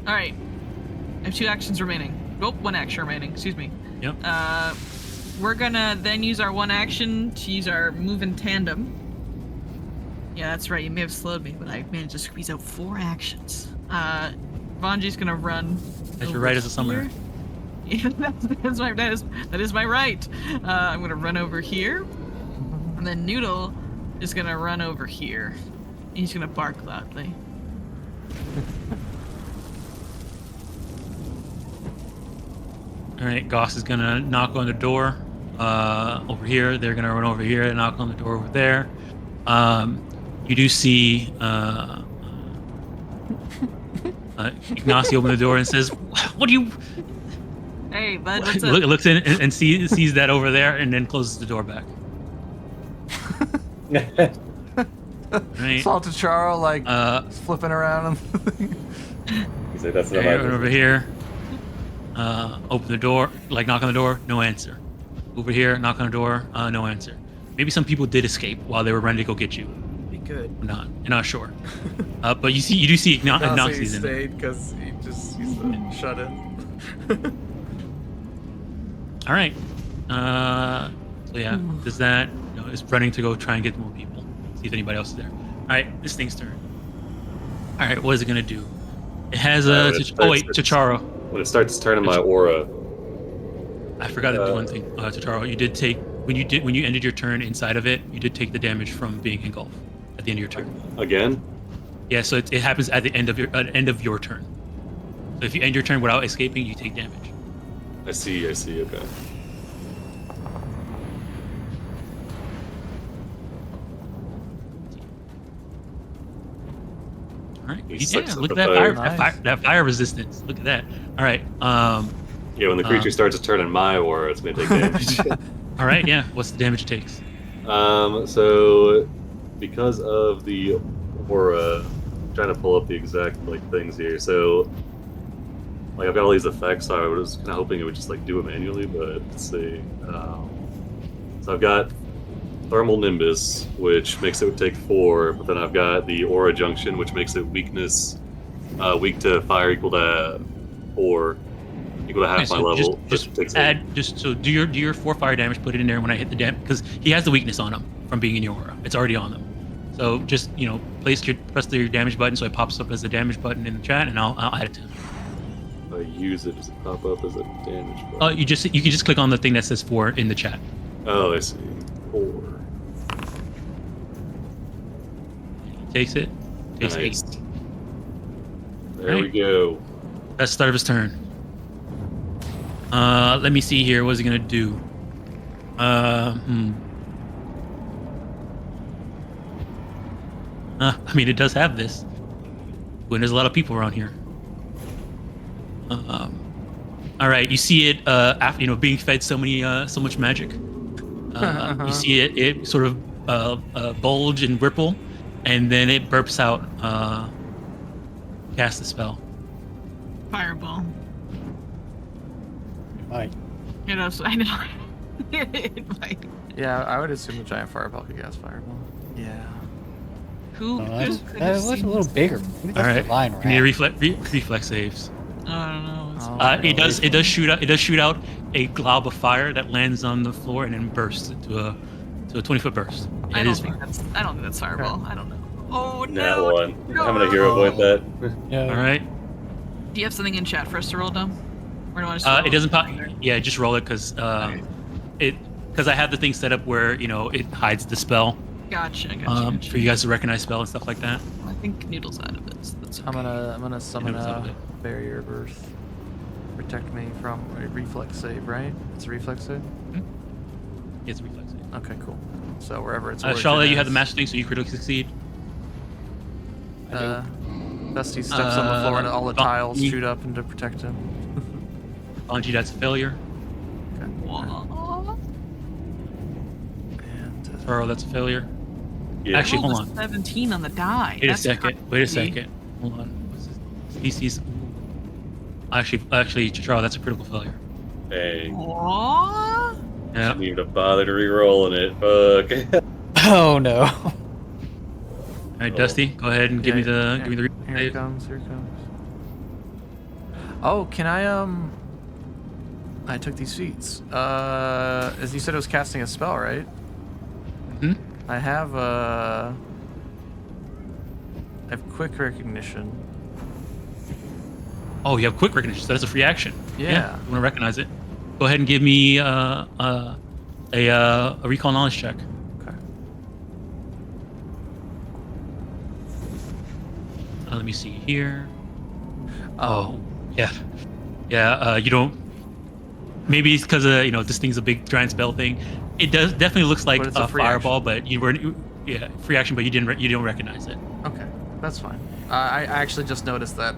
All right. I have 2 actions remaining. Oh, 1 action remaining. Excuse me. Yep. We're gonna then use our 1 action to use our move in tandem. Yeah, that's right. You may have slowed me, but I managed to squeeze out 4 actions. Vanji's gonna run. That's your right as a summoner. Yeah, that is my right. I'm gonna run over here, and then Noodle is gonna run over here. He's gonna bark loudly. All right. Goss is gonna knock on the door over here. They're gonna run over here and knock on the door over there. You do see Ignacio open the door and says, "What do you?" Hey, bud, what's up? Looks in and sees that over there, and then closes the door back. Right. Saw Charo like flipping around. He's like, that's not Okay, my over business. here. Open the door, like knock on the door, no answer. Over here, knock on the door, no answer. Maybe some people did escape while they were ready to go get you. Be good. You're not sure. But you do see He Ignaci's in there. stayed because he's shut in. All right. So yeah, does that is running to go try and get more people. See if anybody else is there. All right, this thing's turn. All right, what is it gonna do? It has a. Chicharo. When it starts turning my aura, I forgot to do one thing, Chicharo. You did take when you ended your turn inside of it. You did take the damage from being engulfed at the end of your turn. again, Yeah, so it happens at the end of your turn. So if you end your turn without escaping, you take damage. I see, okay. All right. He Yeah, sucks look up at the that fire. fire, that fire resistance. Look at that. All right. Yeah, when the creature starts turning my aura, it's gonna take damage. All right. Yeah. What's the damage it takes? So because of the aura, I'm trying to pull up the exact things here. So I've got all these effects, so I was kind of hoping it would just do it manually, but let's see. So I've got Thermal Nimbus, which makes it take 4, but then I've got the Aura Junction, which makes it weakness, weak to fire equal to 4, equal to half Okay, my so level. Just takes add. Do your 4 fire damage. Put it in there when I hit the damage because he has the weakness on him from being in your aura. It's already on them. So just press your damage button so it pops up as a damage button in the chat, and I'll add it to him. If I use it, does it pop up as a damage button? You can just click on the thing that says 4 in the chat. Oh, I see. 4. Takes it. Takes Nice. 8. There we Right. go. That's the start of his turn. Let me see here. What's he gonna do? I mean, it does have this. When there's a lot of people around here. All right, you see it after being fed so much magic. You see it sort of bulge and ripple, and then it burps out. Cast the spell. Fireball. Might. I know. It might. Yeah, I would assume the giant fireball could cast fireball. Yeah. Who? Oh, who that could have was a seen little this? bigger. Maybe All that's right. the line Give me a rat. reflex saves. I don't know. Oh. It does shoot out a glob of fire that lands on the floor and then bursts into a 20-foot burst. I It don't is think that's fireball. I don't know. Oh Nat no. 1. I'm gonna hero point that. Yeah. all right. Do you have something in chat for us to roll down? Or do I just roll It doesn't it? pop. Yeah, just roll it because Okay. I have the thing set up where it hides the spell Gotcha. for you guys to recognize spell and stuff like that. I think Noodle's out of it. So that's okay. I'm gonna summon it's up a there. barrier of earth. Protect me from a reflex save, right? It's a reflex save? It's reflex save. Okay, cool. So wherever it's Charlotte, you have the is, master thing, so you critically succeed. Dusty steps on the floor and all the tiles Bonji. shoot up and to protect him. Bonji, that's a failure. Okay. Whoa. And Charlotte, that's a failure. Yeah. Actually, hold Rolled a on. 17 on the die. Wait a That's second. Wait a crazy. second. Hold on. What's this? DC's. Actually, Charlotte, that's a critical failure. Dang. What? Yeah. Didn't even bother to re-rolling it. Fuck. Oh no. All right, Dusty, go ahead and give me the Here it save. comes. Here it comes. Oh, can I took these feats. As you said, it was casting a spell, right? Hmm? I have quick recognition. Oh, you have quick recognition. So that's a free action. Yeah. You want to recognize it? Go ahead and give me a recall knowledge check. Okay. Let me see here. Oh, yeah. You don't. Maybe it's because this thing's a big giant spell thing. It definitely looks like But it's a a free fireball, but you weren't. Yeah, free action, but you don't recognize it. Okay, that's fine. I actually just noticed that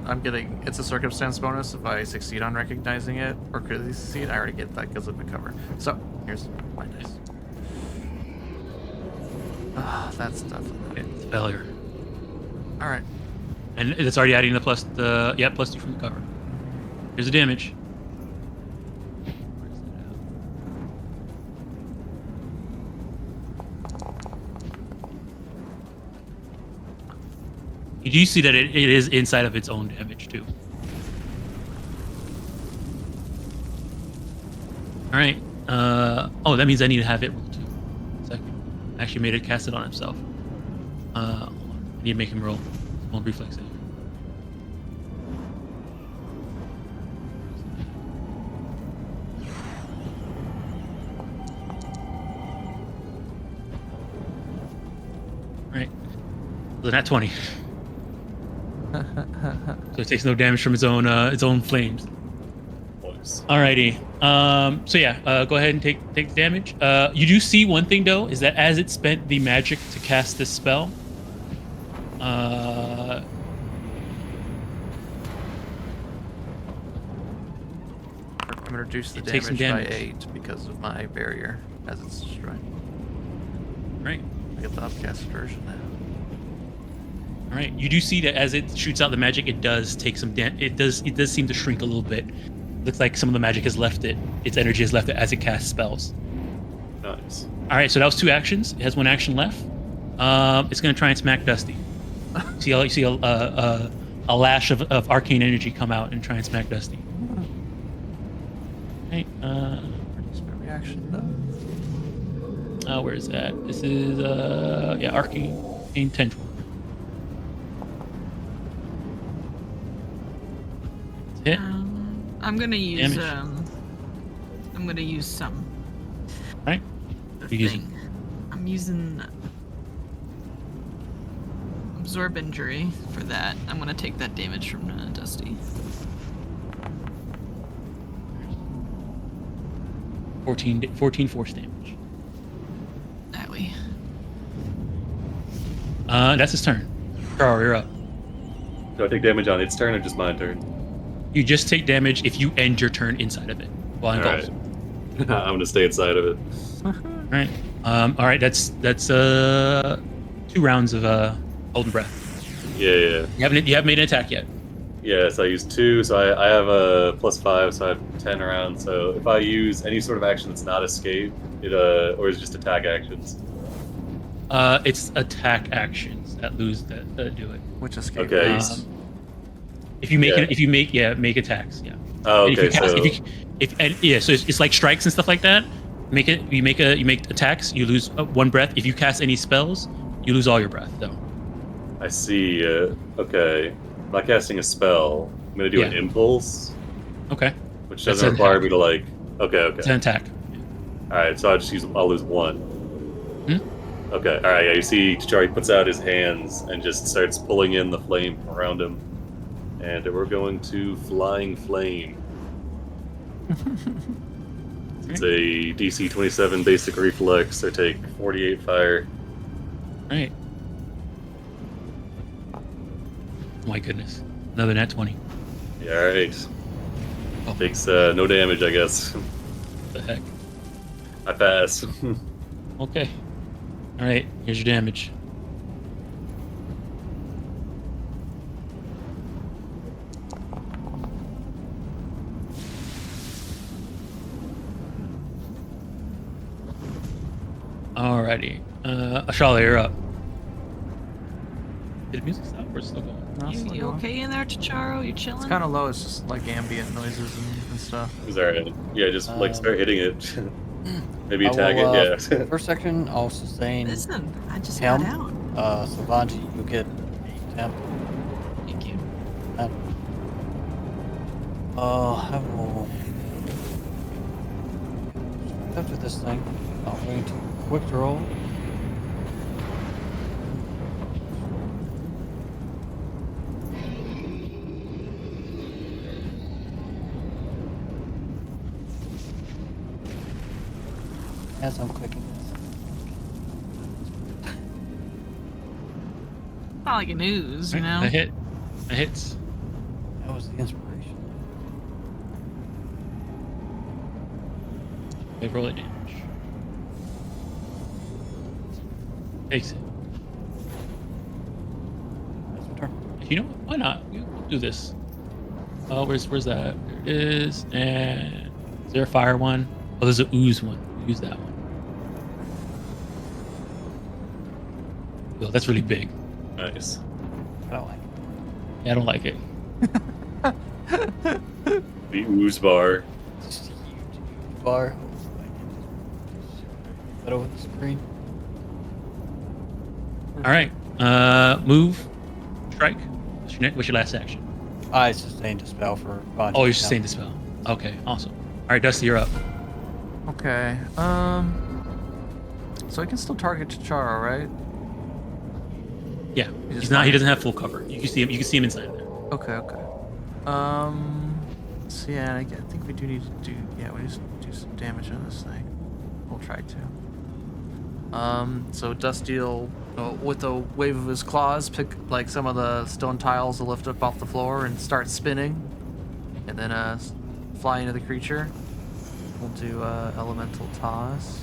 it's a circumstance bonus if I succeed on recognizing it, or critically succeed. I already get that because of the cover. So here's my dice. That's definitely It's a failure, all right. and it's already adding the plus 2 from the cover. Here's the damage. You do see that it is inside of its own damage too. All right. Oh, that means I need to have it roll too. Second. Actually made it cast it on himself. Hold on. I need to make him roll. Roll reflex save. All right. So nat 20. So it takes no damage from its own flames. Nice. Alrighty. So yeah, go ahead and take damage. You do see one thing though, is that as it spent the magic to cast this spell, I'm gonna reduce the It takes some damage by damage. 8 because of my barrier as it's destroyed. right? I get the upcast version now. All right. You do see that as it shoots out the magic, it does take some it does seem to shrink a little bit. Looks like some of the magic has left it. Its energy has left it as it casts spells. Nice. All right. So that was 2 actions. It has 1 action left. It's gonna try and smack Dusty. You see a lash of arcane energy come out and try and smack Dusty. Okay. Reduce my reaction though. Where is that? This is arcane tendril. Hit. I'm gonna use Damage. I'm gonna use some. Right. The You thing. I'm using absorb injury for that. I'm gonna take that damage from Dusty. 14 force damage. That way. That's his turn. Carl, you're up. Do I take damage on its turn or just my turn? You just take damage if you end your turn inside of it while All engulfed. right. I'm gonna stay inside of it. Right. All right. That's 2 rounds of holding breath. Yeah. You haven't made an attack yet. Yeah, so I used 2, so I have a +5, so I have 10 rounds. So if I use any sort of action that's not escape, or is it just attack actions? It's attack actions that do it. Which escape? Okay. If you make Yeah. make attacks. Yeah. Oh, And okay. So it's like strikes and stuff like that. You make attacks. You lose 1 breath. If you cast any spells, you lose all your breath though. I see. Okay. I'm not casting a spell. I'm gonna do an Yeah. impulse, Okay. which That's doesn't an require attack. me to like. Okay, It's an okay. attack. All right, so I'll lose 1. Okay, all right. Yeah, you see, T'Chari puts out his hands and just starts pulling in the flame around him, and we're going to flying flame. It's a DC 27 basic reflex. I take 48 fire. All right. Oh my goodness. Another nat 20. Yeah, all right. Oh. Takes no damage, I guess. What the heck? I pass. Okay. All right. Here's your damage. Alrighty. Ashala, you're up. Did the music stop or is it still going? No, it's still You going. okay in there, Charo? You chilling? It's kind of low. It's just like ambient noises and stuff. It's alright. Yeah, just like start hitting it. Maybe I attack will, it. Yeah. First section, I'll sustain Listen, I just him. got out. Savanji, you get a temp. Thank you. I will. After this thing, I'm going to quick roll. As I'm clicking this. Not like a news, you know? That hit. That hits. That was the inspiration. Okay, roll it damage. Takes it. That's my turn. You know what? Why not? We'll do this. Oh, where's that? There it is. And is there a fire one? Oh, there's a ooze one. We'll use that one. Oh, that's really big. Nice. I don't like it. Yeah, I don't like it. The ooze bar. It's just a huge bar. Better with the screen. All right. Move. Strike. What's your last action? I sustained a spell for Bonji. Oh, you're sustained the spell. Okay, awesome. All right, Dusty, you're up. Okay. So I can still target Charo, right? Yeah, He's he's not. He fine. doesn't have full cover. You can see him. You can see him inside there. Okay. Okay. So yeah, I think we do need to do. Yeah, we need to do some damage on this thing. We'll try to. So Dusty will, with a wave of his claws, pick like some of the stone tiles to lift up off the floor and start spinning, and then fly into the creature. We'll do elemental toss,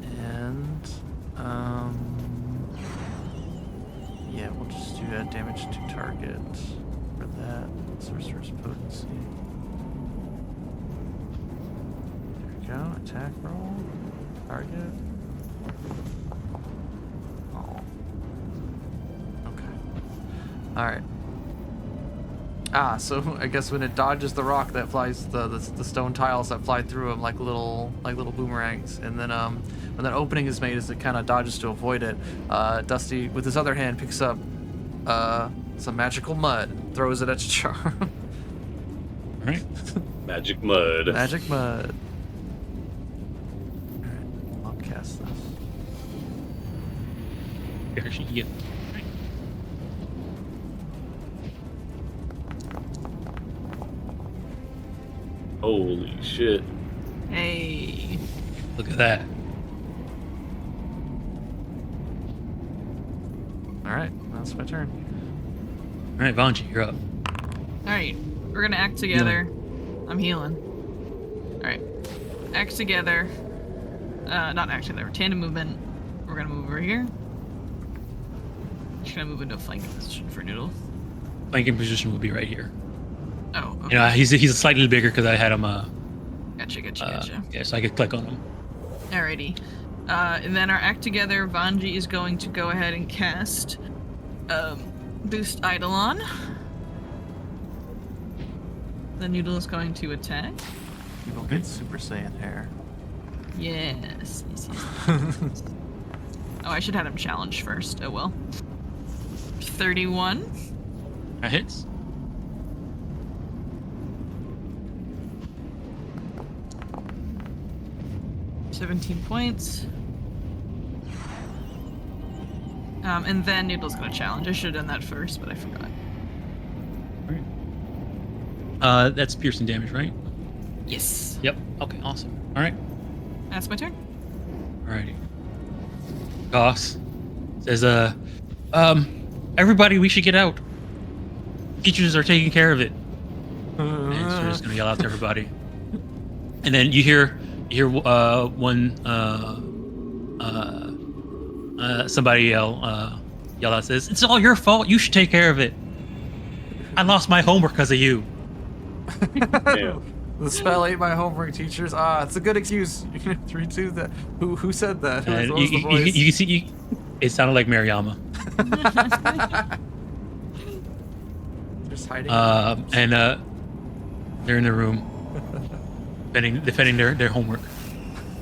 and yeah, we'll just do damage to target for that. Sorcerer's potency. There we go. Attack roll. Target. Oh. Okay. Alright. So I guess when it dodges the rock that flies, the stone tiles that fly through them like little boomerangs, and then when that opening is made, as it kind of dodges to avoid it, Dusty with his other hand picks up some magical mud, throws it at Char. All right. Magic mud. Magic mud. Alright, I'll cast this. Here she gets. Holy shit. Hey. Look at that. Alright, that's my turn. All right, Vanji, you're up. Alright. We're gonna act together. I'm healing. Alright. Act together. Not act together. Tandem movement. We're gonna move over here. Just gonna move into a flanking position for Noodle. Flanking position would be right here. Oh, okay. You know, he's slightly bigger because I had him. Gotcha. Yeah, so I could click on him. Alrighty. And then our act together, Vanji is going to go ahead and cast Boost Eidolon. The Noodle is going to attack. People get Super Saiyan hair. Yes. Oh, I should have him challenged first. Oh well. 31. That hits. 17 points. And then Noodle's gonna challenge. I should have done that first, but I forgot. That's piercing damage, right? Yes. Yep. Okay, awesome. All right. That's my turn. Alrighty. Goss says, everybody, we should get out. Teachers are taking care of it. And so we're just gonna yell out to everybody. And then you hear one somebody yell out, says, "It's all your fault. You should take care of it. I lost my homework because of you." Yeah. The spell ate my homework, teachers. It's a good excuse. You can read to that. Who said that? What And was the voice? you can see it sounded like Mariama. Just hiding. And they're in the room defending their homework.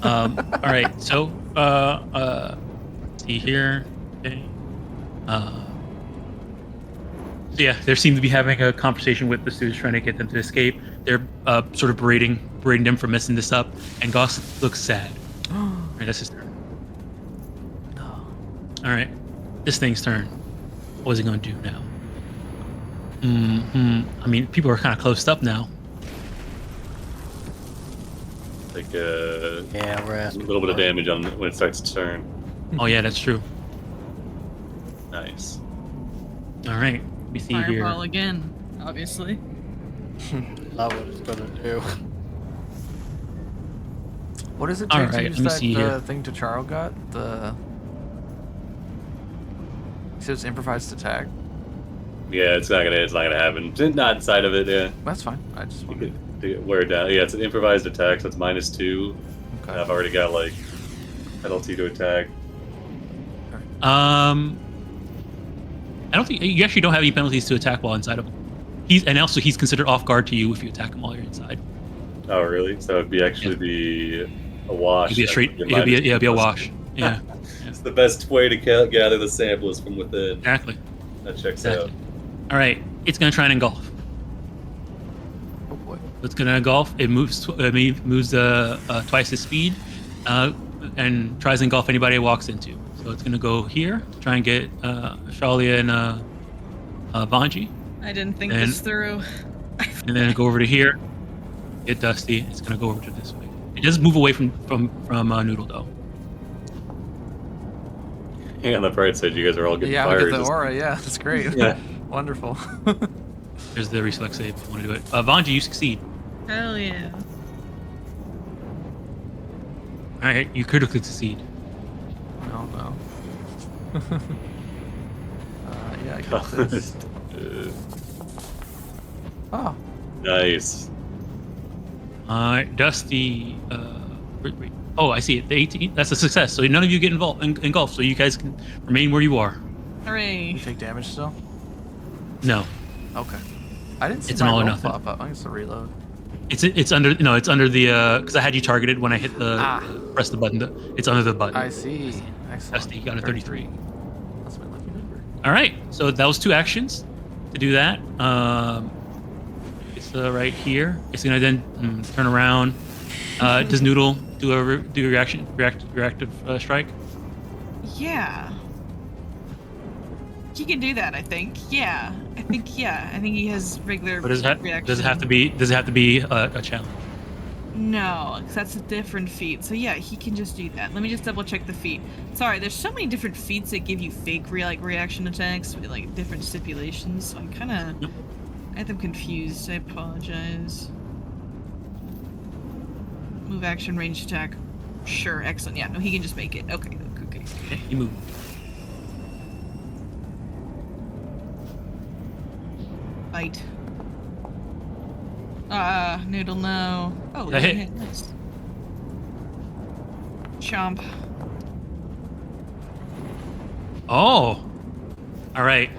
All right, so see here. Okay. So yeah, they seem to be having a conversation with the students, trying to get them to escape. They're sort of berating them for messing this up, and Goss looks sad. All right, that's his turn. All right, this thing's turn. What is it going to do now? I mean, people are kind of closed up now. Like Yeah, we're a asking. little bit of damage on when it starts to turn. Oh yeah, that's true. Nice. All right, let me see Fireball here. again, obviously. Love what it's gonna do. What does it All take to right, use let me that see here. thing Tacharo got? He says improvised attack. Yeah, it's not gonna happen. Not inside of it. Yeah, That's fine. I just you wanted. could wear it down. Yeah, it's an improvised attack, so it's -2. Okay. And I've already got like penalty to attack. I don't think you actually don't have any penalties to attack while inside of him. He's considered off guard to you if you attack him while you're inside. Oh, really? So it'd be actually be a wash. It'd be a straight. It'd be a wash. Yeah, It's the best way to gather the samplers from within. exactly. That checks Exactly. out. All right, it's gonna try and engulf. Oh boy. It's gonna engulf. It moves twice its speed, and tries to engulf anybody it walks into. So it's gonna go here to try and get Shalia and Vanji, I didn't think And- this through. and then go over to here. Get Dusty. It's gonna go over to this way. It does move away from Noodle though. Hang on the bright side, you guys are all getting Yeah, we fired. get the aura. Yeah, that's great. Yeah. Wonderful. There's the reflex save if you want to do it. Vanji, you succeed. Hell yeah. All right, you critically succeed. No. Yeah, I got this. Oh, Nice. Dusty. Wait. Oh, I see it. The 18. That's a success. So none of you get engulfed. So you guys can remain where you are. Hooray. you take damage still? No, Okay. I didn't see It's an my all or roll nothing. pop up. I'm just to reload. it's under the because I had you targeted when I hit the Ah. press the button. It's under the button. I see. Excellent. Dusty, you got a 33. That's my lucky number. All right. So that was 2 actions to do that. It's right here. It's gonna then turn around. Does Noodle do a reactive strike? Yeah. He can do that, I think. Yeah. I think he has regular But reaction. does it have to be a challenge? No, because that's a different feat. So yeah, he can just do that. Let me just double check the feat. Sorry, there's so many different feats that give you fake reaction attacks with like different stipulations. So I had them confused. I apologize. Move action, range attack. Sure, excellent. Yeah, no, he can just make it. Okay. Okay, you move. Bite. Noodle, no. Oh, That that hit. Nice. Chomp. Oh, all right.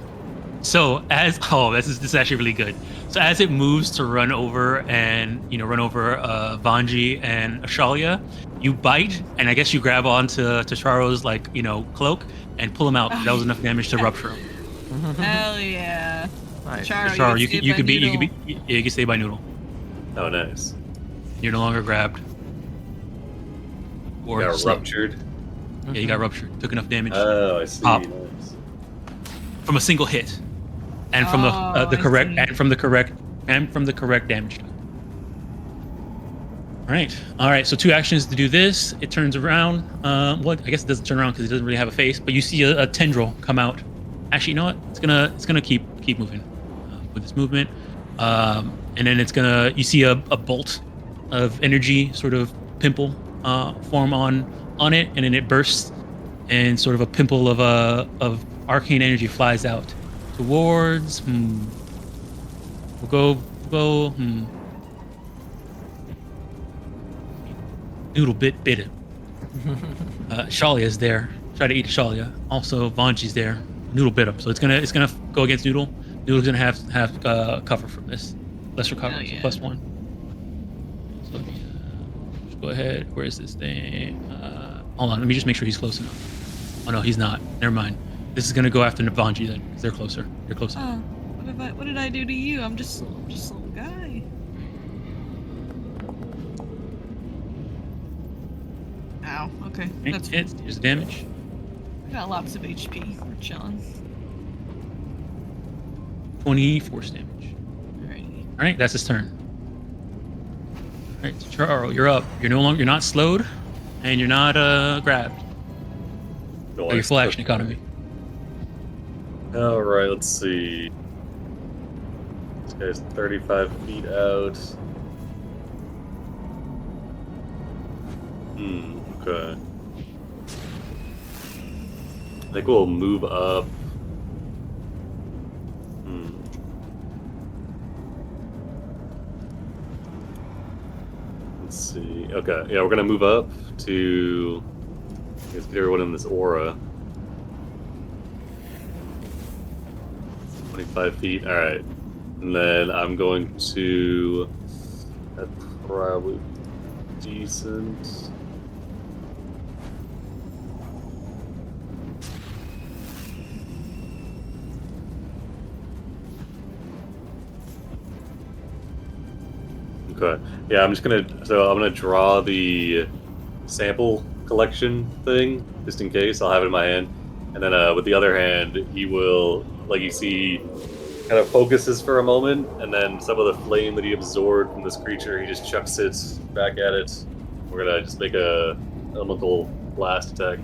So this is actually really good. So as it moves to run over Vanji and Ashalia, you bite, and I guess you grab onto Charo's cloak and pull him out. That was enough damage to rupture him. Hell yeah. Nice. Charo, Charo, you get can saved by you can stay by Noodle. Oh, nice. You're no longer grabbed. or Got slowed. ruptured. Yeah, you got ruptured. Took enough damage Oh, I see. Pop. Nice. from a single hit, and from Oh, the I correct see. and from the correct damage type. All right. So 2 actions to do this. It turns around. Well, I guess it doesn't turn around because it doesn't really have a face. But you see a tendril come out. Actually, you know what? It's gonna keep moving with this movement. And then you see a bolt of energy sort of pimple form on it, and then it bursts, and sort of a pimple of arcane energy flies out towards. We'll go. Noodle bit it. Shalia's there. Try to eat Shalia. Also, Vanji's there. Noodle bit him, so it's gonna go against Noodle. Noodle's gonna have cover from this. Lesser cover, Oh, yeah. so +1. So just go ahead. Where is this thing? Hold on, let me just make sure he's close enough. Oh no, he's not. Never mind. This is gonna go after Vanji then, because they're closer. You're closer. Oh, what did I do to you? I'm just a little guy. Ow. Okay, Okay, that's hit. Here's the damage. I got lots of HP. We're chilling. 20 force damage. Alrighty. All right, that's his turn. All right, Charo, you're up. You're not slowed, and you're not grabbed. Oh, your full action economy. All right, let's see. This guy's 35 feet out. Okay. I think we'll move up. Let's see. Okay, yeah, we're gonna move up to. Let's get everyone in this aura. 25 feet. All right, and then I'm going to. That's probably decent. Okay. Yeah, I'm gonna draw the sample collection thing just in case. I'll have it in my hand, and then with the other hand, he will, like you see, kind of focuses for a moment, and then some of the flame that he absorbed from this creature, he just chucks it back at it. We're gonna just make a elemental blast attack.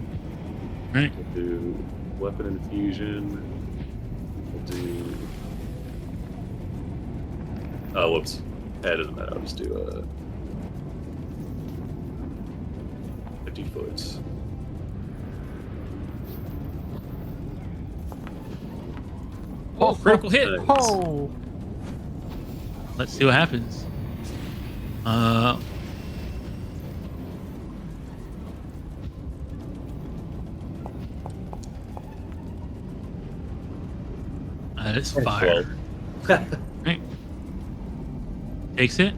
Right. We'll do weapon infusion. We'll do. Oh, whoops. That doesn't matter. I'll just do a 50 foot. Oh, critical hit. Nice. Oh, Let's see what happens. That is fire. Right. Takes it.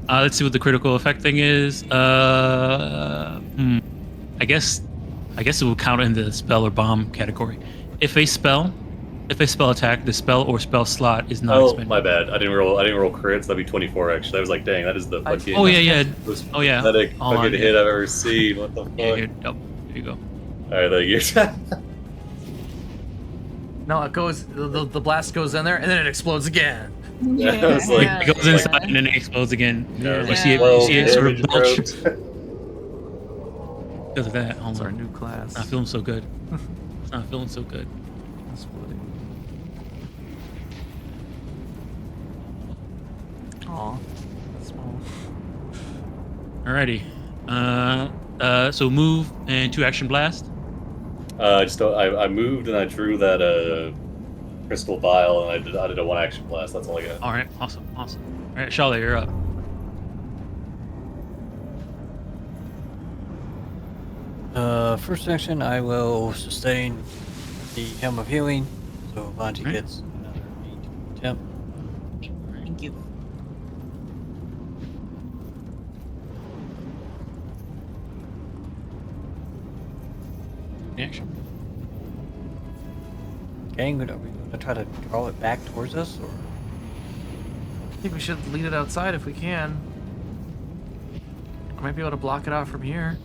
Let's see what the critical effect thing is. I guess it will count in the spell or bomb category. If a spell attack, the spell or spell slot is not Oh, expended. my bad. I didn't roll crits. That'd be 24 actually. I was like, dang, that is the fucking Oh yeah. most Oh yeah. pathetic Hold on, fucking hit I've ever seen. What the fuck? Yeah, here, oh, there you go. Alright, thank you. no! It goes. The blast goes in there, and then it explodes again. Yeah, I was like, It goes inside and then it explodes again. Yeah, You see it, well, you see it sort of damage belch. probes. Because of that. Hold That's our on. new class. Not feeling so good. It's not feeling so good. Exploding. Aw, that's small. Alrighty. So move and 2 action blast. I moved and I drew that crystal vial and I did a 1 action blast. That's all I got. All right, awesome. All right, Shalia, you're up. First action, I will sustain the Helm of Healing, so Vanji Right. gets another 8 temp. Thank you. Action. Okay, are we going to try to draw it back towards us, or? I think we should lead it outside if we can. I might be able to block it out from here.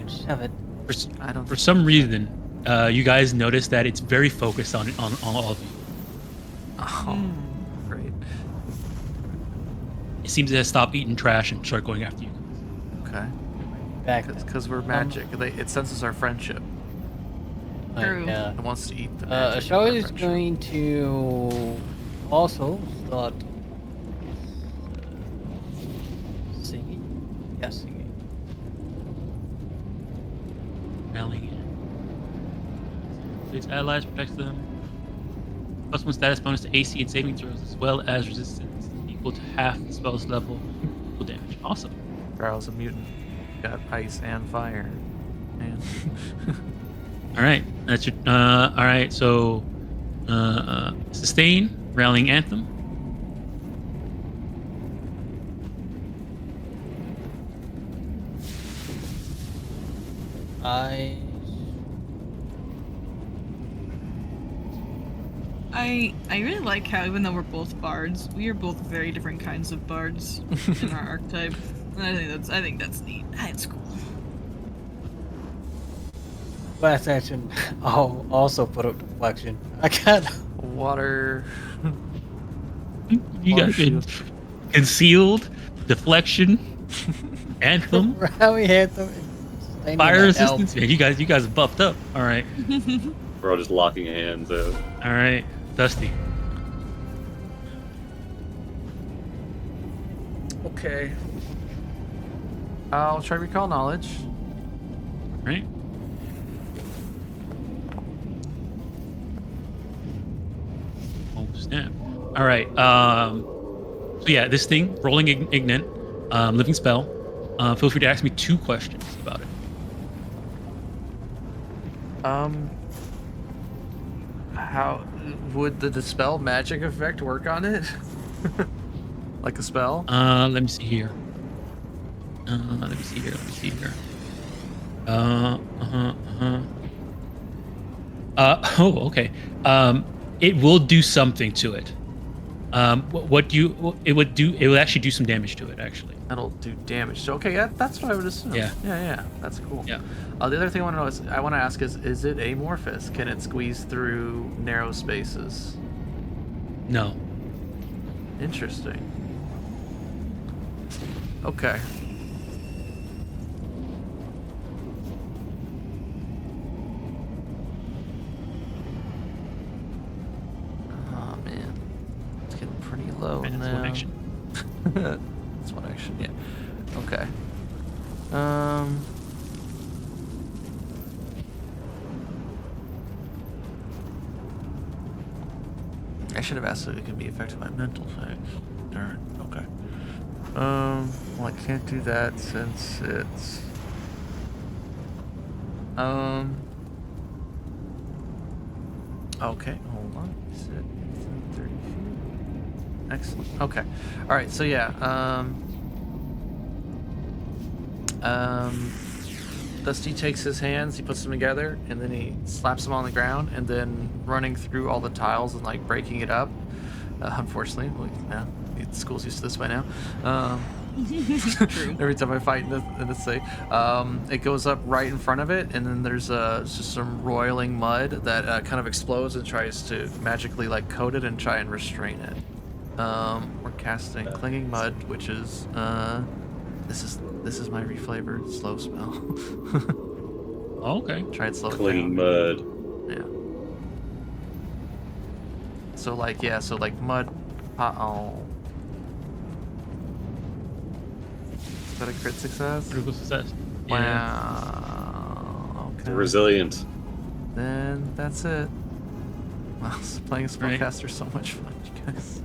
shove it. I don't. For some reason, you guys notice that it's very focused on all of you. Oh, great. It seems to stop eating trash and start going after you. Okay. Back. Because we're magic. It senses our friendship. True. Yeah. It wants to eat the magic. Shaw of our is friendship. going to also start singing. Yeah, singing. Rallying in. Its allies protects them. +1 status bonus to AC and saving throws, as well as resistance equal to half the spell's level equal damage. Awesome. Varro's a mutant. Got ice and fire. And All right, that's your. All right, so sustain, rallying anthem. I really like how even though we're both bards, we are both very different kinds of bards in our archetype. And I think that's neat. That's cool. Last action. I'll also put up deflection. I got water. You Water got shield. concealed, deflection, anthem, rally anthem. and fire sustaining that elf. resistance. Yeah, you guys buffed up. All right, We're all just locking hands out. all right, Dusty. Okay. I'll try recall knowledge. All right. Oh snap! All right. So yeah, this thing, rolling ignite, living spell. Feel free to ask me 2 questions about it. How would the dispel magic effect work on it? Like a spell? Let me see here. Let me see here. Oh, okay. It will do something to it. It would actually do some damage to it, actually. That'll do damage. So okay, yeah, that's what I would assume. Yeah. Yeah, that's cool. Yeah. The other thing I want to ask is it amorphous? Can it squeeze through narrow spaces? No. Interesting. Okay. Oh man, it's getting pretty low Right, now. that's one action. That's one action. Yeah. Okay. I should have asked if it can be affected by mental things. Darn. Okay. Well, I can't do that since it's. Okay, hold on. Is it within 30 feet? Excellent. Okay. All right. So yeah. Dusty takes his hands, he puts them together, and then he slaps them on the ground, and then running through all the tiles and like breaking it up. Unfortunately, yeah, the school's used to this by now. True. Every time I fight in this thing, it goes up right in front of it, and then there's just some roiling mud that kind of explodes and tries to magically like coat it and try and restrain it. We're casting clinging mud, which is this is my reflavored slow spell. Oh, okay. Try and slow it Clinging down. mud. Yeah. So like mud. Oh. Is that a crit success? Critical success. Yeah. Wow. Okay. Resilient. Then that's it. Wow, playing a Right. spellcaster is so much fun, you guys.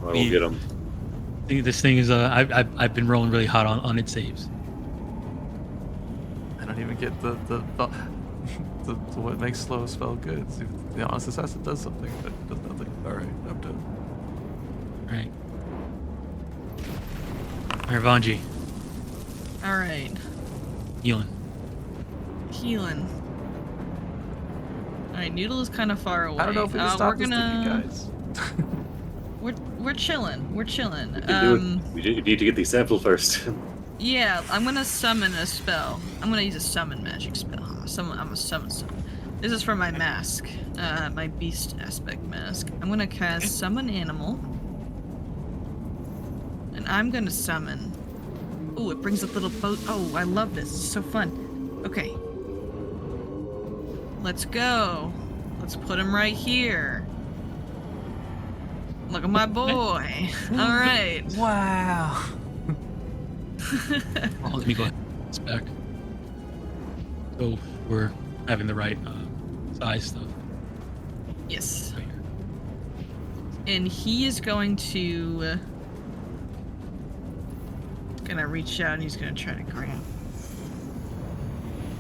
I will get him. I think this thing is I've been rolling really hot on its saves. I don't even get the what makes slow spell good. It's the honest assassin does something, but it does nothing. All right, I'm done. Right. All right, Vanji, All right. healing. Healing. All right, Noodle is kind of far away. I don't know if we can we're stop this gonna. thing, you guys. We're chilling. We're chilling. You can do it. We need to get the sample first. Yeah, I'm gonna summon a spell. I'm gonna use a summon magic spell. I'm gonna summon someone. This is for my mask, my beast aspect mask. I'm gonna cast summon animal, and I'm gonna summon. Oh, it brings up little boat. Oh, I love this. It's so fun. Okay, let's go. Let's put him right here. Look at my boy. All right. Wow. Well, let me go ahead. It's back. So we're having the right size stuff. Yes. Right here. And he is going to gonna reach out and he's gonna try to grab.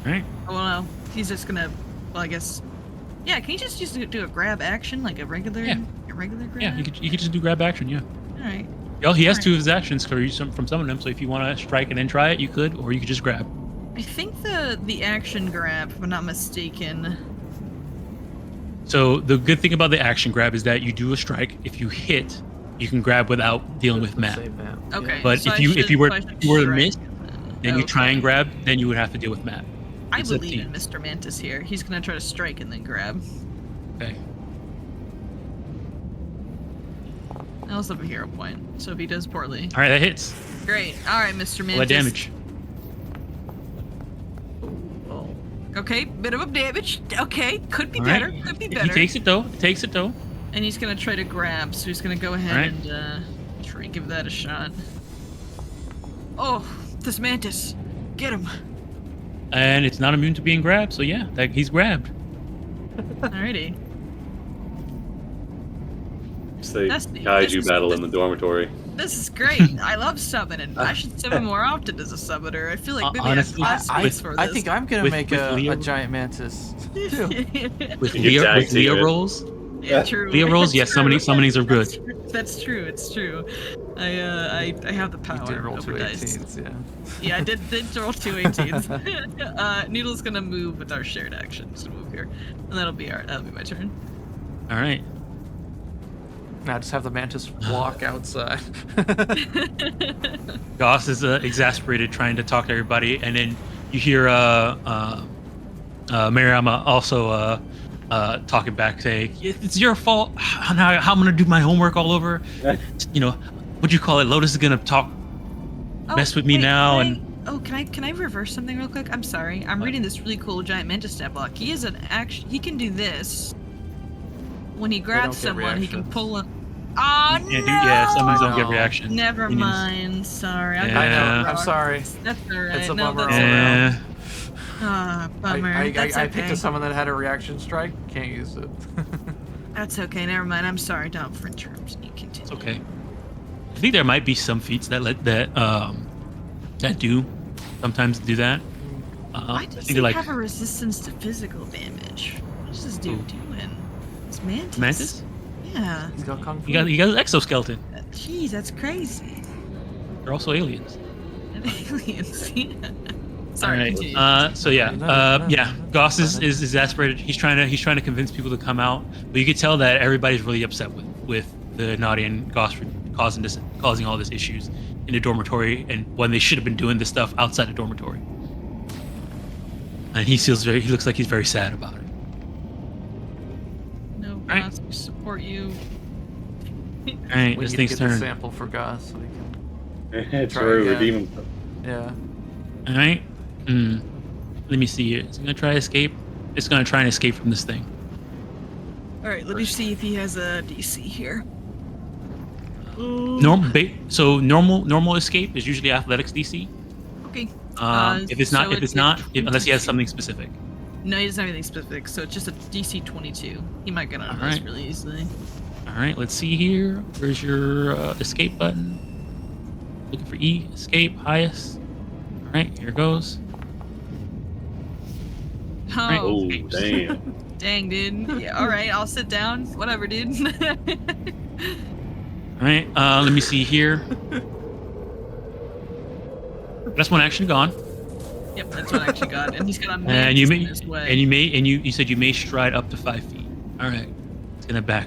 All right. Oh well, no, he's just gonna. Well, I guess. Yeah, can you just do a grab action like a regular? Yeah. A regular grab. Yeah, you could just do grab action. Yeah. All right. Well, he has Alright. two of his actions from some of them. So if you want to strike and then try it, you could, or you could just grab. I think the action grab, if I'm not mistaken. So the good thing about the action grab is that you do a strike. If you hit, you can grab without dealing with map. Save that. Okay. But so if I you should- were so I should to strike miss, then you try and Okay. grab, then you would have to deal with map. I It's up to believe you. in Mr. Mantis here. He's gonna try to strike and then grab. Okay. I also have a hero point, so if he does poorly, All right, that hits. great. All right, Mr. Mantis. All that damage. Okay, bit of a damage. Okay, could be All better. right. Could be He better. takes it though. Takes it though. And he's gonna try to grab, so he's gonna go ahead Alright. and try and give that a shot. Oh, this mantis. Get him. And it's not immune to being grabbed, so yeah, he's grabbed. Alrighty. It's the That's- kaiju battle in the dormitory. This is great. I love summoning. I should summon more often as a summoner. I feel like maybe Honestly, I have class space for I this. think I'm gonna With- make with a Leo- giant mantis. With You tag team Leo it. rolls, Yeah, true. Leo rolls, It's yes, true. summonings are good. That's true. It's true. I have the You power did roll over two dice. 18s, yeah. Yeah, I did roll two 18s. Needle's gonna move with our shared action. Just move here, and that'll be my turn. All right. Now just have the mantis walk outside. Goss is exasperated trying to talk to everybody, and then you hear Mariama also talking back, saying, "It's your fault. How I'm gonna do my homework all over. You know, what you call it? Lotus is gonna talk, mess with me wait, now, can and can I reverse something real quick? I'm sorry. I'm reading this really cool giant mantis stat block. He is an action. He can do this. When he grabs don't get someone, he can reactions. pull a. Oh no! summons don't get No. reaction. Never Minions. mind. Sorry. I Yeah. got I that know. wrong. I'm sorry. That's alright. It's a no, bummer that's all alright. around. Ah, bummer. I That's picked okay. a summon that had a reaction strike. Can't use it. That's okay. Never mind. I'm sorry. Don't for terms. You continue. It's okay. I think there might be some feats that do sometimes do that. Why I does think he they're like have a resistance to physical damage? What is this dude Who? doing? It's Mantis. Mantis. Yeah. He's got kung fu. He got an exoskeleton. Jeez, that's crazy. They're also aliens. And aliens. Yeah. All Sorry. right. continue. So yeah. Goss is exasperated. He's trying to convince people to come out, but you could tell that everybody's really upset with the Naughty and Goss for causing all these issues in the dormitory, and when they should have been doing this stuff outside the dormitory. And he looks like he's very sad about it. No, Alright. Ross, we support you. All right, We this need to thing's get the turn. sample for Goss so we can. True, again. redeem him. Yeah. All right. Let me see here. Is it gonna try to escape? It's gonna try and escape from this thing. All right, let me see if he has a DC here. Normal escape is usually athletics DC. Okay. If it's not, so if it's it's not, a unless he has 22. something specific. No, he doesn't have anything specific, so it's just a DC 22. He might get out of this Alright. really easily. All right, let's see here. Where's your escape button? Looking for E, escape, highest. All right, here it goes. Right. Oh, Oh, damn. dang, dude. Yeah, all right, I'll sit down. Whatever, dude. All right, let me see here. That's one action gone. Yep, that's what I actually got. And he's got a And mantis you in may, his way. and you said you may stride up to 5 feet. All right, it's gonna back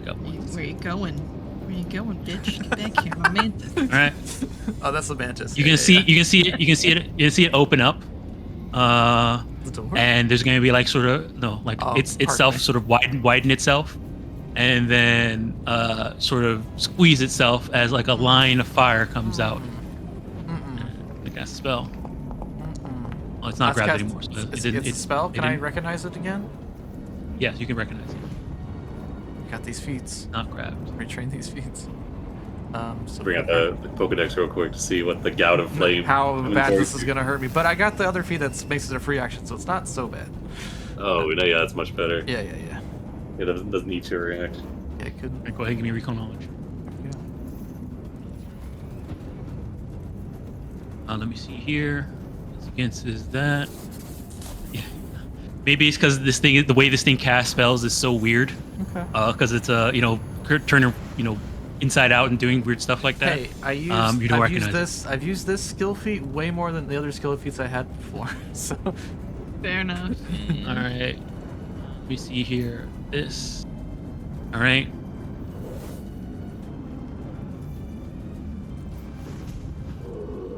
up. Where you going? Where you going, bitch? Get back here, my man. All right. Oh, that's the mantis. You Yeah, can see yeah, you can see it. You can see it. You can see it open up. The door. And there's gonna be like sort of no, like Oh, it's pardon itself me. sort of widen itself, and then sort of squeeze itself as like a line of fire comes out. I cast a spell. Oh, it's not That's grabbed cast- anymore. So It's a spell. Can I didn't- recognize it again? Yes, you can recognize it. Got these feats. Not grabbed. Retrain these feats. So Bring out the Pokedex real quick to see what the Gout of Flame. how bad inventory- this is gonna hurt me. But I got the other feat that makes it a free action, so it's not so bad. Oh, no, yeah, that's much better. Yeah. It doesn't need to react. Yeah, it could. Right, go ahead and give me recall knowledge. Let me see here. This against is that. Yeah. Maybe it's because this thing, the way this thing casts spells is so weird. Okay. Because it's turning inside out and doing weird stuff like that. Hey, I've used this skill feat way more than the other skill feats I had before. So Fair enough. All right. Let me see here. This. All right.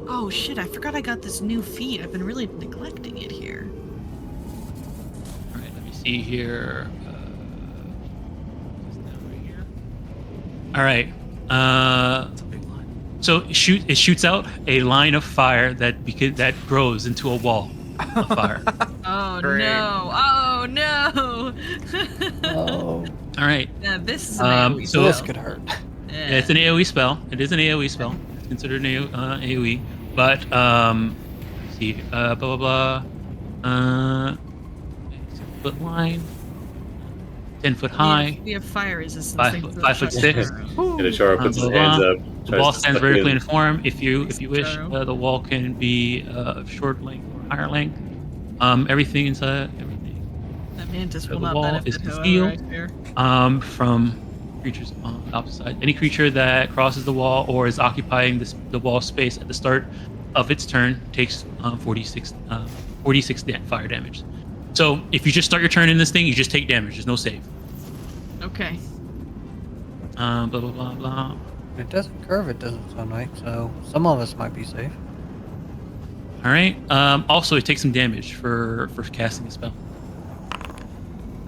Oh shit! I forgot I got this new feat. I've been really neglecting it here. All right. Let me see here. Is that right here? All right. it's a big line. So it shoots out a line of fire that grows into a wall of fire. Oh Great. no! Oh no! Oh, All right. Yeah, this is an AoE so this spell. could hurt. Yeah, it's an AoE spell. It is an AoE spell. It's considered an AoE. But let's see. Blah blah blah. 6-foot line. 10-foot high. We have fire resistance. 5'6". And the Charo puts his blah, blah, hands blah. up. The tries wall to stands suck it vertically in. in form. If you wish, Charo. the wall can be of short length or higher length. Everything inside. Everything. That mantis So will the not wall benefit. is However, concealed. I fear. From creatures on the opposite side. Any creature that crosses the wall or is occupying the wall space at the start of its turn takes 46 fire damage. So if you just start your turn in this thing, you just take damage. There's no save. Okay. Blah blah blah blah. It doesn't curve, it doesn't sound like, so some of us might be safe. All right. Also, it takes some damage for casting the spell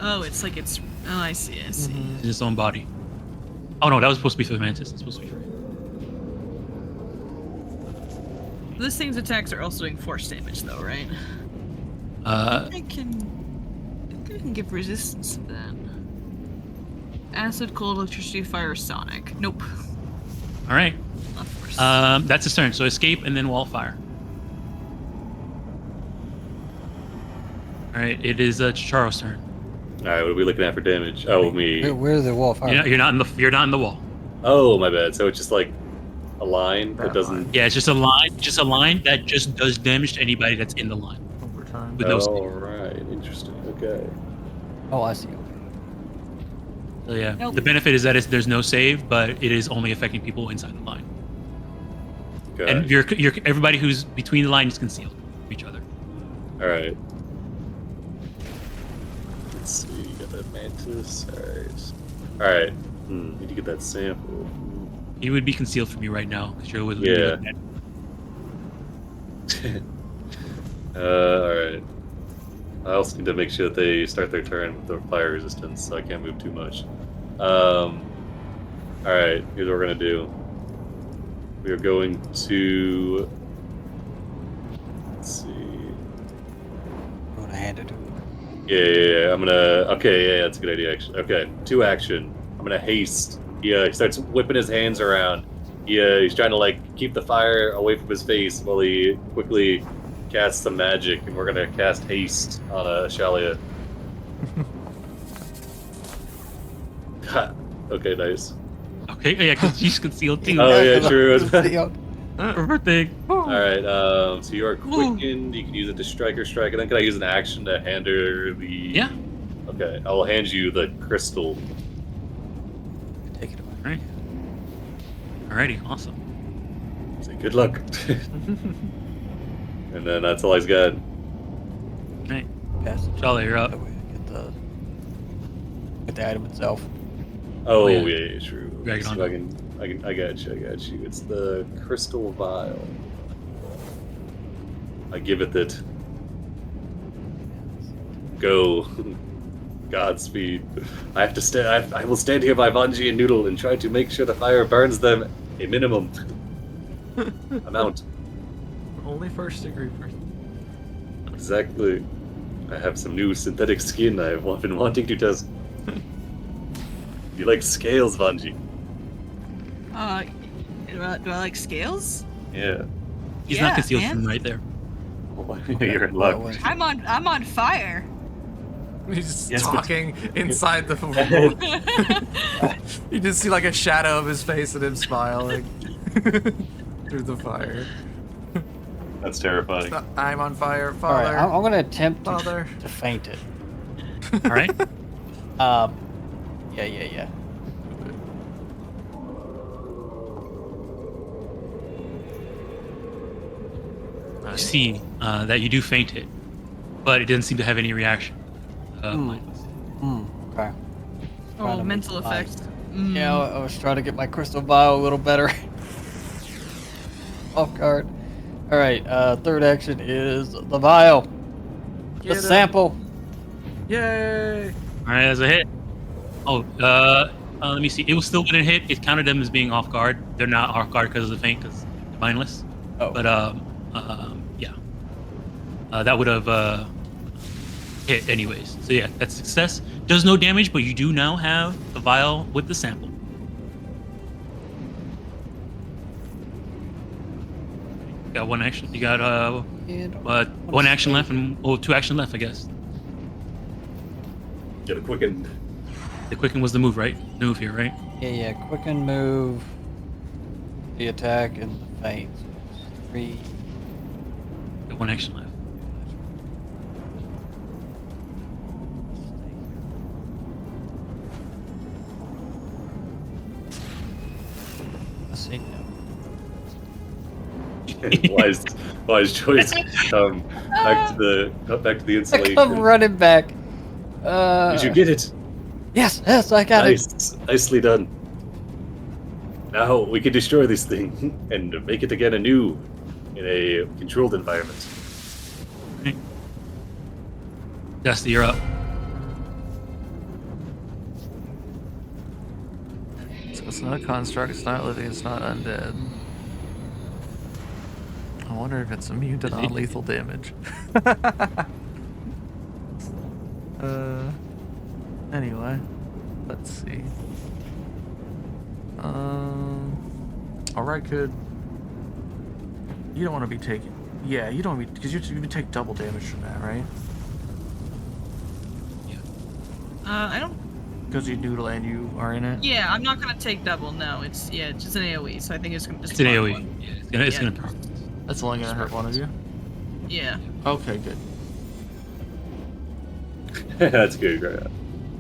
Oh, it's like it's. Oh, I see. I see. in its own body. Oh no, that was supposed to be for the mantis. It's supposed to be for it. This thing's attacks are also doing force damage, though, right? I think I can give resistance to that. Acid, cold, electricity, fire, sonic. Nope. All right. Not force. That's his turn. So escape and then wall fire. All right. It is Chicharo's turn. All right, what are we looking at for damage? Oh, me. Where's the wall fire? You're not in the wall. Oh, my bad. So it's just like a line that That doesn't. Yeah, it's just a line that just does damage to anybody that's in the line. Over time. With no save. Oh, right. Interesting. Okay. Oh, I see. So yeah, Nope. the benefit is that there's no save, but it is only affecting people inside the line. Okay. And you're everybody who's between the line is concealed from each other. All right. Let's see. Got that mantis. All right. All right. Need to get that sample. He would be concealed from you right now because you're with Yeah. All right. I also need to make sure that they start their turn with the fire resistance, so I can't move too much. All right. Here's what we're gonna do. We are going to. Let's see. I'm gonna hand it to him. Yeah. I'm gonna. Okay, yeah, that's a good idea, actually. Okay, 2 action. I'm gonna haste. Yeah, he starts whipping his hands around. Yeah, he's trying to like keep the fire away from his face while he quickly casts some magic, and we're gonna cast haste on a Shalia. Okay, nice. Okay, yeah, because she's concealed too. Oh yeah, true. Perfect thing. All right, so you are quickened. You can use it to strike, and then can I use an action to hand her the? Yeah. Okay, I will hand you the crystal. Take it away. All right. Alrighty, awesome. Say good luck. And then that's all he's got. Pass it. Charlie, you're up. That way I get the item itself. Oh, yeah. yeah, true. Drag it See on. if I got you. It's the crystal vial. I give it that. Go. Godspeed. I have to stand. I will stand here by Vanji and Noodle and try to make sure the fire burns them a minimum amount. Only first degree first. Exactly. I have some new synthetic skin I've been wanting to test. You like scales, Vanji? Do I like scales? Yeah. He's Yeah, not concealed man. from right there. You're in luck. I'm on fire. He's just Yes, but- talking inside the room. You just see like a shadow of his face and him smiling through the fire. That's terrifying. I'm on fire, All father. right, I'm going to attempt Father. to feint it. All right. Yeah. You see that you do faint it, but it doesn't seem to have any reaction. Okay. Oh, Trying to mental make mine. effects. Yeah, I was trying to get my crystal vial a little better. Off guard. All right. Third action is the vial, Get the him. sample. Yay! All right, as a hit. Oh, let me see. It was still gonna hit. It counted them as being off guard. They're not off guard because of the feint, because they're mindless. Oh. But yeah. That would have hit anyways. So yeah, that's success. Does no damage, but you do now have the vial with the sample. Got one action. You got And one action left and two action left, I guess. Get a quicken. The quicken was the move, right? The move here, right? yeah. Quicken move, the attack, and the feint. So it's 3. Got one action left. Let's see. wise choice. Back to the I insulation. come running back. Did you get it? Yes, I got it. Nice, nicely done. Now we can destroy this thing and make it again anew in a controlled environment. Dusty, you're up. So it's not a construct, it's not living, it's not undead. I wonder if it's immune to non-lethal damage. Anyway, let's see. Alright, could... You don't want to be taking... Yeah, you don't want to be... Because you take double damage from that, right? I don't. Because you noodle and you are in it? Yeah, I'm not gonna take double. No, it's just an AOE. So I think it's gonna just. It's an mark AoE. one. Yeah, it's gonna target. That's only going to hurt one of you? Yeah. Okay, good. That's good, right?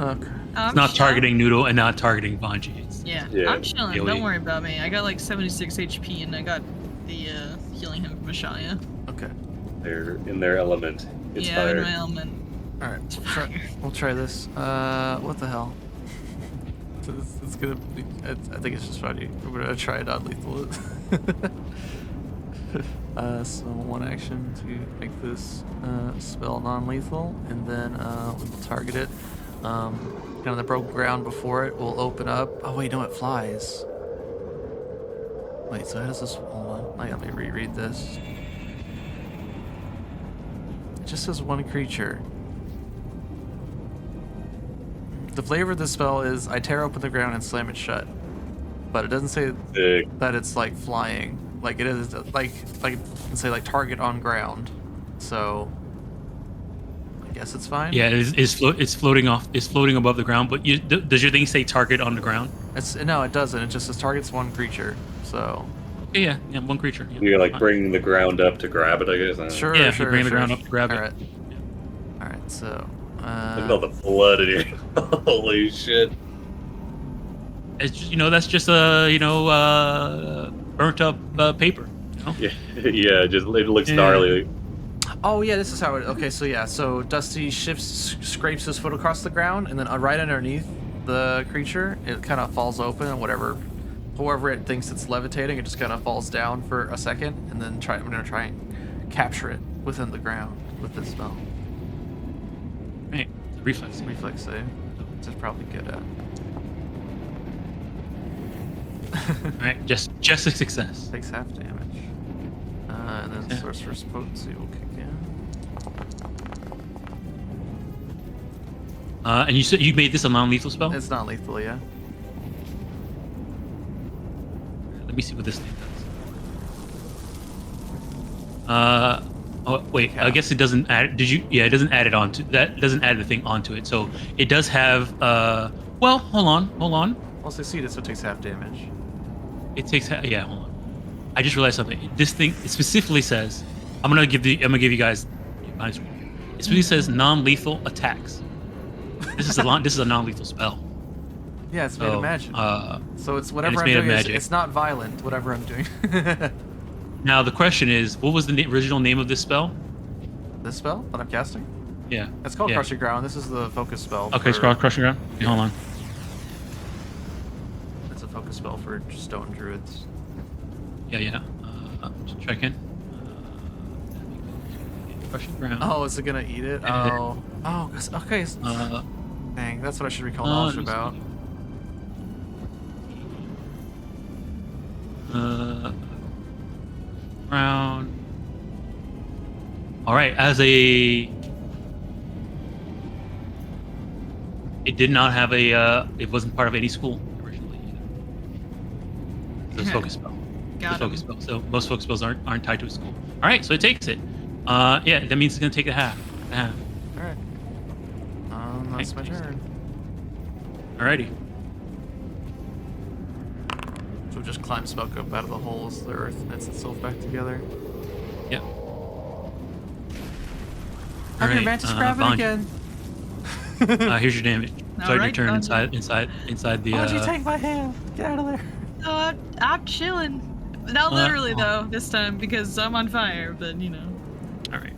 Okay. It's not targeting Noodle and not targeting Vanji. It's Yeah, Yeah. I'm chilling. AoE. Don't worry about me. I got like 76 HP and I got the healing him from Ashaya. Okay. They're in their element. It's yeah, fire. in my element. Alright, we'll try this. What the hell? It's gonna be, I think it's just funny. We're gonna try it on lethal. So one action to make this spell non-lethal, and then we will target it. Kind of the broken ground before it will open up. Oh wait, no, it flies. Wait, so how does this? Hold on, let me reread this. It just says one creature. The flavor of the spell is I tear open the ground and slam it shut, but it doesn't say that it's like flying. Like it is like it can say like target on ground. So I guess it's fine. Yeah, it's floating off. It's floating above the ground. But does your thing say target on the ground? No, it doesn't. It just says targets one creature. So Yeah, one creature. Yeah, You're like fine. bringing the ground up to grab it, I guess. I don't know. sure. Yeah, sure, you bring the sure. ground up to grab it. All right. All right. So. Look at all the blood in here. Holy shit. It's just, that's just burnt up paper. You know? Yeah, just it looks Yeah. gnarly. Oh yeah, this is how it. Okay, so yeah, so Dusty scrapes his foot across the ground, and then right underneath the creature, it kind of falls open, and whoever it thinks it's levitating, it just kind of falls down for a second, and then I'm gonna try and capture it within the ground with this spell. Right. Reflex. Reflex save. Which is probably good at. All right. Just a success. Takes half damage. And then Yeah. Sorcerer's Potency will kick in. And you said you made this a non-lethal spell. It's not lethal, yeah. Let me see what this thing does. Oh wait, I guess it doesn't add. Did you? Yeah, it doesn't add it onto that. Doesn't add the thing onto it. So it does have. Well, hold on. Well, succeeded, so it takes half damage. It takes. Yeah, hold on. I just realized something. This thing it specifically says. I'm gonna give you guys. It specifically says non-lethal attacks. This is a non-lethal spell. Yeah, it's made of magic. So it's whatever it's I'm made of doing. magic. It's not violent. Whatever I'm doing. Now the question is, what was the original name of this spell? This spell that I'm casting? Yeah. It's called Yeah. Crushing Ground. This is the focus spell. Okay, for- crushing ground. Okay, hold on. It's a focus spell for stone druids. Yeah. Just checking. Crushing ground. Oh, is it gonna eat it? Oh. Okay. Dang, that's what I should recall knowledge about. Ground. All right. It did not have a. It wasn't part of any school originally either. It was a focus spell. Got Focus him. spell. So most focus spells aren't tied to a school. All right, so it takes it. Yeah, that means it's gonna take a half. Alright. That's my turn. Alrighty. So it just climbs back up out of the hole as the earth knits itself back together. Yep. I'm your Alright, mantis grab it Bonji. again. Here's your damage. Start your Alright, turn Bonji. inside the. Why'd you take my hand? Get out of there. Oh, I'm chilling. Not literally though this time because I'm on fire. But you know. All right.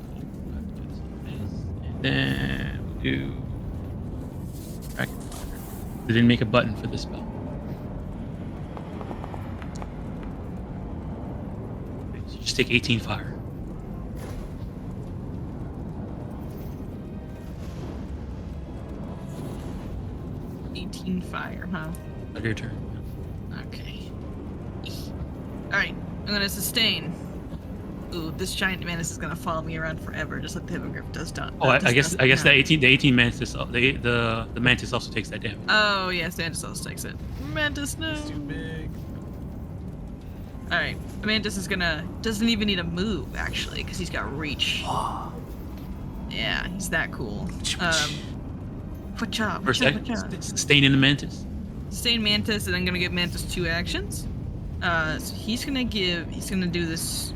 And then we'll do. Dragon Fire. They didn't make a button for this spell. Okay, so just take 18 fire. Fire, huh? Start your turn. Okay. Alright, I'm gonna sustain. Ooh, this giant mantis is gonna follow me around forever, just like the hippogriff does. Oh, I guess the 18 mantis, the mantis also takes that damage. Oh yes, Mantis also takes it. Mantis, no. It's too big. Alright, Mantis doesn't even need a move actually, because he's got reach. Yeah, he's that cool. What's up? First act, sustain in the mantis. Sustain Mantis, and I'm gonna give Mantis 2 actions. So he's gonna give this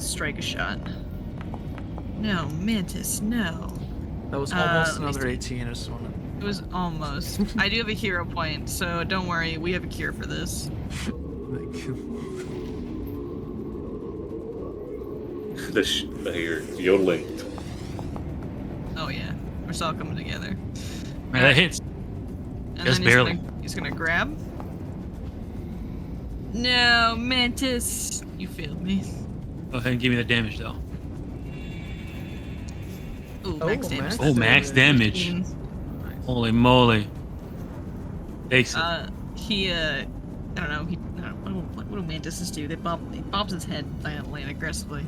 strike a shot. No, Mantis, no. That was almost let me another see. 18. I just want It was almost. I do have a hero point, so don't worry, we have a cure for this. You're yodeling. Oh yeah, we're all coming together. Right, that hits. And Just then barely. He's gonna grab. No, Mantis, you failed me. Go ahead and give me the damage though. Ooh, max damage. max Oh, max damage. 15. Holy moly. Takes it. I don't know. What do mantises do? He bobs his head violently and aggressively,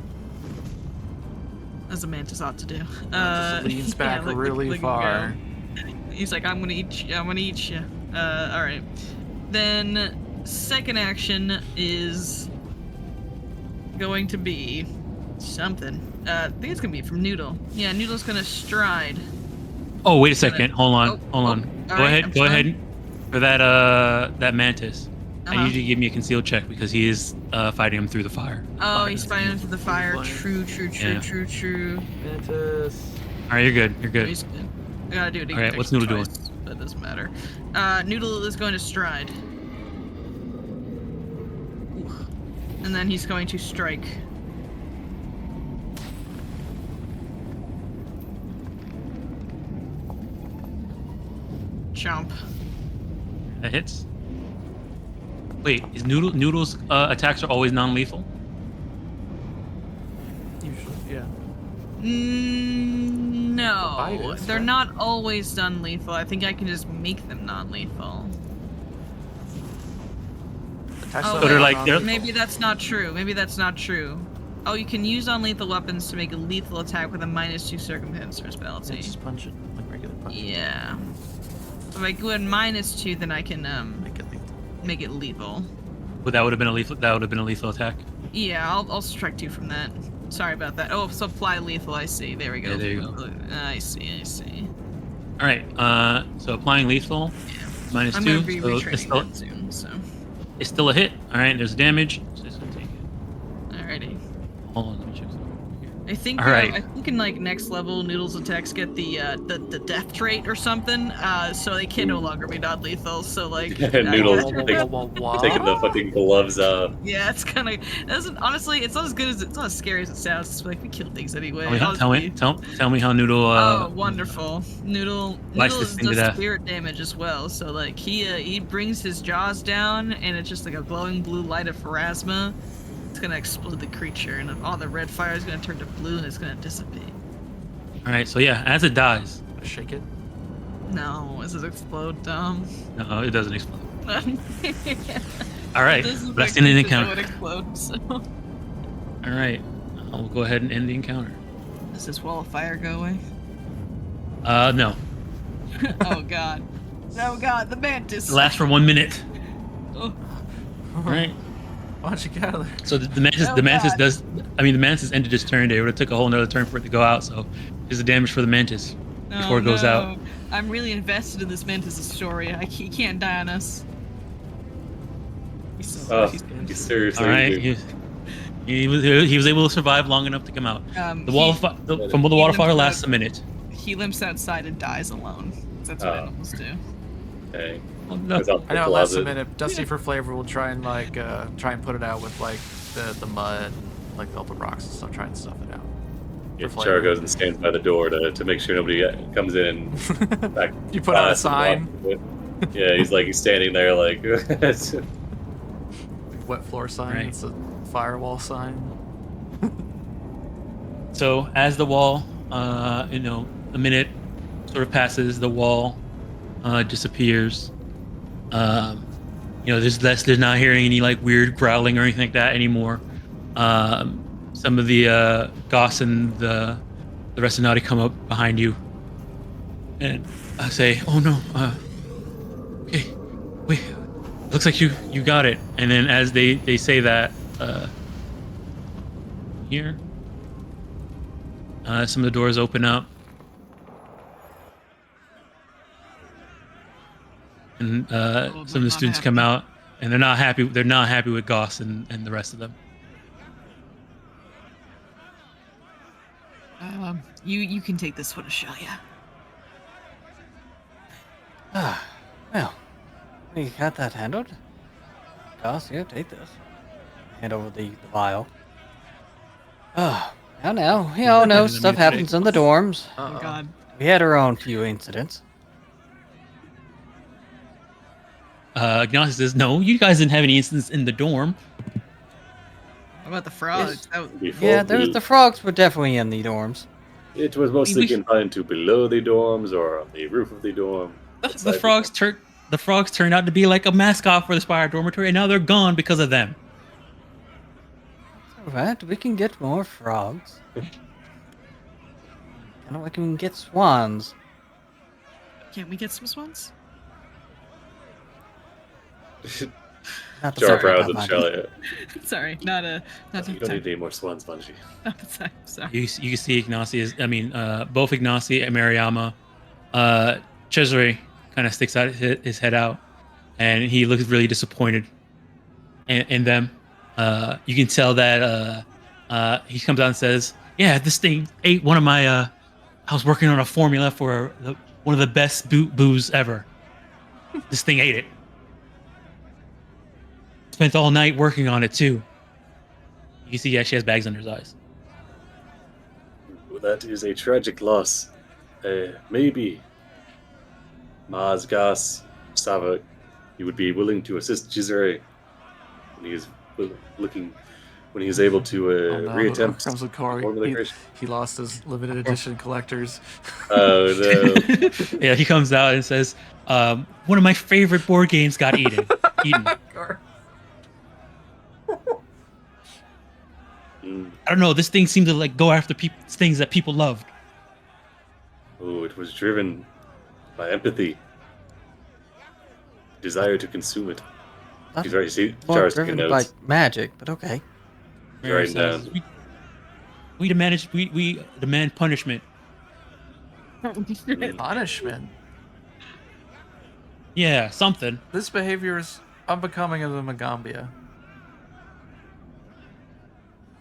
as a mantis ought to do. just leans back look really at him far. go. He's like, I'm gonna eat you. I'm gonna eat you. All right. Then second action is going to be something. I think it's gonna be from Noodle. Yeah, Noodle's gonna stride. Oh, wait a second. Hold on. Oh, Hold on. all Go right, ahead. I'm Go sorry. ahead. For that mantis, I Uh-huh. need you to give me a concealed check because he is fighting him through the fire. Oh, Fire. he's fighting into the fire. Fire. True. Yeah. Mantis. All right, you're good. You're good. He's good. I gotta do it again. All right, what's actually Noodle twice, but it doesn't matter. Noodle is going to stride. Ooh. And then he's going to strike. Chomp. That hits. Wait, is Noodle's attacks are always non-lethal? Usually, yeah. No, bite is, they're right? not always non-lethal. I think I can just make them non-lethal. Attacks Oh, that So they're are like- non-lethal. maybe that's not true. Maybe that's not true. Oh, you can use non-lethal weapons to make a lethal attack with a -2 circumstance penalty. Yeah, just punch it like regular punch. Yeah. If I go at -2, then I can Make it lethal. make it lethal. But that would have been a lethal. That would have been a lethal attack. Yeah, I'll subtract 2 from that. Sorry about that. Oh, so apply lethal. I see. There we go. Yeah, there you go. I see. All right. So applying lethal, Yeah. minus I'm 2. gonna be So retraining that soon. So, it's still a hit. All right. There's damage. So just gonna take it. alrighty. Hold on. Let me check something here. I think All right. I think in like next level, Noodle's attacks get the death trait or something, so they can no longer be non-lethal. So like Noodles What? taking the fucking gloves off. Yeah, it's kind of doesn't honestly. It's not as good as it's not as scary as it sounds. It's like we kill things anyway. Tell me how Noodle. Oh, wonderful! Noodle Likes Noodle this thing to does death. spirit damage as well. So like he brings his jaws down, and it's just like a glowing blue light of pharasma. It's gonna explode the creature, and all the red fire is gonna turn to blue, and it's gonna dissipate. All right. So yeah, as it dies. Shake it. No, does it explode, Dom? No, it doesn't explode. It All right. doesn't That's the end of the make sense that it encounter. would explode, so. All right. I'll go ahead and end the encounter. Does this wall of fire go away? No. Oh god. Oh god, the mantis. It lasts for 1 minute. Oh, All right. Why don't you get out of there? So the mantis, Oh, the mantis God. does. I mean, the mantis ended its turn there. It would have took a whole nother turn for it to go out. So there's the damage for the mantis before it goes out. I'm really invested in this mantis' story. He can't die on us. He's so Oh, he's good. you seriously. All right. do. He was able to survive long enough to come out. The wall of from the water fire lasts a minute. He limps outside and dies alone. That's what Oh. animals do. Okay. Oh, no. Goes out I the know. Last closet. minute, Dusty for flavor will try and put it out with like the mud, like all the rocks and stuff. Try and stuff it out. Yeah, for Char flavor. goes and stands by the door to make sure nobody comes in. Back You put out a fast and sign. walks with it. Yeah, he's standing there like. Wet floor sign. Right. It's a firewall sign. So as the wall, a minute sort of passes, the wall disappears. They're not hearing any like weird growling or anything like that anymore. Some of the Goss and the rest of Naughty come up behind you, and I say, "Oh no, okay, wait, looks like you got it." And then as they say that, here, some of the doors open up. And some of the students come out, and they're not happy. They're not happy with Goss and the rest of them. You can take this one, Ashalia. Well, we got that handled. Goss, here, take this. Hand over the vial. Now, we all know stuff happens in the dorms. Oh god. We had our own few incidents. Ignacy says, "No, you guys didn't have any incidents in the dorm." What about the frogs? Before Yeah, the frogs were definitely in the dorms. It was mostly We- confined to below the dorms or on the roof of the dorm. The frogs turned out to be like a mascot for the Spire Dormitory, and now they're gone because of them. Alright, we can get more frogs. And we can get swans. Can't we get some swans? Not the Jar fucking brows and Pathfinder. Shelley. Sorry, not You don't time. need any more swans, Bungie. Not the time. Sorry. You can see both Ignacy and Mariama. Cesare kind of sticks out his head out, and he looks really disappointed in them. You can tell that he comes out and says, "Yeah, this thing ate one of my. I was working on a formula for one of the best booze ever. This thing ate it. Spent all night working on it too." You can see, yeah, she has bags under his eyes. Well, that is a tragic loss. Maybe Maz, Gas, Sava you would be willing to assist Cesare when he is looking, when he is able to Oh no, reattempt comes with Corey. obliteration. He lost his limited edition collectors. Oh no! Yeah, he comes out and says, "One of my favorite board games got eaten." Corey. Mm. I don't know. This thing seemed to like go after things that people loved. Oh, it was driven by empathy, desire to consume it. Not He's right. See, more Char's taking driven by notes. magic, but okay. Mara Writing says, down. we demand punishment. Punishment. Yeah, something. This behavior is unbecoming of the Magaambya.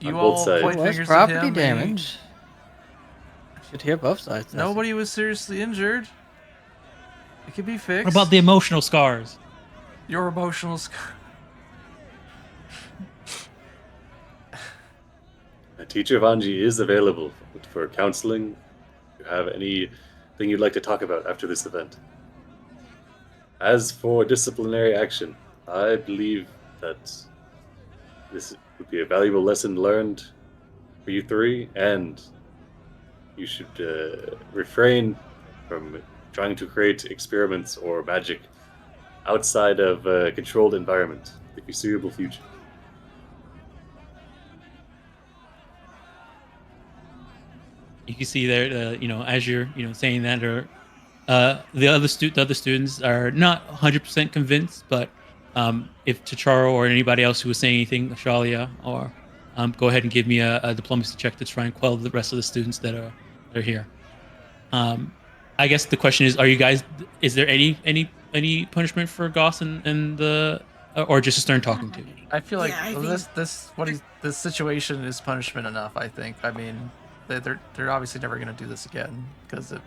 You On all both sides. point It was fingers at property him. damage. Should hear both sides. That's Nobody was seriously injured. It could be fixed. What about the emotional scars? your emotional scar? Teacher Vanji is available for counseling. If you have anything you'd like to talk about after this event. As for disciplinary action, I believe that this would be a valuable lesson learned for you three, and you should refrain from trying to create experiments or magic outside of a controlled environment for the foreseeable future. You can see there, as you're, saying that, or the other students are not 100% convinced, but if Tacharo or anybody else who was saying anything, Ashalia, or go ahead and give me a diplomacy check to try and quell the rest of the students that are here. I guess the question is, is there any punishment for Goss and the, or just a stern talking to? I feel like Yeah, I this situation is punishment enough. I think. I mean, they're obviously never going to do this again because of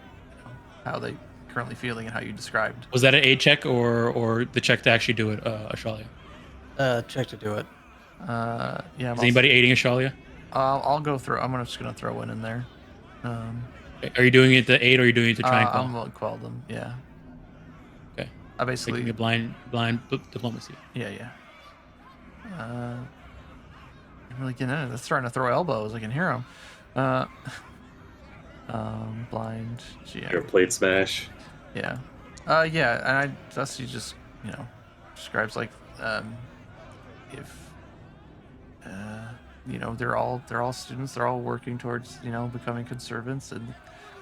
how they currently feeling and how you described. Was that an aid check or the check to actually do it, Ashalia? Check to do it. Yeah. Is anybody aiding Ashalia? I'll go through. I'm just gonna throw one in there. Are you doing it to aid or are you doing it to try and quell? I'm gonna quell them. Yeah. Okay. I basically. Taking a blind diplomacy. Yeah. I'm really getting in it. It's starting to throw elbows. I can hear them. Blind. GM. Your plate smash. Yeah. Yeah, and Dusty just, describes like, if, they're all students, they're all working towards, becoming conservants, and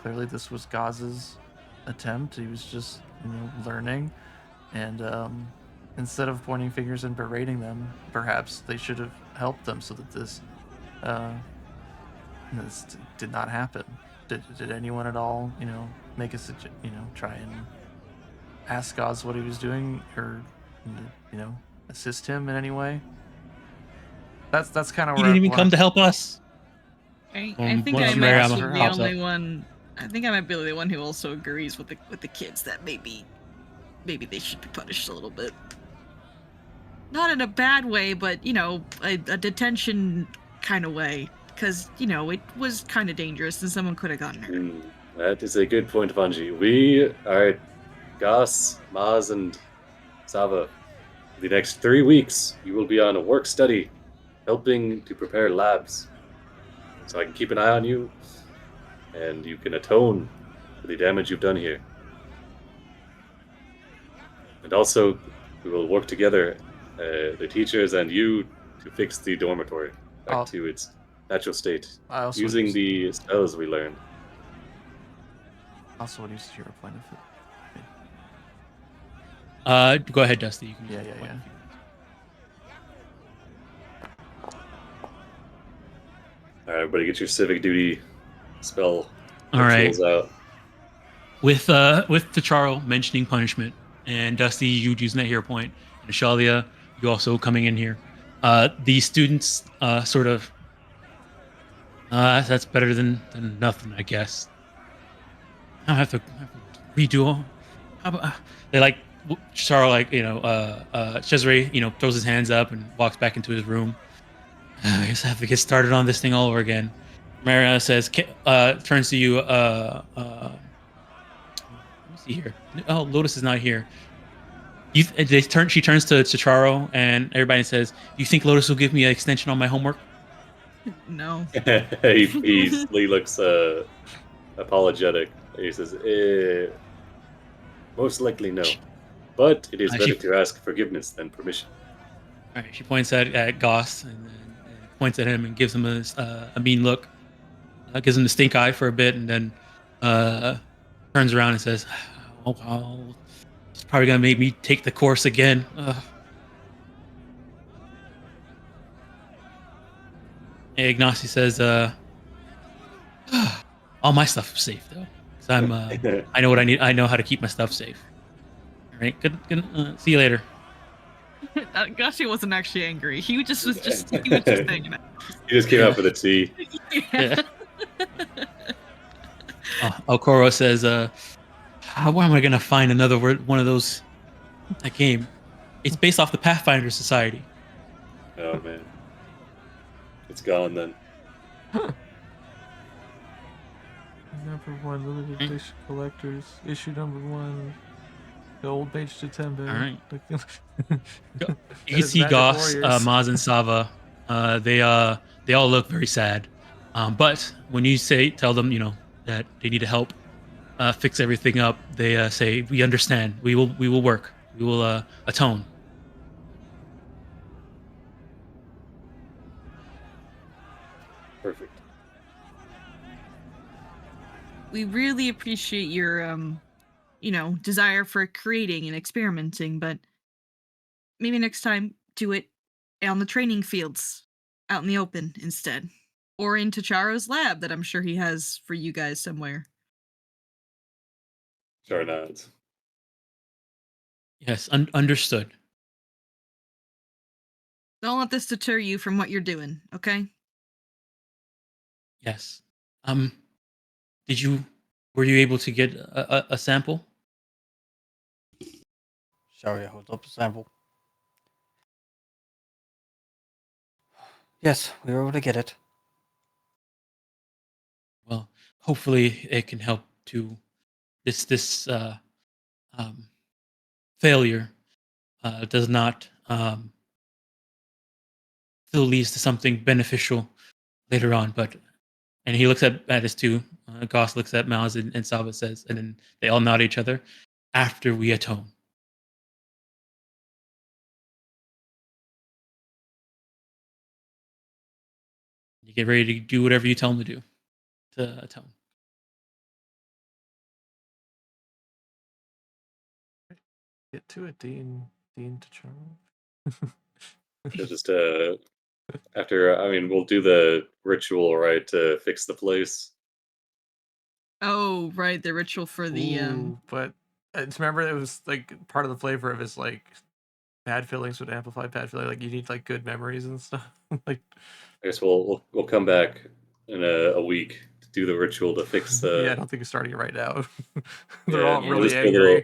clearly this was Gaz's attempt. He was just, learning, and instead of pointing fingers and berating them, perhaps they should have helped them so that this did not happen. Did anyone at all, make a try and ask Gaz what he was doing, or assist him in any way? That's kind of You where didn't even come to help us. I Um, think once I you might marry be him, the pops only up. one. I think I might be the one who also agrees with the kids that maybe they should be punished a little bit. Not in a bad way, but a detention kind of way, because it was kind of dangerous and someone could have gotten hurt. That is a good point, Vanji. We are Gas, Maz, and Sava. The next 3 weeks, you will be on a work study, helping to prepare labs. So I can keep an eye on you, and you can atone for the damage you've done here. And also, we will work together, the teachers and you, to fix the dormitory back to its natural state, I also using the spells we learned. Also would use your point of it. Go ahead, Dusty. You can Yeah. All right, everybody, get your civic duty spell All right. rituals out. With Tacharo mentioning punishment, and Dusty, you using that hero point, and Ashalia, you also coming in here. The students sort of that's better than nothing, I guess. I have to redo all. How about they like Tacharo, Cesare, throws his hands up and walks back into his room. I guess I have to get started on this thing all over again. Maria says, turns to you. Let me see here. Oh, Lotus is not here. She turns to Charo and everybody says, "Do you think Lotus will give me an extension on my homework?" No. he looks apologetic. He says, "Most likely no, but it is Uh, better she- to ask forgiveness than permission." All right, she points at Goss and then points at him and gives him a mean look. Gives him the stink eye for a bit, and then uh, turns around and says, "Oh, it's probably gonna make me take the course again." And Ignacy says, "All my stuff is safe though, because I know what I need. I know how to keep my stuff safe." All right, good. See you later. Gashi wasn't actually angry. He was just hanging out. He just came out for the tea. Yeah. Okoro says, "How am I gonna find another one of those that game? It's based off the Pathfinder Society." Oh man, it's gone then. Number 1, limited edition collectors. Issue number 1. The Old-Mage Jatembe. All right. You That can is see Magic Goss, Warriors. Maz, and Sava. They all look very sad. But when you tell them, that they need to help fix everything up, they say, "We understand. We will work. We will atone." Perfect. We really appreciate your desire for creating and experimenting, but maybe next time do it on the training fields out in the open instead. Or in Tacharo's lab that I'm sure he has for you guys somewhere. Sure nods. Yes, understood. Don't let this deter you from what you're doing, okay? Yes. Were you able to get a sample? Sharia holds up a sample. Yes, we were able to get it. Well, hopefully it can help to this failure does not still leads to something beneficial later on. But and he looks at his two. Goss looks at Miles and Salva says, and then they all nod at each other. After we atone. You get ready to do whatever you tell them to do to atone. Get to it, Dean T'Challa. Just after, I mean, we'll do the ritual, right, to fix the place. Oh, right, the ritual for the Ooh, but remember it was like part of the flavor of his like bad feelings would amplify bad feeling. Like you need like good memories and stuff. Like I guess we'll come back in a week to do the ritual to fix the. yeah, I don't think we're starting it right now. They're Yeah, all we'll really just do a angry. little-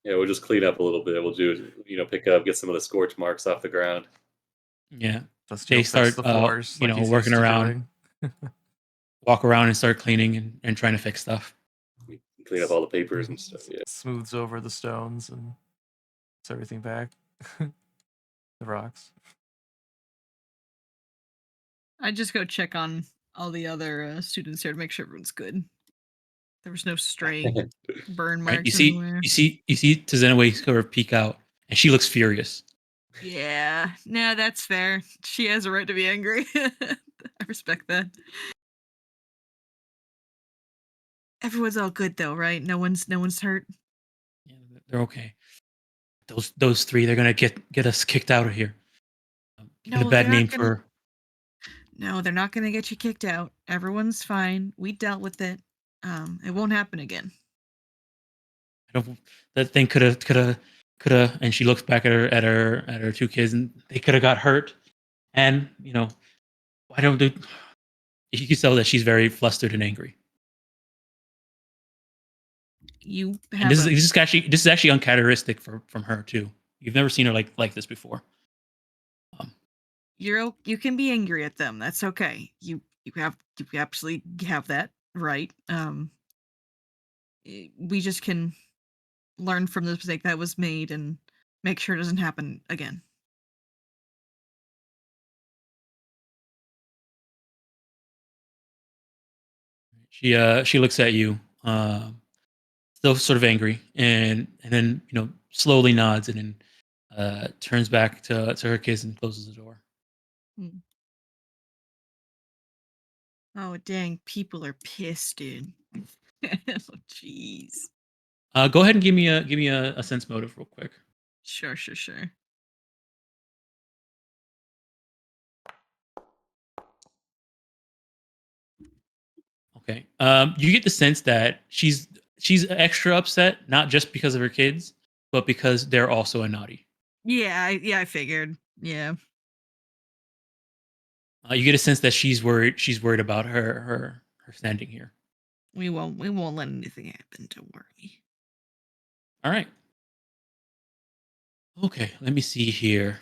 Yeah, we'll just clean up a little bit. We'll do, pick up, get some of the scorch marks off the ground. Yeah. Let's They fix start, the floors, like he's working used to around. doing. Walk around and start cleaning and trying to fix stuff. We clean up all the papers and stuff. Yeah. Smooths over the stones and puts everything back. The rocks. I just go check on all the other students here to make sure everyone's good. There was no stray burn marks Right? You see anywhere. Tzenoway sort of peek out, and she looks furious. Yeah, no, that's fair. She has a right to be angry. I respect that. Everyone's all good though, right? No one's hurt. Yeah, they're okay. Those three, they're gonna get us kicked out of here. Give it a bad they're not name gonna- for. No, they're not gonna get you kicked out. Everyone's fine. We dealt with it. It won't happen again. That thing could have, and she looks back at her two kids, and they could have got hurt. And why don't they? You can tell that she's very flustered and angry. You And have this is actually uncharacteristic from her too. You've never seen her like this before. you can be angry at them. That's okay. You absolutely have that right. We just can learn from the mistake that was made and make sure it doesn't happen again. She looks at you, still sort of angry, and then slowly nods and then turns back to her kids and closes the door. Oh dang, people are pissed, dude. Oh jeez. Go ahead and give me a sense motive real quick. Sure. Okay. You get the sense that she's extra upset, not just because of her kids, but because they're also a naughty. Yeah, I figured. Yeah. You get a sense that she's worried. She's worried about her standing here. We won't let anything happen, don't worry. All right. Okay, let me see here.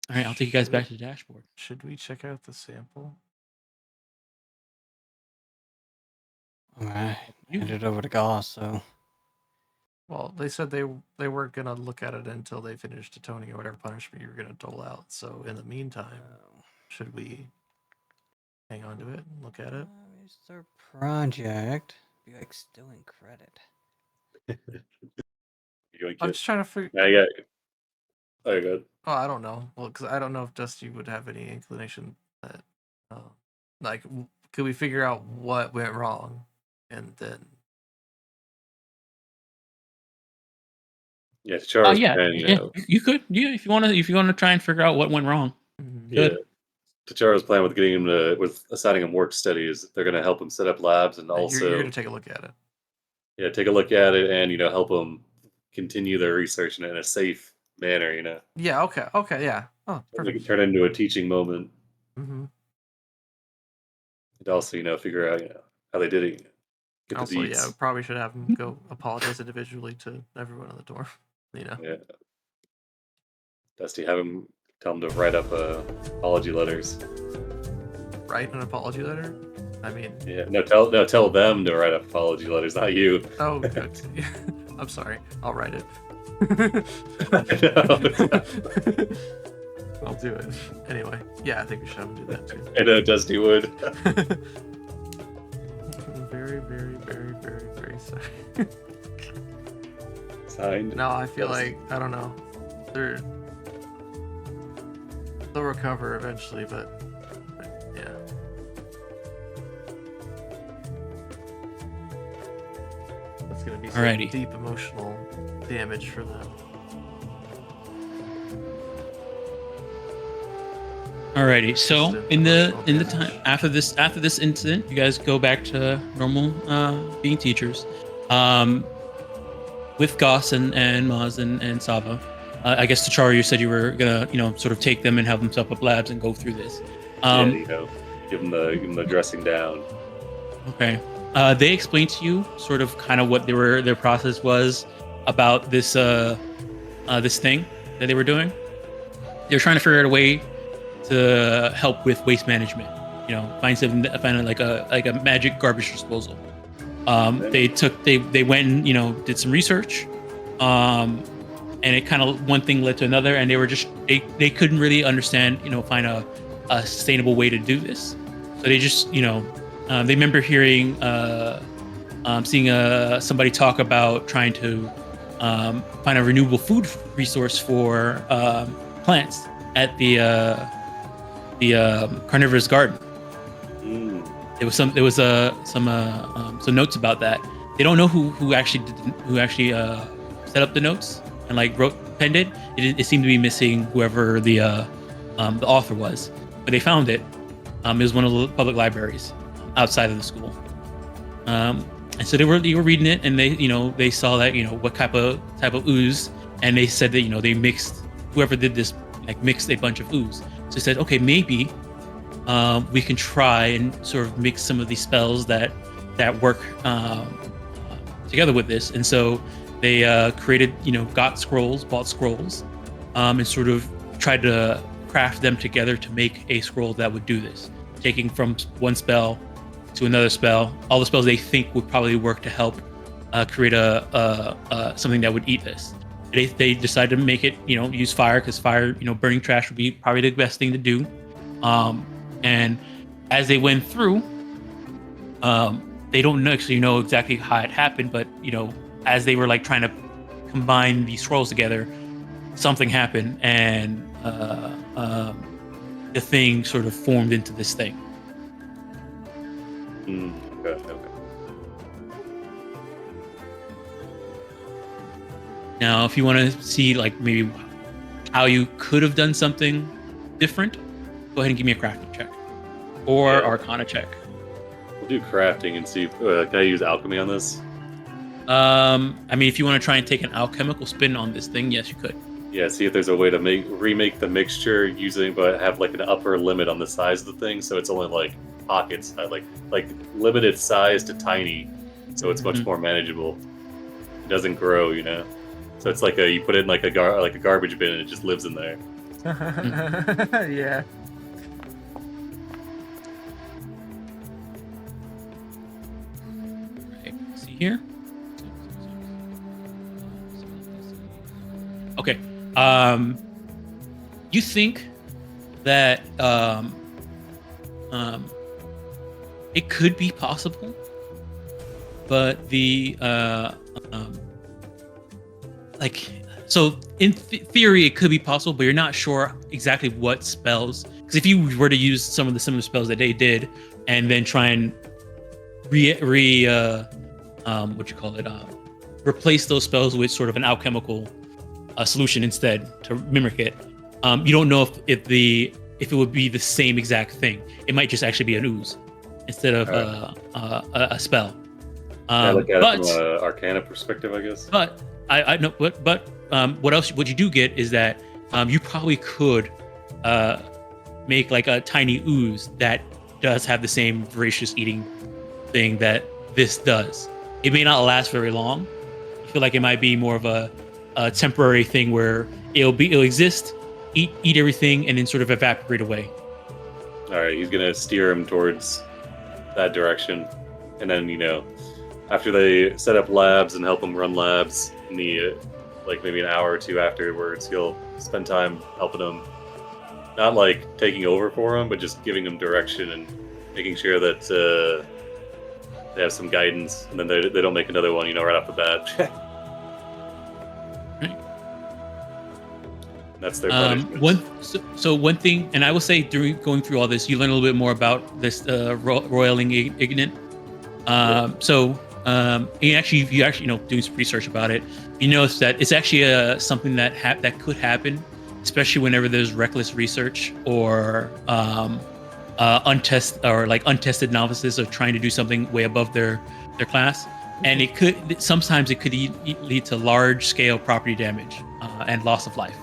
All right, I'll take you guys back to the dashboard. Should we check out the sample? All right, handed over to Goss. So Well, they said they weren't gonna look at it until they finished atoning or whatever punishment you were gonna dole out. So in the meantime, should we hang on to it and look at it? it's their project. Be like still in credit. I'm just trying to figure. I got. Oh, good. Oh, I don't know. Well, because I don't know if Dusty would have any inclination that, like, could we figure out what went wrong, and then. Yeah, Charles. Yeah, plan, you could. Yeah, if you want to try and figure out what went wrong. Yeah. Tachara's plan with getting him with assigning him work studies, they're going to help him set up labs and also you're going to take a look at it. Yeah, take a look at it and help them continue their research in a safe manner. Yeah. Okay. Yeah. Oh, we can perfect. turn it into a teaching moment. Mm-hmm. And also, figure out how they did it. Get the Also, deeds. yeah, we probably should have them go apologize individually to everyone on the door. Yeah. Dusty, have him tell him to write up apology letters. Write an apology letter? I mean, Yeah, tell them to write up apology letters, not you. oh, good. I'm sorry. I'll write it. I'll do it. Anyway, yeah, I think we should have him do that too. I know Dusty would. Very, very, very, very, very sorry. Signed. No, I feel Dusty. like, I don't know. They'll recover eventually, but yeah. That's gonna be some Alrighty. deep emotional damage for them. Alrighty. So Instant in the emotional time damage. after this incident, you guys go back to normal being teachers. With Goss and Maz and Sava. I guess Tachara, you said you were gonna sort of take them and have them set up labs and go through this. Give them the dressing down. Okay. They explained to you sort of kind of what their process was about this this thing that they were doing. They were trying to figure out a way to help with waste management. Find like a magic garbage disposal. They went and did some research, and it kind of one thing led to another, and they were just they couldn't really understand find a sustainable way to do this. So they just they remember hearing seeing somebody talk about trying to find a renewable food resource for plants at the carnivorous garden. There was some notes about that. They don't know who actually set up the notes and penned it. It seemed to be missing whoever the author was, but they found it. It was one of the public libraries outside of the school. And so they were reading it, and they saw that what type of ooze, and they said that they mixed, whoever did this mixed a bunch of ooze. So they said, okay, maybe we can try and sort of mix some of these spells that work together with this. And so they created, bought scrolls, and sort of tried to craft them together to make a scroll that would do this, taking from one spell to another spell, all the spells they think would probably work to help create a something that would eat this. they decided to make it, use fire, because fire, burning trash would be probably the best thing to do. And as they went through, they don't actually know exactly how it happened, but as they were like trying to combine these scrolls together, something happened, and the thing sort of formed into this thing. Okay. Now, if you want to see like maybe how you could have done something different, go ahead and give me a crafting check or Arcana check. We'll do crafting and see. Can I use alchemy on this? I mean, if you want to try and take an alchemical spin on this thing, yes, you could. Yeah, see if there's a way to remake the mixture but have like an upper limit on the size of the thing, so it's only like pockets, like limited size to tiny, so it's much more manageable. It doesn't grow, So it's like you put it in like a garbage bin and it just lives in there. Yeah. Okay, see here. Okay. You think that it could be possible, but the so in theory it could be possible, but you're not sure exactly what spells. Because if you were to use some of the similar spells that they did, and then try and replace those spells with sort of an alchemical solution instead to mimic it, you don't know if it would be the same exact thing. It might just actually be an ooze instead of a spell. Look at it from an Arcana perspective, I guess. But I know, what you do get is that you probably could make like a tiny ooze that does have the same voracious eating thing that this does. It may not last very long. I feel like it might be more of a temporary thing where it'll exist, eat everything, and then sort of evaporate away. All right, he's gonna steer him towards that direction, and then after they set up labs and help him run labs in the like maybe an hour or two afterwards, he'll spend time helping them, not like taking over for him, but just giving them direction and making sure that they have some guidance, and then they don't make another one, right off the bat. Right. That's their punishment. One thing, and I will say during going through all this, you learn a little bit more about this roiling ignorant. You actually doing some research about it, you notice that it's actually something that could happen, especially whenever there's reckless research or untested novices are trying to do something way above their class, and sometimes it could lead to large scale property damage and loss of life.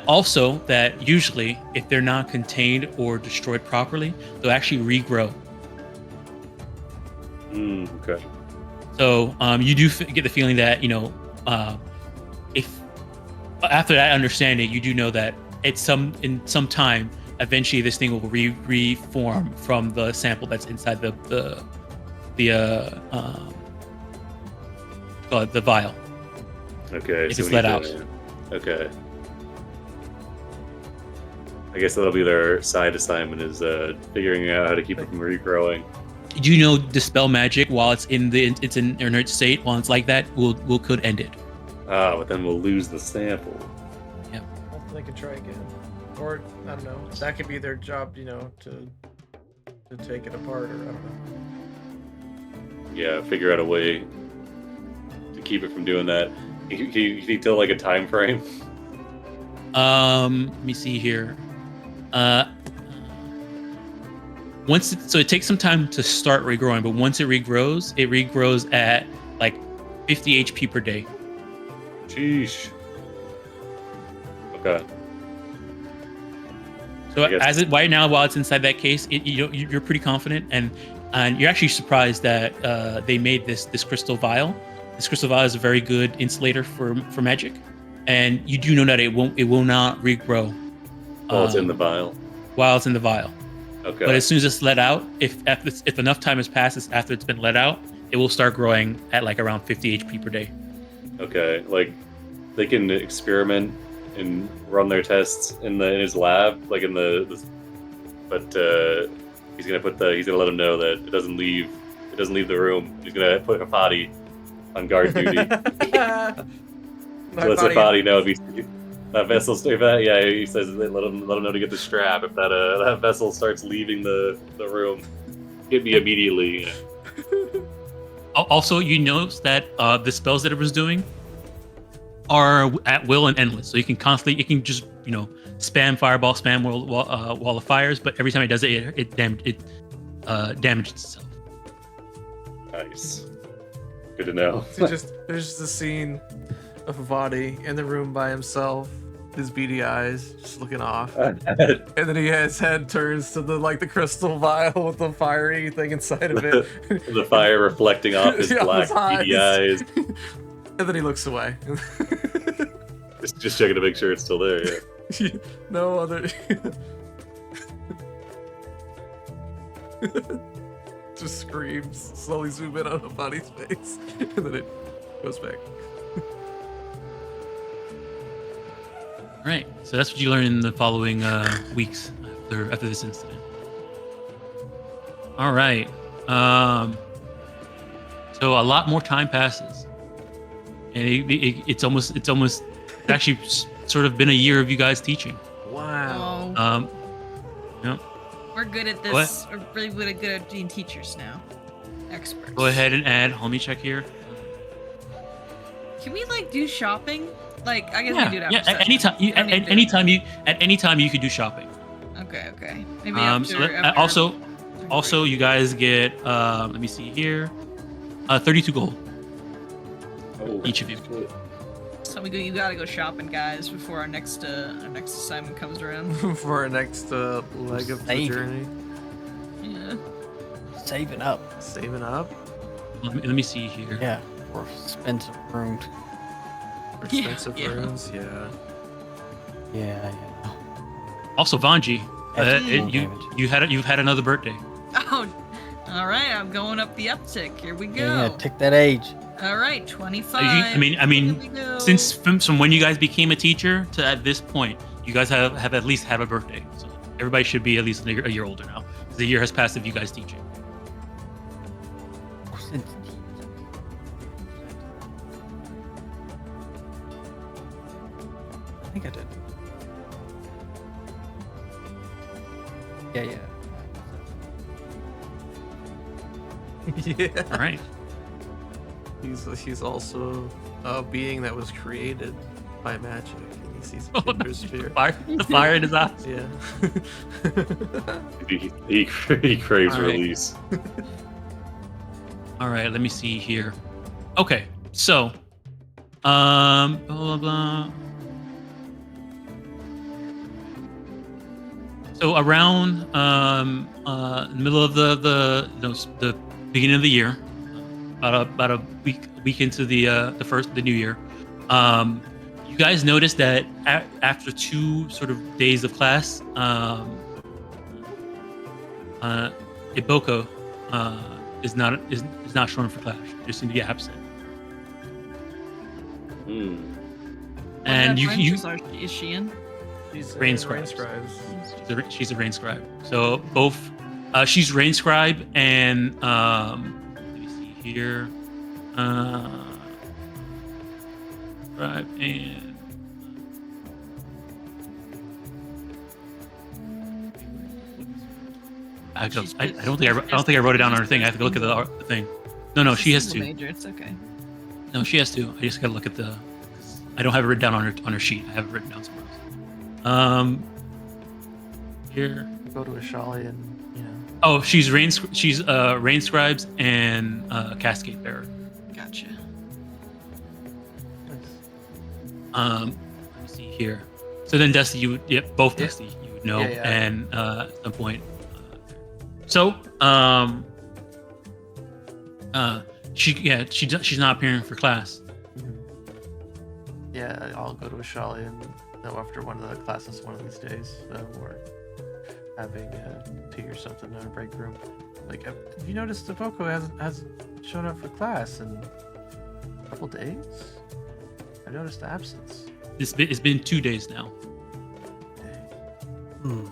Also, that usually, if they're not contained or destroyed properly, they'll actually regrow. Okay. So you do get the feeling that if after that understanding, you do know that in some time, eventually this thing will reform from the sample that's inside the vial. Okay. If it's let out. Okay. I guess that'll be their side assignment, is figuring out how to keep it from regrowing. Do you know dispel magic while it's in inert state? While it's like that, could end it. But then we'll lose the sample. Yeah. Hopefully they could try again, or I don't know. That could be their job, to take it apart, or I don't know. Yeah, figure out a way to keep it from doing that. Can you tell like a time frame? Let me see here. It takes some time to start regrowing, but once it regrows at like 50 HP per day. Sheesh. Okay. So right now, while it's inside that case, you're pretty confident, and you're actually surprised that they made this crystal vial. This crystal vial is a very good insulator for magic, and you do know that it will not regrow. While it's in the vial. While it's in the vial. Okay. But as soon as it's let out, if enough time has passed after it's been let out, it will start growing at like around 50 HP per day. Okay, like they can experiment and run their tests in his lab, like in but he's gonna let him know that it doesn't leave the room. He's gonna put a potty on guard duty. So lets the potty know if that vessel. He says let him know to get the strap if that vessel starts leaving the room. Hit me immediately. Also, you notice that the spells that it was doing are at will and endless. So you can just spam fireball, spam wall of fires, but every time it does it damages itself. Nice. Good to know. There's just a scene of Vadi in the room by himself, his beady eyes just looking off, and then his head turns to the crystal vial with the fiery thing inside of it. The fire reflecting off his black beady eyes. And then he looks away. Just checking to make sure it's still there. Yeah. No other. Just screams, slowly zoom in on a body's face, and then it goes back. All right, so that's what you learn in the following weeks after this incident. All right, so a lot more time passes, and it's actually sort of been a year of you guys teaching. Wow. Yep. We're good at this. We're really good at being teachers now. Experts. Go ahead and add. Let me check here. Can we do shopping? I guess we do it after anytime. At any time you could do shopping. Okay. Maybe after, also you guys get let me see here, 32 gold. Each of you. So you gotta go shopping, guys, before our next assignment comes around. For our next leg of the journey. Yeah. Saving up. Saving up. Let me see here. Yeah, for expensive rooms. For expensive rooms. Yeah. Also, Vanji, you've had another birthday. Oh, all right. I'm going up the uptick. Here we go. Yeah, tick that age. All right, 25. I mean, since from when you guys became a teacher to at this point, you guys have at least had a birthday. So everybody should be at least a year older now. The year has passed of you guys teaching. I think I did. Yeah. Yeah. All right. He's also a being that was created by magic, and he sees a kindred spirit. The fire in his eyes. Yeah. he craves release. All right, let me see here. Okay, so, blah blah blah. So around the middle of the beginning of the year, about a week into the new year, you guys noticed that after 2 sort of days of class, Iboko is not shown for class. They seem to be absent. And is she in? She's Rain Scribes. She's a Rain Scribe. So both, she's Rain Scribe and let me see here, Scribe and I don't think I wrote it down on her thing. I have to look at the thing. No, she has 2. Major, it's okay. No, she has 2. I just gotta look at the. I don't have it written down on her sheet. I have it written down somewhere else. Here. Go to Ashali and Oh, she's Rain Scribes and Cascade Bearer. Gotcha. Let me see here. So then Dusty, both Dusty, you would know, Yeah. and at some point. So she's not appearing for class. Yeah, I'll go to Ashali and know after one of the classes one of these days. having tea or something in our break room. Like, have you noticed Devoko hasn't shown up for class in a couple days? I noticed the absence. It's been 2 days now. Hmm.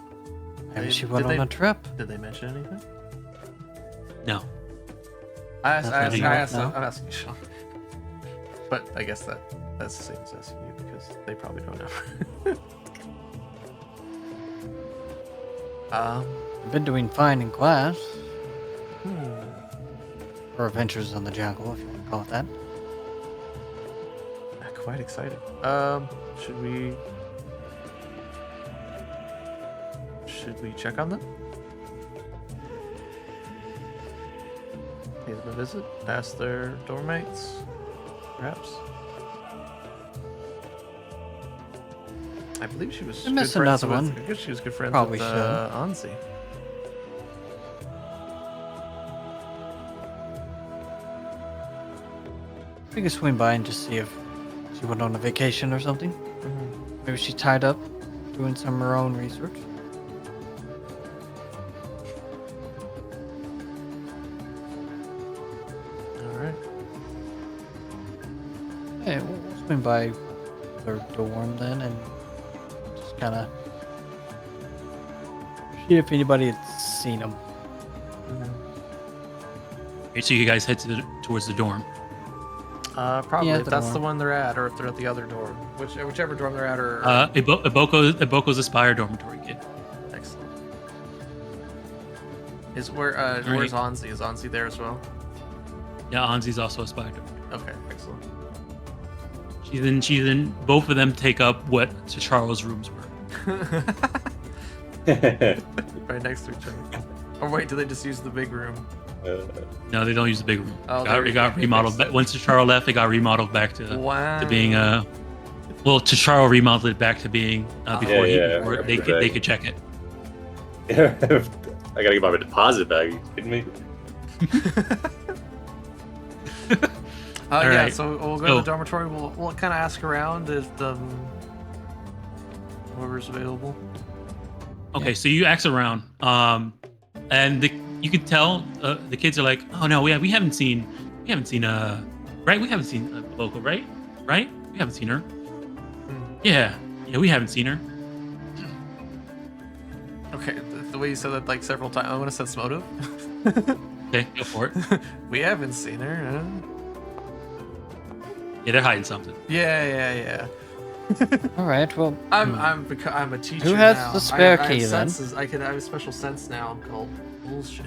Maybe she Did went on they- a trip. Did they mention anything? No. Nothing to know, no? I'm asking Sean. But I guess that's the same as asking you because they probably don't know. I've been doing fine in class. Hmm. Or Adventures in the Jungle, if you want to call it that. Quite exciting. Should we check on them? Pay them a visit? Ask their dorm mates? Perhaps? I believe she was I missed good friends another with, one. I guess she was good friends Probably with should. Anzi. We can swing by and just see if she went on a vacation or something. Mm-hmm. Maybe she's tied up doing some of her own research. Alright. Hey, we'll swing by their dorm then and just kind of see if anybody had seen them. Okay, so you guys head towards the dorm. Probably Yeah, if the that's the dorm. one they're at, or if they're at the other dorm, whichever dorm they're at, or Iboko's a Spire Dormitory kid. excellent. Where's Anzi? Is Anzi there as well? Yeah, Anzi's also a Spire Dormitory. Okay, excellent. She's in. Both of them take up what Charles' rooms were. Right next to each other. Or wait, do they just use the big room? No, they don't use the big room. Oh, It got remodeled. Once Charo left, it got remodeled back to being well, Charo remodeled it back to being before they could check it. Yeah, I gotta get my deposit back. Are you kidding me? All Yeah, right. so we'll go to the dormitory. We'll kind of ask around if whoever's available. Okay, so you ask around, and you can tell the kids are like, oh no, we haven't seen right? We haven't seen local, right? Right? We haven't seen her. Yeah, we haven't seen her. Okay, the way you said that like several times, I'm gonna sense motive. Okay, go for it. We haven't seen her. Huh? Yeah, they're hiding something. Yeah. All right, well, I'm a teacher. Who has now. the spare I key, have then? senses. I have a special sense now called bullshit.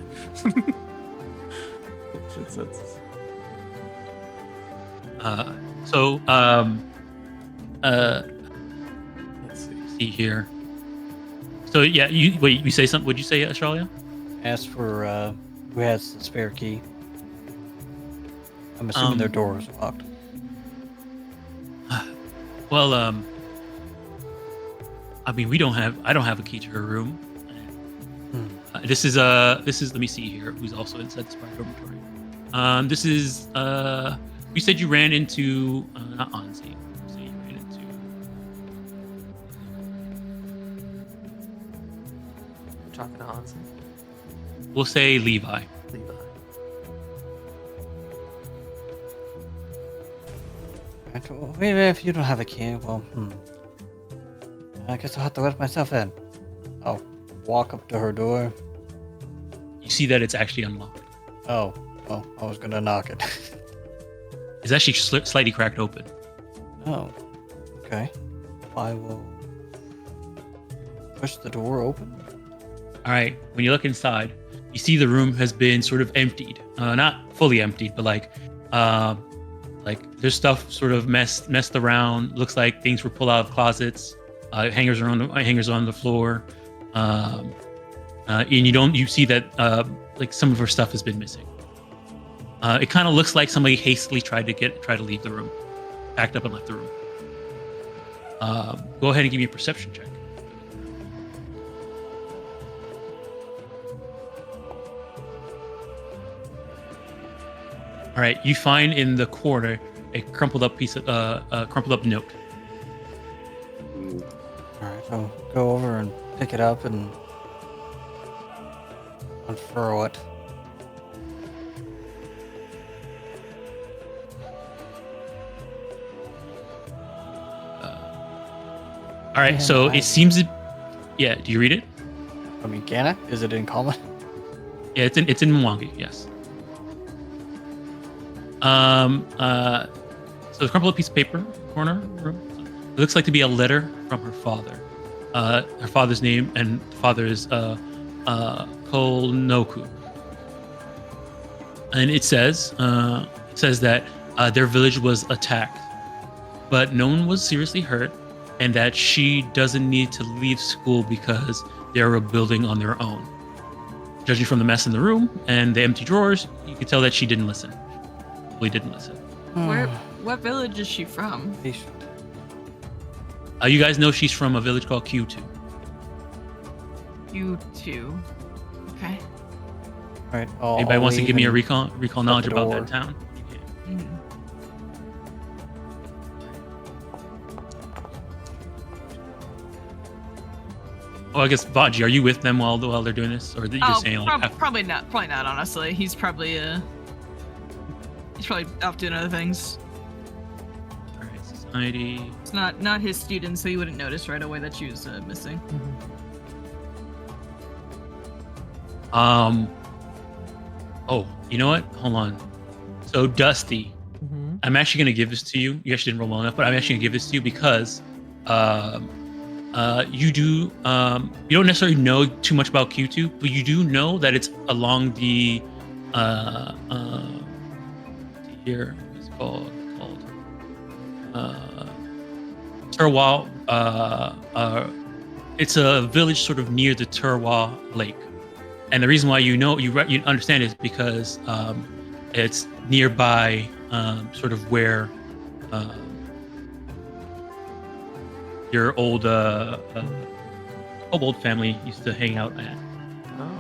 Bullshit senses. Let's see. See here. So yeah, you say something? Would you say, Australia? ask for who has the spare key. I'm assuming their door is locked. Well, I mean, I don't have a key to her room. This is let me see here, who's also inside the Spire Dormitory. This is you said you ran into not Anzi. You said you ran into You're talking to Hansen. we'll say Levi. Levi. Right, well, maybe if you don't have a key, well, I guess I'll have to let myself in. I'll walk up to her door. You see that it's actually unlocked. Oh, well, I was gonna knock it. It's actually slightly cracked open. Oh, okay. I will push the door open. All right. When you look inside, you see the room has been sort of emptied. Not fully emptied, but like there's stuff sort of messed around. Looks like things were pulled out of closets. Hangers are on the floor. And you see that like some of her stuff has been missing. It kind of looks like somebody hastily tried to leave the room, packed up and left the room. Go ahead and give me a perception check. All right, you find in the corner a crumpled up note. Mm, All right, I'll go over and pick it up and unfurl it. All right, Yeah, so I- it seems to. Yeah, do you read it? I mean, can I? Is it in common? Yeah, it's in Mwangi. Yes. So there's a crumpled piece of paper in the corner of the room. It looks like to be a letter from her father. Her father's name and the father is Kolnoku. And it says that their village was attacked, but no one was seriously hurt, and that she doesn't need to leave school because they're rebuilding on their own. Judging from the mess in the room and the empty drawers, you could tell that she didn't listen. Probably didn't listen. What village is she from? Patient. You guys know she's from a village called Q2. You two. Okay. All right. Anybody wants to give me a leave recall knowledge the about door. that town? Mm. Oh, I guess Vaji, are you with them while they're doing this, or you're saying like? Probably not. Probably not. Honestly, he's probably off doing other things. All right, society. It's not his student, so he wouldn't notice right away that she was missing. Oh, you know what? Hold on. So Dusty, Mm-hmm. I'm actually gonna give this to you. You actually didn't roll well enough, but I'm actually gonna give this to you because you do you don't necessarily know too much about Q2, but you do know that it's along the here what's it called Turwa it's a village sort of near the Turwa Lake. And the reason why you understand is because it's nearby sort of where your old kobold family used to hang out at. Oh.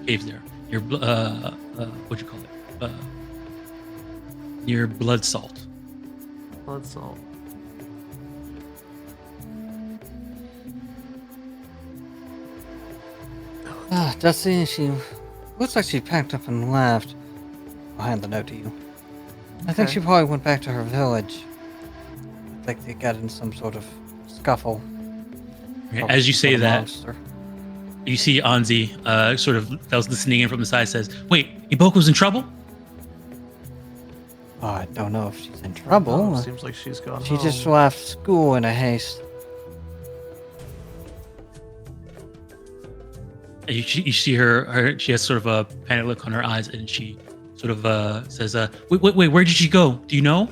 Caves there. Your what'd you call it? Near Blood Salt. Blood salt. Dusty, she looks like she packed up and left. I'll hand the note to you. I think Okay. she probably went back to her village. I think they got in some sort of scuffle. Probably As you some say sort of that, monster. you see Anzi sort of that was listening in from the side says, "Wait, Iboku's in trouble?" Oh, I don't know if she's in trouble. Oh, seems like she's gone She home. just left school in a haste. And you see her. She has sort of a panic look on her eyes, and she sort of says, "Wait, where did she go? Do you know?"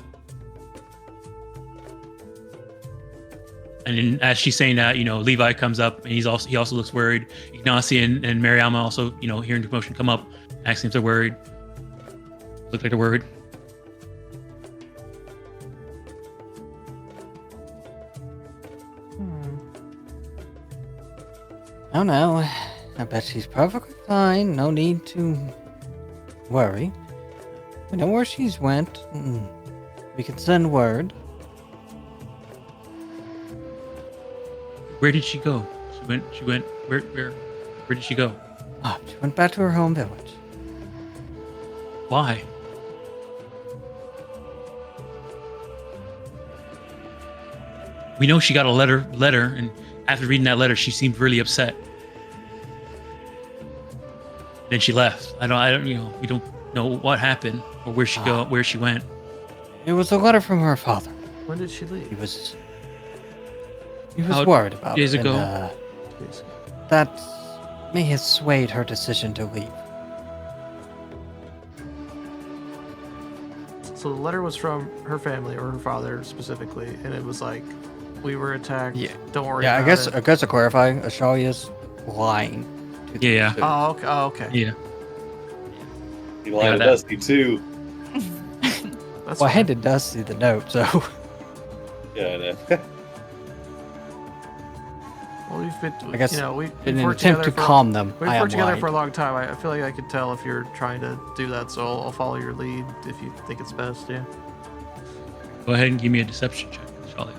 And then as she's saying that, Levi comes up, and he also looks worried. Ignacy and Mariama also, hearing the commotion, come up, asking if they're worried. Look like they're worried. Oh no, I bet she's perfectly fine. No need to worry. We know where she's went. We can send word. Where did she go? She went. Where did she go? Oh, she went back to her home village. Why? We know she got a letter, and after reading that letter, she seemed really upset. Then she left. I don't, we don't know what happened or where she went. It was a letter from her father. When did she He leave? was How- worried about days it. ago? Please. That may have swayed her decision to leave. So the letter was from her family or her father specifically, and it was like, "We were attacked. Yeah. Don't worry." Yeah, I about guess it." to clarify, Ashalia's lying. To the Yeah. student. Oh, okay. Oh, okay. Yeah. You lied to that. Dusty too. That's Well, I fine. handed Dusty the note, so Yeah, I know. Well, we've been, I guess we've in an worked attempt together to for, calm them, we've I am worked together lying. for a long time. I feel like I could tell if you're trying to do that, so I'll follow your lead if you think it's best. Yeah. Go ahead and give me a deception check, Charlie.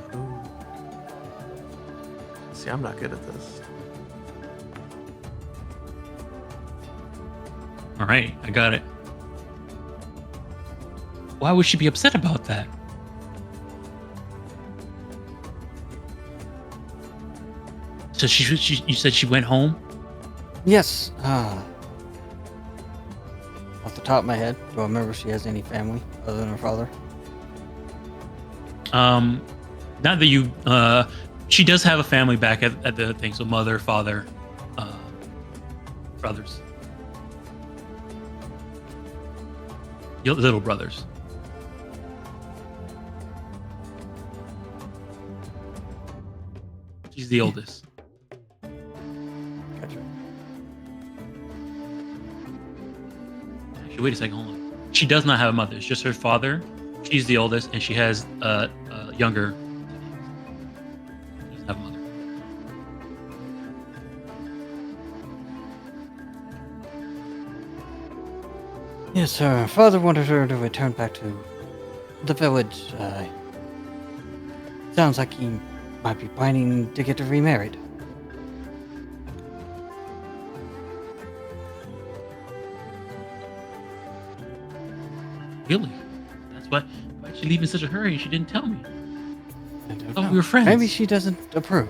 See, I'm not good at this. All right, I got it. Why would she be upset about that? So you said she went home? Yes. Off the top of my head, do I remember if she has any family other than her father? Not that you. She does have a family back at the thing. So mother, father, brothers, little brothers. She's the oldest. Gotcha. Actually, wait a second. Hold on. She does not have a mother. It's just her father. She's the oldest, and she has younger. She doesn't have a mother. Yes, her father wanted her to return back to the village. Sounds like he might be planning to get her remarried. Really? That's why. Why'd she leave in such a hurry? She didn't tell me. I don't thought know. we were friends. Maybe she doesn't approve.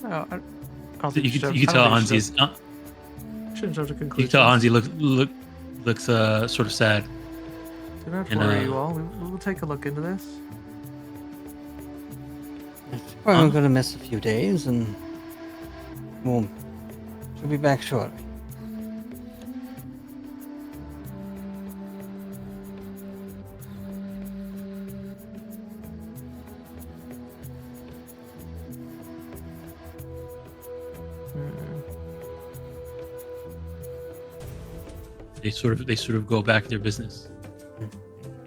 Oh, I don't think You she could does- you I could tell don't think she Hansi's. does- shouldn't jump to You conclusions. could tell Hansi looks sort of sad. Do not and, worry, you all. We will take a look into this. Probably Huh? going to miss a few days, and she'll be back shortly. They sort of go back to their business.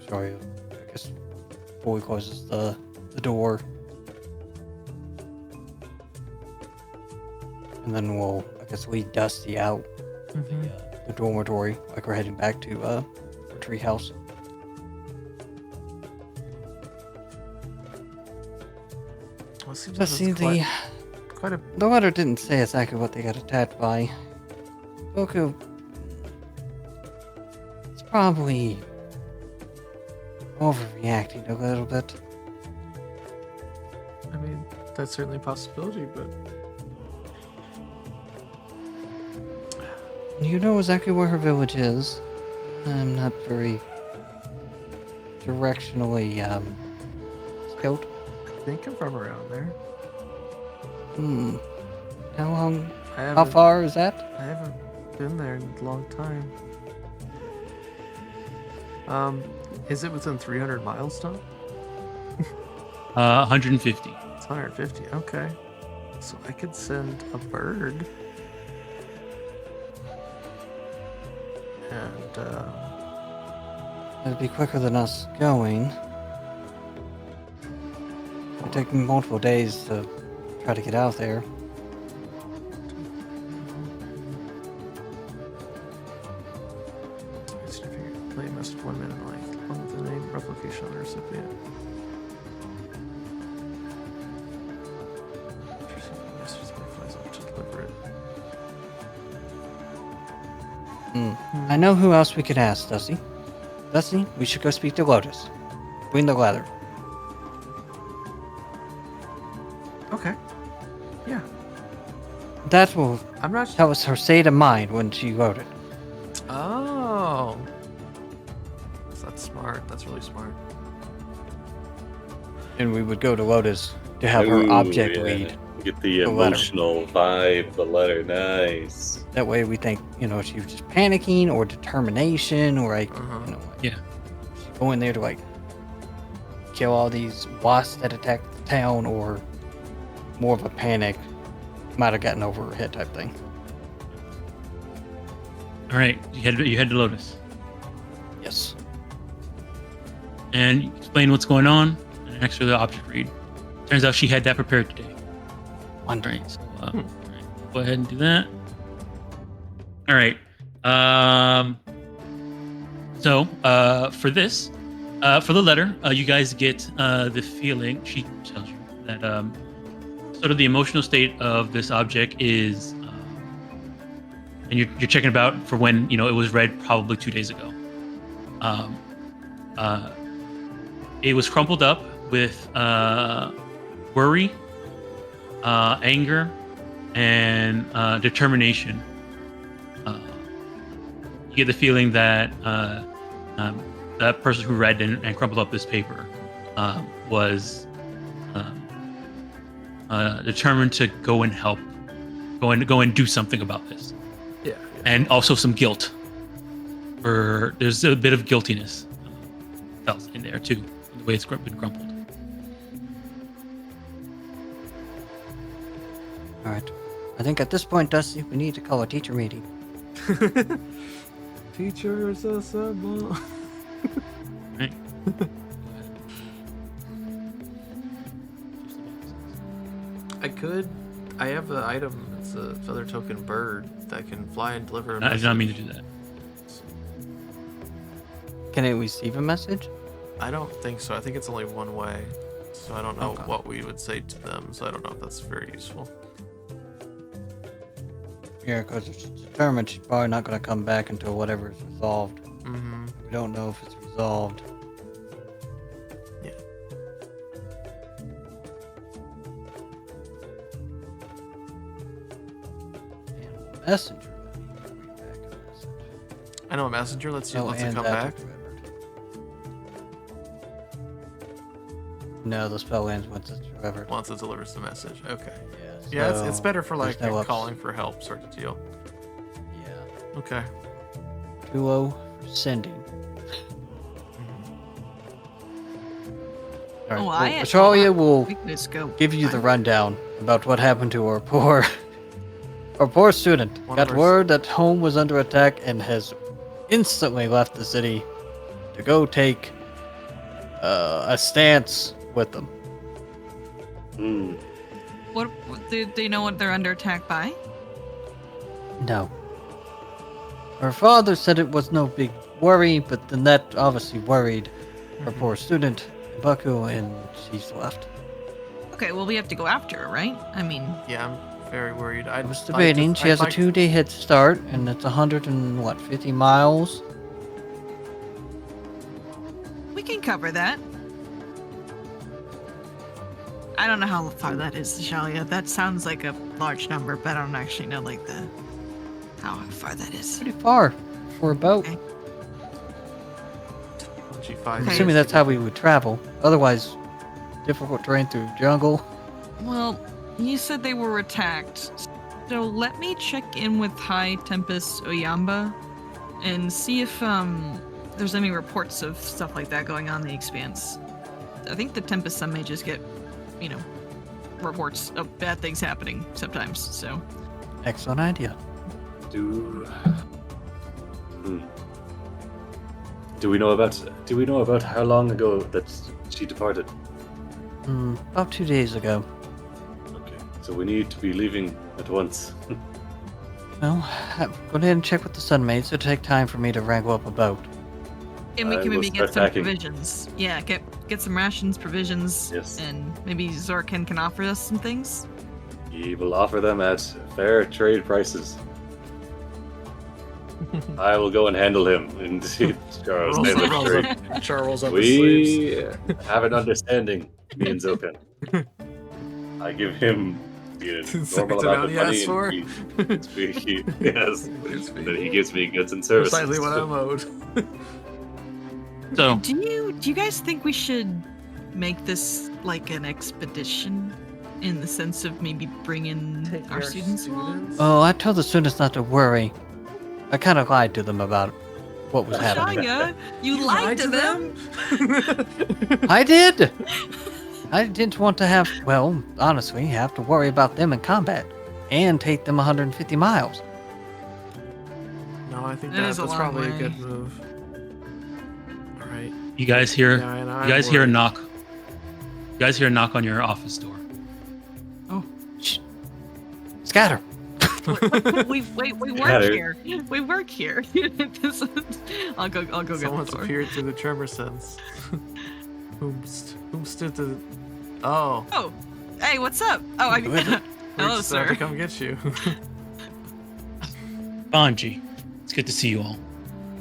Sorry, I guess boy closes the door. And then we'll, I guess, lead Dusty out the dormitory, like we're heading back to the tree house. Well, it seems Let's see, it's quite a the letter didn't say exactly what they got attacked by. Goku, it's probably overreacting a little bit. I mean, that's certainly a possibility, but You know exactly where her village is. I'm not very directionally skilled. I think I'm from around there. How long? I How haven't, far is that? I haven't been there in a long time. Is it within 300 miles, Tom? 150. It's 150. Okay. So I could send a bird. And, It'd be quicker than us going. It'd take me multiple days to try to get out there. let's see if you can play a message 1 minute length. One with the name, rough location on the recipient. Messages by flies up to deliver it. I know who else we could ask, Dusty. Dusty, we should go speak to Lotus. Bring the ladder. Okay. Yeah. That will I'm not. tell us her state of mind when she wrote it. Oh. That's smart. That's really smart. And we would go to Lotus to have her Ooh, object yeah. read. Get the The letter. emotional vibe of the letter. Nice. That way we think, she was just panicking or determination or like, Uh-huh. Yeah. she's going there to like kill all these wasps that attack the town or more of a panic. Might have gotten over her head type thing. All right, you head to Lotus Yes. and you explain what's going on and ask her the object read. Turns out she had that prepared today. All Wonderful. right, so all right, go ahead and do that. All right. So for this, for the letter, you guys get the feeling. She tells you that sort of the emotional state of this object is and you're checking about for when it was read probably 2 days ago. It was crumpled up with worry, anger, and determination. You get the feeling that that person who read and crumpled up this paper was determined to go and help, go and do something about this. Yeah. And also some guilt. There's a bit of guiltiness felt in there too, the way it's been crumpled. All right. I think at this point, Dusty, we need to call a teacher meeting. Teachers assemble. Right. I have an item. It's a feather token bird that can fly and deliver a I did not mean to do that. Can it receive a message? I don't think so. I think it's only one way. So I don't know Okay. what we would say to them. So I don't know if that's very useful. Yeah, because it's determined she's probably not going to come back until whatever is resolved. Mm-hmm. We don't know if it's resolved. Yeah. And a messenger. I need to read back a message. I know a messenger lets Oh, it and come that back. delivered. No, the spell ends once it's delivered. Once it delivers the message. Okay. Yeah, Yeah, it's better for there's like no a ups. calling for help sort of deal. Yeah. Okay. 2-0 for sending. All right, Oh, well, I had- Australia will We can just go. give you the rundown about what happened to our poor student. One Got of our word that home was under attack and has instantly left the city to go take a stance with them. Hmm. What do they know what they're under attack by? No. Her father said it was no big worry, but then that obviously worried her poor student, Baku, and she's left. Okay, well we have to go after her, right? I mean, Yeah, I'm very worried. I was debating. She has a 2-day head start, and it's 150 miles. we can cover that. I don't know how far that is, Shalia. That sounds like a large number, but I don't actually know like how far that is. Pretty far for a boat. Okay. I'm Okay. assuming that's how we would travel. Otherwise, difficult terrain through jungle. Well, you said they were attacked, so let me check in with High Tempest Oyamba and see if there's any reports of stuff like that going on in the Expanse. I think the Tempest Sun may just get, reports of bad things happening sometimes. So Excellent idea. Do we know about how long ago that she departed? About 2 days ago. Okay, so we need to be leaving at once. Well, go ahead and check with the Sun Maids. It'll take time for me to wrangle up a boat. and we I can will maybe get start some packing. provisions. Yeah, get some rations, provisions, Yes. and maybe Zorkin can offer us some things. He will offer them at fair trade prices. I will go and handle him. Indeed, Charles. Rolls handle up- the rolls trade. up- Char rolls up his sleeves. We have an understanding, me and Zokan. I give him the Second normal amount of amount he money, asked for. and yes, Gives me that he gives me goods and services. Precisely what I'm owed. So Do you guys think we should make this like an expedition in the sense of maybe bringing Take our students along? Oh, I told the students not to worry. I kind of lied to them about what was happening. Shia, you lied to them. I did! I didn't want to have to worry about them in combat and take them 150 miles. No, I think That is that's a long probably a way. good move. All right. you guys hear Yeah, and I'm you guys hear a worried. knock. You guys hear a knock on your office door. Shh. Scatter! we work Scatter. here. We work here. I'll go get Someone's the door. appeared through the tremor sense. whom stood to? Oh, Oh, hey, what's up? Oh, Who is it? we're hello, just about sir. to come get you. Mwangi, it's good to see you all.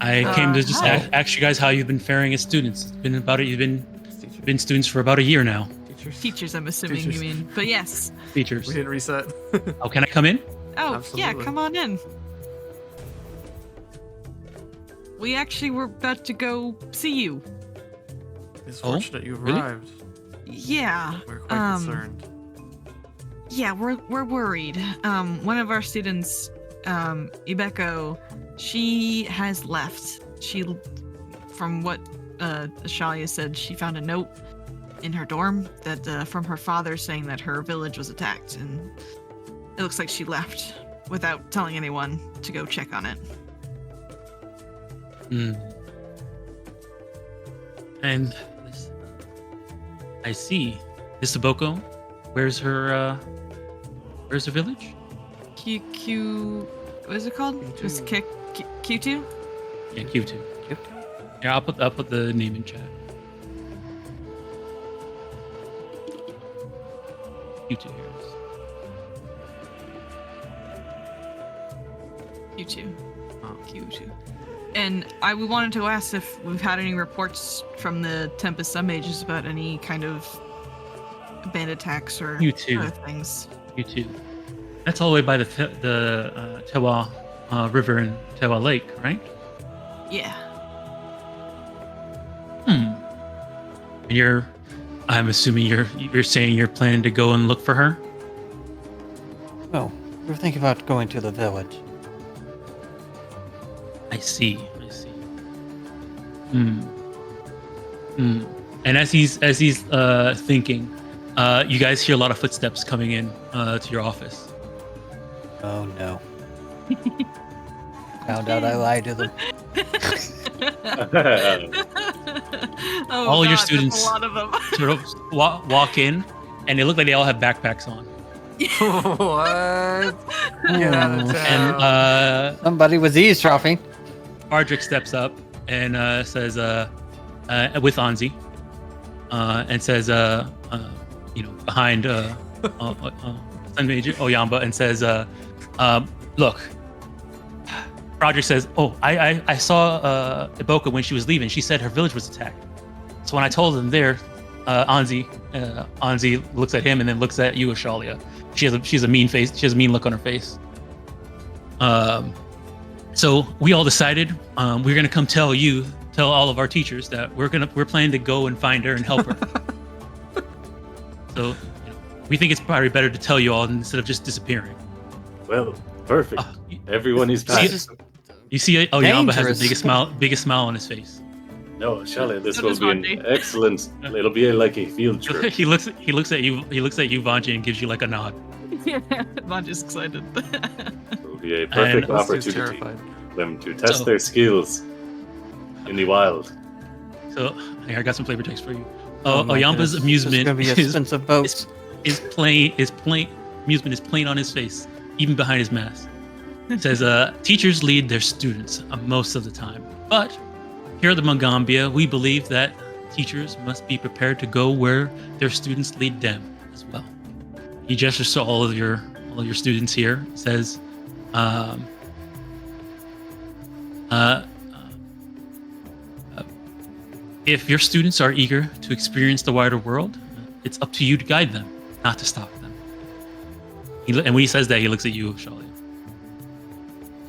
I came to just hi. ask you guys how you've been faring as students. It's been about you've been students for about a year now. Teachers, I'm assuming Teachers. you mean. But yes. Teachers. We didn't reset. Oh, can I come in? Oh, yeah, Absolutely. come on in. We actually were about to go see you. It's Oh, fortunate you really? arrived. Yeah. We're quite concerned. Yeah, we're worried. One of our students, Ibeko, she has left. From what Ashalia said, she found a note in her dorm that from her father saying that her village was attacked, and it looks like she left without telling anyone to go check on it. Hmm. And I see. This Iboko, where's her village? What is it called? Just Q2? Yeah, Q2. Yeah, I'll put the name in chat. Q2 here it is. Q2. Oh. Q2. And we wanted to ask if we've had any reports from the Tempest Submages about any kind of band attacks or Q2. other things. Q2. That's all the way by the Tewa River and Tewa Lake, right? Yeah. And I'm assuming you're saying you're planning to go and look for her? No, we're thinking about going to the village. I see. And as he's thinking, you guys hear a lot of footsteps coming in to your office. Oh no. Found out I lied to them. Oh, All your God, students there's a lot of them. sort of walk in, and they look like they all have backpacks on. What? Get out of And town. Somebody was eavesdropping. Ardrick steps up and says, with Anzi, and says, behind Major Oyamba, and says, look. Roderick says, "Oh, I saw Iboka when she was leaving. She said her village was attacked. So when I told them there, Anzi looks at him and then looks at you, Ashalia. She has a mean face. She has a mean look on her face. So we all decided we're gonna come tell all of our teachers that we're planning to go and find her and help her. So we think it's probably better to tell you all instead of just disappearing." Well, perfect. Everyone is back. You see, Oyamba has Dangerous. the biggest smile on his face. No, Shelley, this So will does be an Monty. excellent. It'll be like a field trip. He looks at you, Vanji, and gives you like a nod. Yeah, I'm just excited. It will be a perfect And- Lucy's opportunity terrified. for them to test So- their skills in the wild. So here, I got some flavor text for you. Oh my Oyamba's goodness. amusement This is gonna be expensive boats. is plain. Amusement is plain on his face, even behind his mask. It says, teachers lead their students most of the time, but here at the Magaambya, we believe that teachers must be prepared to go where their students lead them as well. He gestures to all of your students here. Says, if your students are eager to experience the wider world, it's up to you to guide them, not to stop them. And when he says that, he looks at you, Shalia.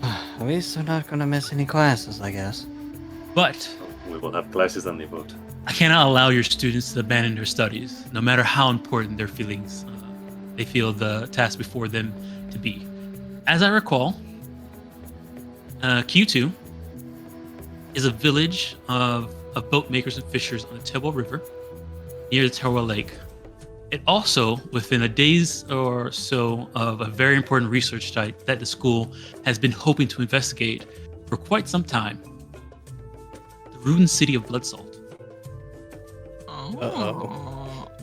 At least they're not gonna miss any classes, I guess. But We will have classes on the boat. I cannot allow your students to abandon their studies, no matter how important their feelings they feel the task before them to be. As I recall, Q2 is a village of boat makers and fishers on the Tewa River near the Tewa Lake. It also within a days or so of a very important research site that the school has been hoping to investigate for quite some time. The ruined city of Bloodsalt.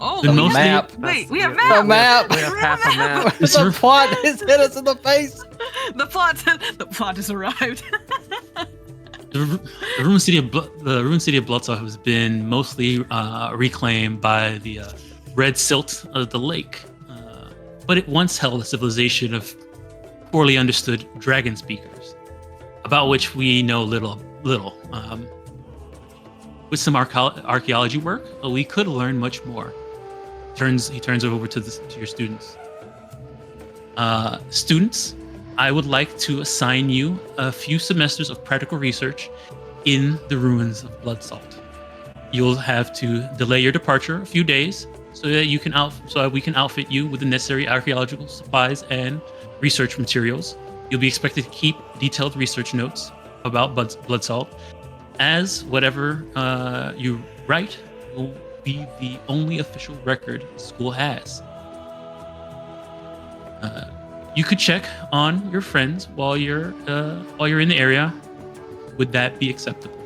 Oh, The we most- have, Map. wait, we have The map. map. We have half a map. The plot has hit us in the face. The plot has arrived. The ruined city of Bloodsalt has been mostly reclaimed by the red silt of the lake, but it once held a civilization of poorly understood dragon speakers. about which we know little. With some archaeology work, we could learn much more. He turns over to your students. Students, I would like to assign you a few semesters of practical research in the ruins of Blood Salt. You'll have to delay your departure a few days so that we can outfit you with the necessary archaeological supplies and research materials. You'll be expected to keep detailed research notes about Blood Salt, as whatever you write will be the only official record the school has. You could check on your friends while you're in the area. Would that be acceptable?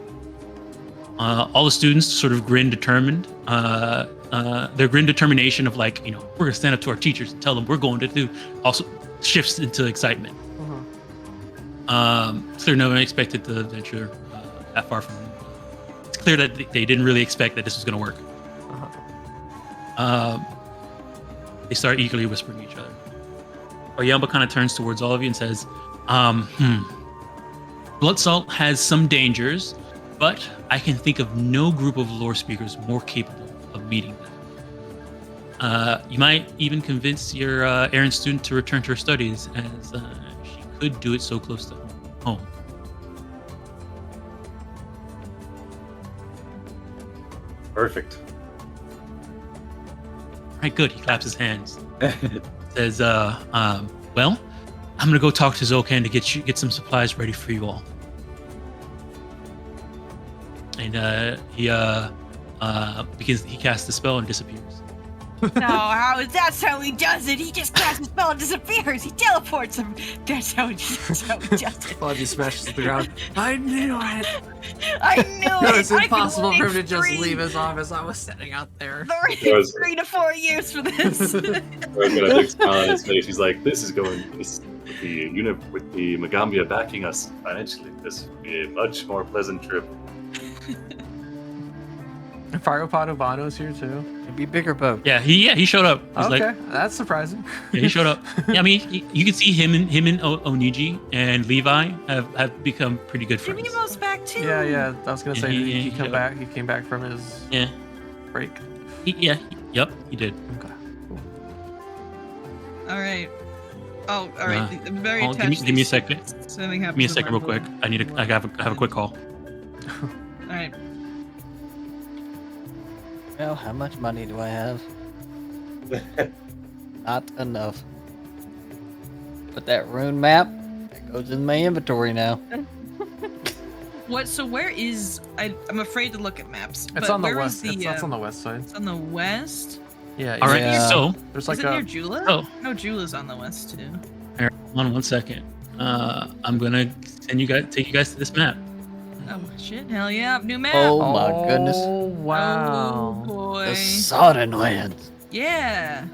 All the students sort of grin determined. Their grin determination of like, we're gonna stand up to our teachers and tell them we're going to do, also shifts into excitement. It's clear no one expected to venture that far from. It's clear that they didn't really expect that this was gonna work. They start eagerly whispering to each other. Oyamba kind of turns towards all of you and says, Blood Salt has some dangers, but I can think of no group of lore speakers more capable of meeting them. You might even convince your errant student to return to her studies, as she could do it so close to home. Perfect. All right, good. He claps his hands. Says, well, I'm gonna go talk to Zolkan to get some supplies ready for you all. And because he casts the spell and disappears. No, that's how he does it. He just casts a spell and disappears. He teleports him. That's how he does it. Body smashes to the ground. I knew it. I knew It it. was impossible for him to just leave his office. I was sitting out there. 3 to 4 years for this. I've got a big smile on his face. He's like, this with the unit with the Magaambya backing us financially. This would be a much more pleasant trip. Fargo is here too. It'd be bigger boat. Yeah, he showed up. He's Okay, like, that's surprising. yeah, he showed up. Yeah, I mean, you can see him and Oniji and Levi have become pretty good friends. Jimimo's back too. Yeah. I was gonna say he he came back. He came back from his break. He did. Okay. All right. Oh, all right. I'm very give attached. me a second. Something Give me a happens second, real quick. I have a quick call. All right. Well, how much money do I have? Not enough. But that rune map, that goes in my inventory now. What? So where is? I'm afraid to look at maps. It's but on the where west. is It's on the west side. It's on the west. Yeah. All right, Yeah. so There's Is like it near Jula? Oh. No, Jula's on the west too. hold on 1 second. I'm gonna take you guys to this map. Oh shit! Hell yeah! New map. Oh my goodness. Oh wow. Oh boy. The Sodden Lands. Yeah.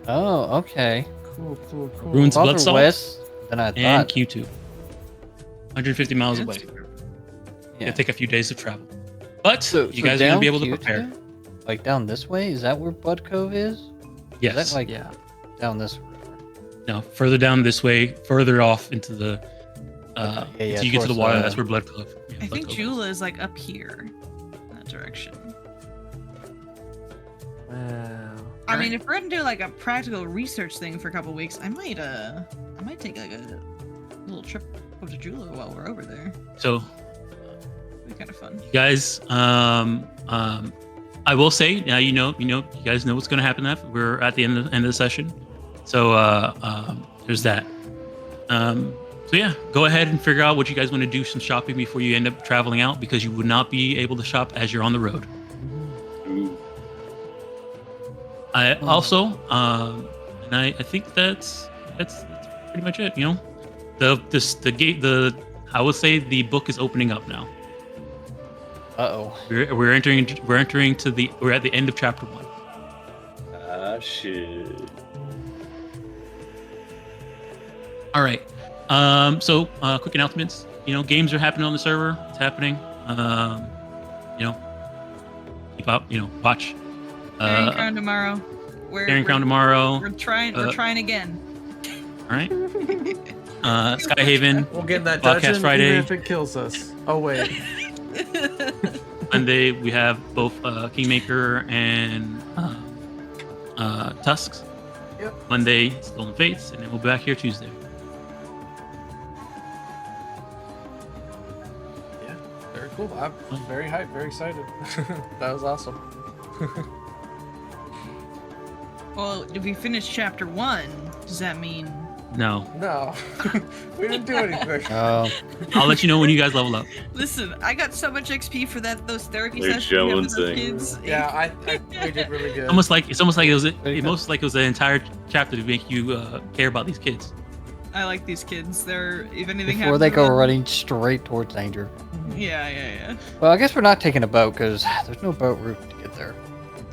Oh, okay. Cool. Ruins of Blood Farther Salt west than I and thought. Q2. 150 miles That's- away. Yeah. It'll take a few days of travel, but So you guys are gonna be able to down prepare. Q2? Like down this way? Is that where Blood Cove is? Is Yes. that like Yeah. down this river? No, further down this way, further off into the. Yeah, until you get to the towards, water. That's where Blood Cove. Yeah, I Blood think Cove is. Jula is like up here, in that direction. Wow. I mean, if we're gonna do like a practical research thing for a couple weeks, I might take like a little trip over to Jula while we're over there. So, It'd be kind of fun. you guys, I will say now you guys know what's going to happen. After we're at the end of the session, so there's that. So yeah, go ahead and figure out what you guys want to do. Some shopping before you end up traveling out, because you would not be able to shop as you're on the road. Ooh. I also, and I think that's pretty much it. You know, I would say the book is opening up now. Uh-oh. We're at the end of chapter 1. Ah, shit. All right. So quick announcements. Games are happening on the server. It's happening. Keep up. Watch. Carrying Crown tomorrow. Carrying Crown tomorrow. We're trying. We're trying again. All right. Skyhaven. We'll get in that Podcast dungeon Friday. even if it kills us. Oh wait. Monday we have both Kingmaker and Tusks. Yep. Monday, Stolen Fates, and then we'll be back here Tuesday. Yeah, very cool. I'm very hyped, very excited. That was awesome. Well, if we finish chapter 1, does that mean? No, No, we didn't do anything. Oh, I'll let you know when you guys level up. Listen, I got so much XP for those therapy They're sessions we have with those jonesing. kids. Yeah, we did really good. It's almost like it was Pretty almost like it was an entire chapter to make you care about these kids. I like these kids. They're if anything before happens they to go them- running straight towards danger. Yeah. Well, I guess we're not taking a boat because there's no boat route to get there.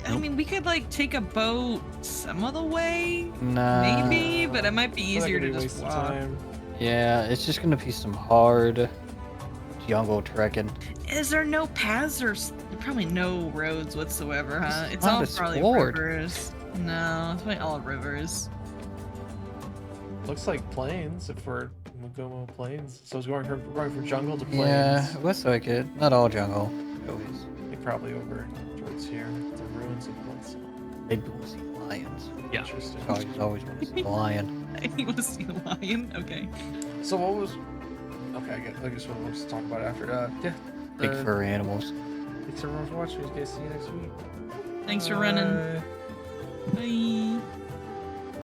I mean, we could like take a boat some of the way, Nah. maybe, but it might be I feel like easier it'd to be a just waste of walk. time. Yeah, it's just gonna be some hard jungle trekking. Is there no paths or probably no roads whatsoever, huh? It's It's not all probably explored. rivers. No, it's probably all rivers. Looks like plains if we're Magaambya plains. So it's going from jungle to plains. Yeah, it looks like it. Not all jungle. Always. I think probably over towards here. The ruins of Bloodstone. Maybe we'll see lions. Yeah. Interesting. Always want to see a lion. You want to see a lion? Okay. So what was? Okay, I guess we'll just talk about it after. Yeah. Big furry animals. Thanks everyone for watching. Guys, see you next week. Thanks for running. Bye. Bye.